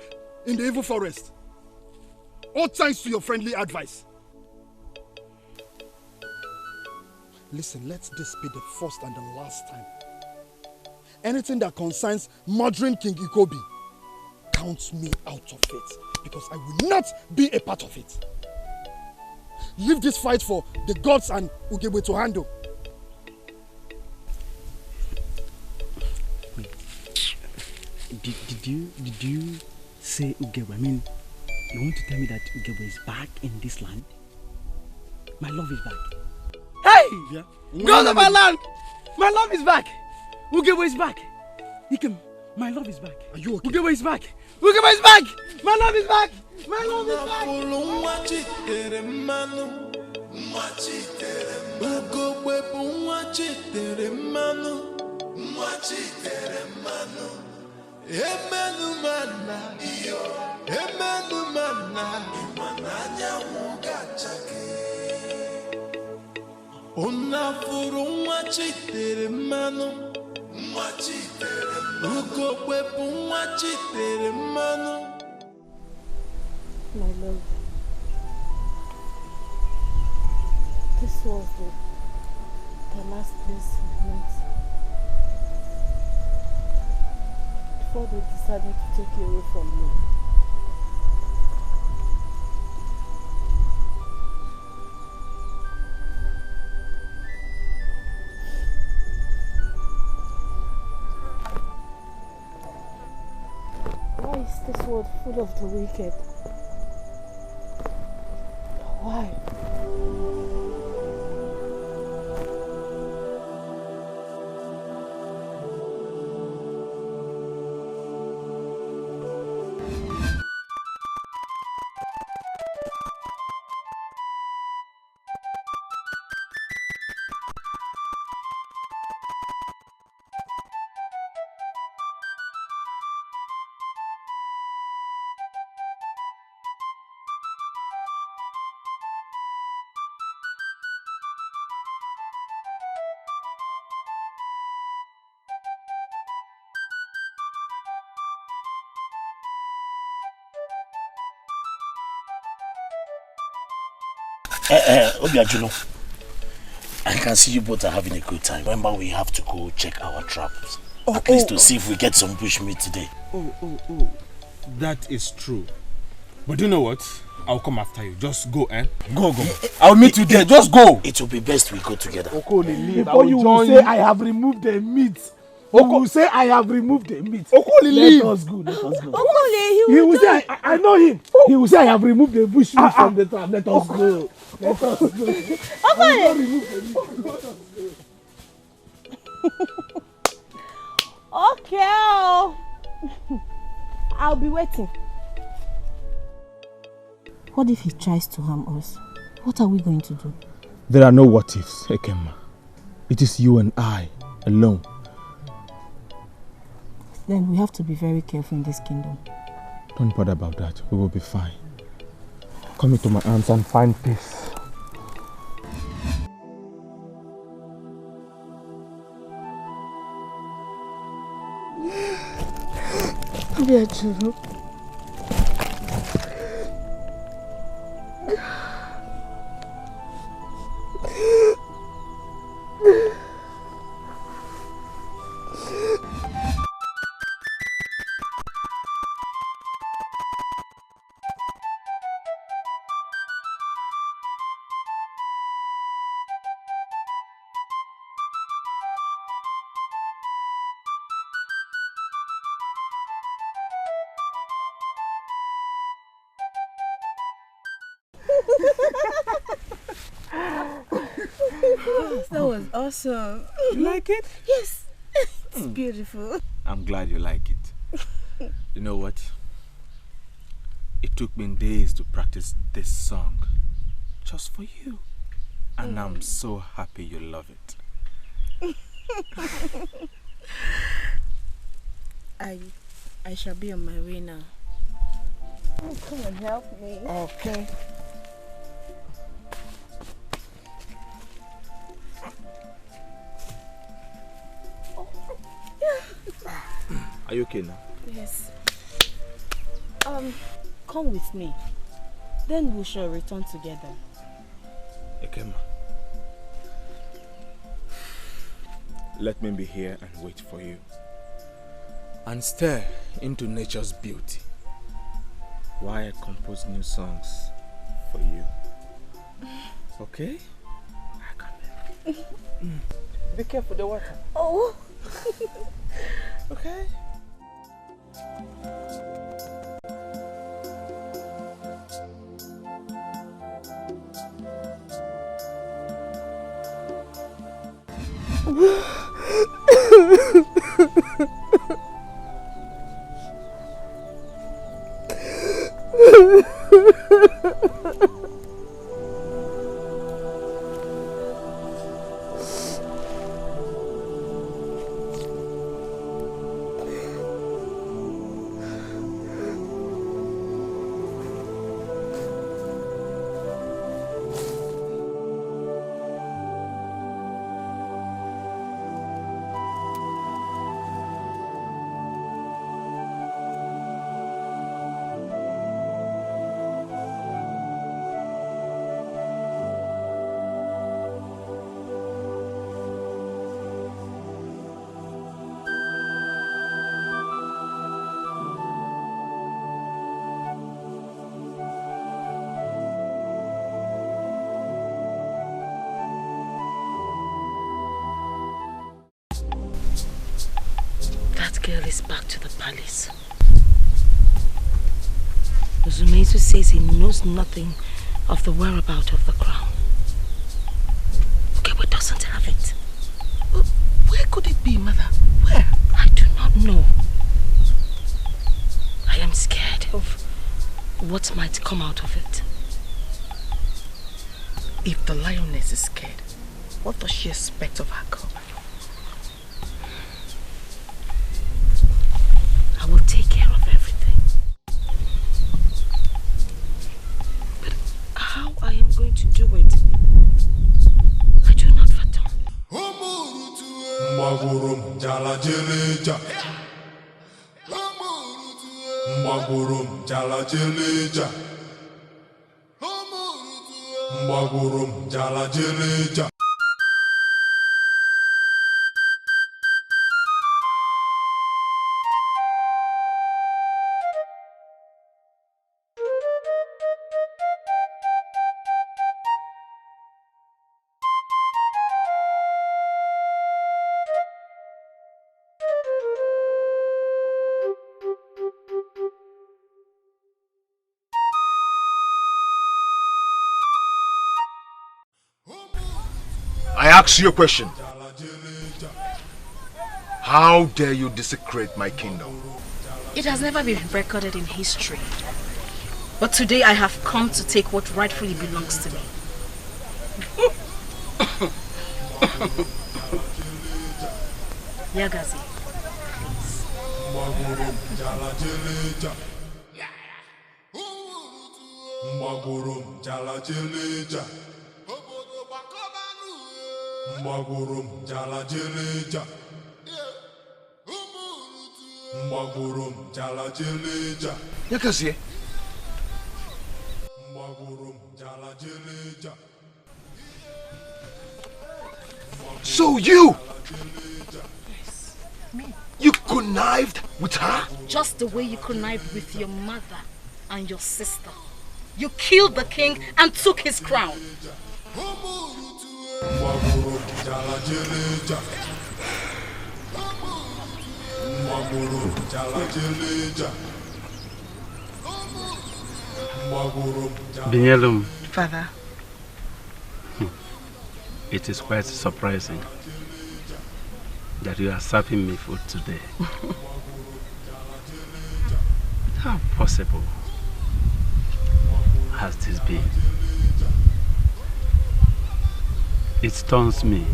in the evil forest. All thanks to your friendly advice. Listen, let this be the first and the last time. Anything that concerns murdering King Ikobi, count me out of it, because I will not be a part of it. Leave this fight for the gods and Ugebe to handle. Did you say Ugebe? I mean, you want to tell me that Ugebe is back in this land? My love is back. Hey! Yeah. God of my land! My love is back! Ugebe is back! Ikem, my love is back. Are you okay? Ugebe is back! Ugebe is back! My love is back! My love is back! My love, this was the last place we met before they decided to take you away from me. Why is this world full of the wicked? Why? Obiajuno, I can see you both are having a good time. Remember, we have to go check our traps. At least to see if we get some bushmeat today. Oh. That is true. But do you know what? I'll come after you. Just go, eh? Go. I'll meet you there. Just go. It will be best we go together. Before you will say I have removed the meat. You will say I have removed the meat. Let us go. He will say I know him. He will say I have removed the bush meat from the trap. Let us go. Let us go. I will not remove the meat. Let us go. Okay. I'll be waiting. What if he tries to harm us? What are we going to do? There are no what ifs, Ekema. It is you and I alone. Then we have to be very careful in this kingdom. Don't bother about that. We will be fine. Come into my arms and find peace. Obiajuno. Gosh, that was awesome. You like it? Yes. It's beautiful. I'm glad you like it. You know what? It took me days to practice this song just for you. And I'm so happy you love it. I shall be on my way now. Oh, come and help me. Okay. Are you okay now? Yes. Come with me. Then we shall return together. Ekema. Let me be here and wait for you. And stare into nature's beauty while I compose new songs for you. Okay? Be careful the water. Oh. Okay? Girl is back to the palace. Uzumezu says he knows nothing of the whereabouts of the crown. Ugewe doesn't have it. Where could it be, mother? Where? I do not know. I am scared of what might come out of it. If the lioness is scared, what does she expect of her cub? I will take care of everything. But how I am going to do it, I do not fathom. I ask you a question. How dare you desecrate my kingdom? It has never been recorded in history. But today I have come to take what rightfully belongs to me. Yagazi, Yakazie. So you connived with her? Just the way you connived with your mother and your sister. You killed the king and took his crown. Binyelum. Father. It is quite surprising that you are serving me food today. How possible has this been? It stuns me.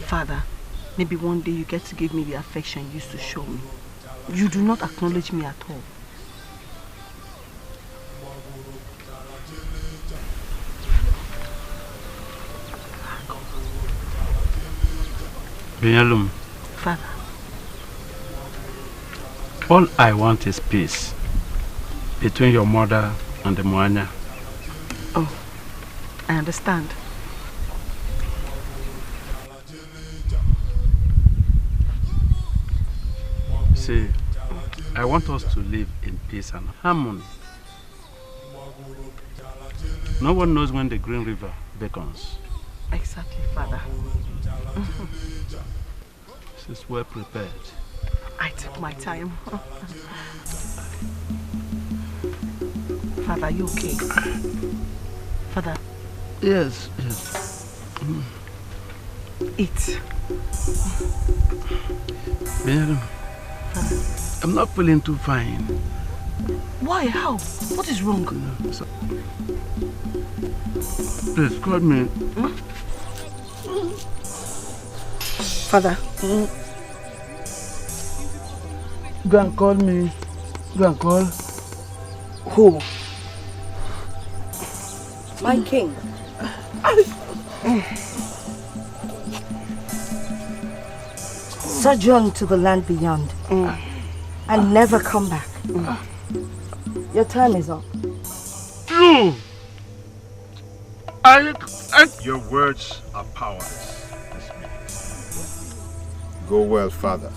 Father, maybe one day you get to give me the affection you used to show me. You do not acknowledge me at all. Binyalum. Father. All I want is peace between your mother and the Moanya. Oh, I understand. See, I want us to live in peace and harmony. No one knows when the Green River beckons. Exactly, Father. This is well prepared. I took my time. Father, are you okay? Father? Yes, yes. Eat. Mary, I'm not feeling too fine. Why? How? What is wrong? Please, call me. Father. Go and call me. Go and call. Who? My king. Sojourn to the land beyond and never come back. Your time is up. You! Your words are powerless this minute. Go well, Father.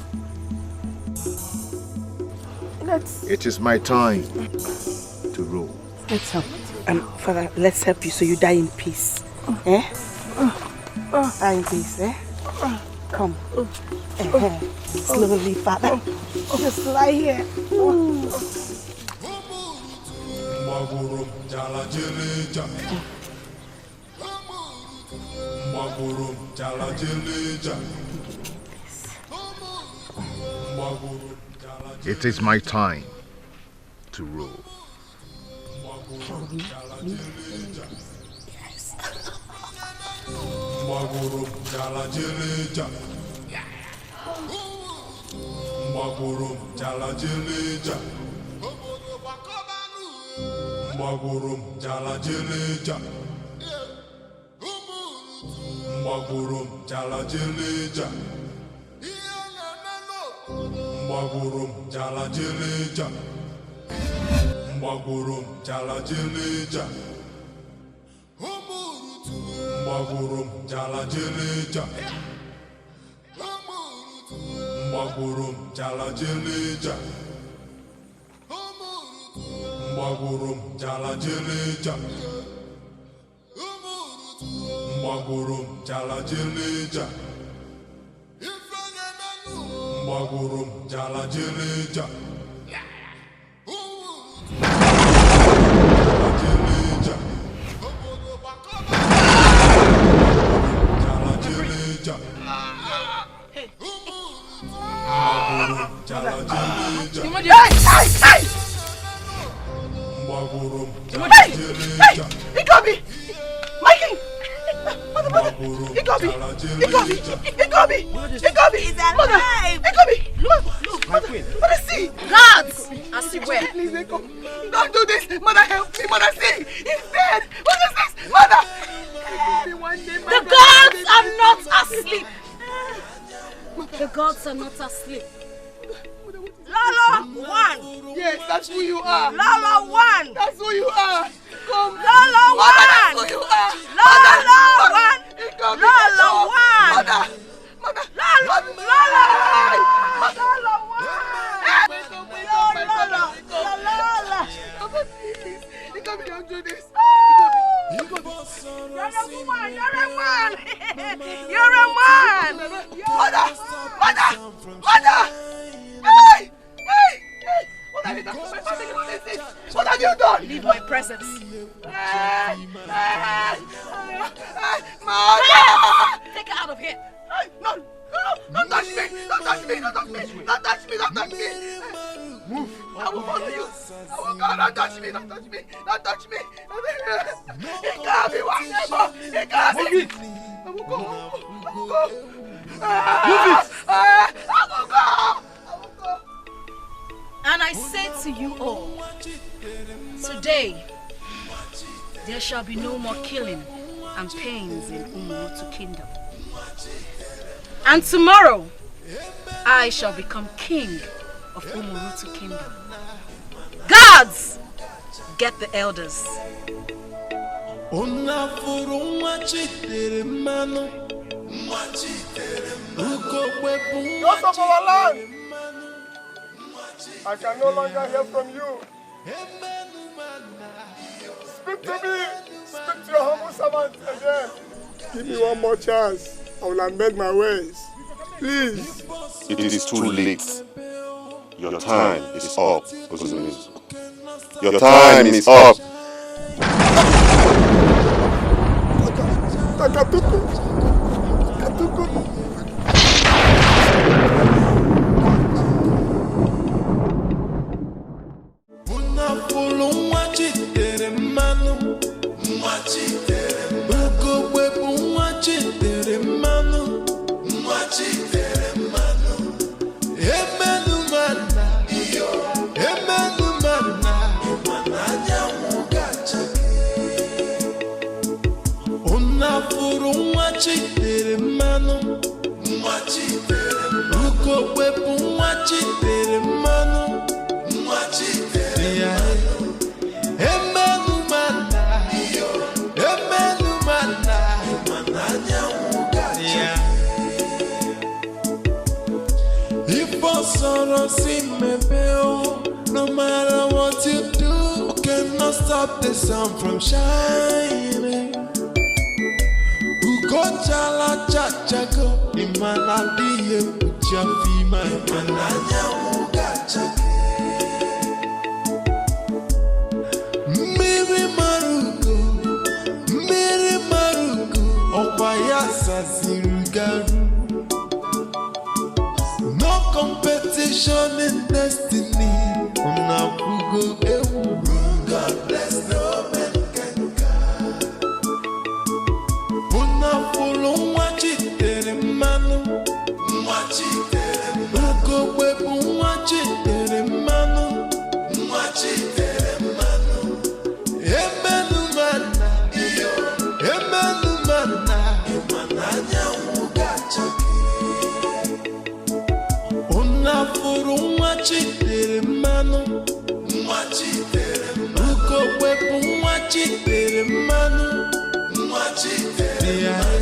It is my time to rule. Let's help. Father, let's help you so you die in peace. Eh? Die in peace, eh? Come. Slowly, Father. Just lie here. It is my time to rule. He got me! My king! He got me! He got me! He got me! He got me! He's alive! He got me! Look! Mother, mother, see! Guards! I see where? Please, don't do this! Mother, help me! Mother, see! He's dead! What is this? Mother! The gods are not asleep! The gods are not asleep. Lala 1! Yes, that's who you are! Lala 1! That's who you are! Come! Lala 1! That's who you are! Lala 1! Lala 1! Mother! Mother! Lala 1! Lala! Please! You got me, don't do this! You got me! You're a woman! You're a man! You're a man! Mother! Mother! Mother! Hey! Hey! Hey! What have you done to my family? What is this? What have have you done? Leave my presence. Mother! Take her out of here. No, don't touch me! Don't touch me! Don't touch me! Don't touch me! Don't touch me! Move! I will follow you! I will go! Don't touch me! Don't touch me! Don't touch me! He can't be whatever! He can't be! I will go! I will go! Move it! I will go! I will go! And I say to you all, today there shall be no more killing and pains in Umurutu Kingdom. And tomorrow I shall become king of Umurutu Kingdom. Guards, get the elders. Ghost of our land, I can no longer hear from you. Speak to me. Speak to your humble servant again. Give me one more chance. I will amend my ways. Please. It is too late. Your time is up, Ozumizu. Your time is up. No matter what you do, cannot stop the sun from shining. Ugo chala chachago, imana diye pucha fima, mananya ugachake. Miri marugo, okwayasa zirugaru. No competition in destiny. God bless no man can God. Una fulo mwachitere manu, mwachitere manu. Webu mwachitere manu, mwachitere manu. Emenu mana, emenu mana, mananya ugachaki. Una fulo mwachitere manu. Uko wepu mwachitere manu, mwachitere manu.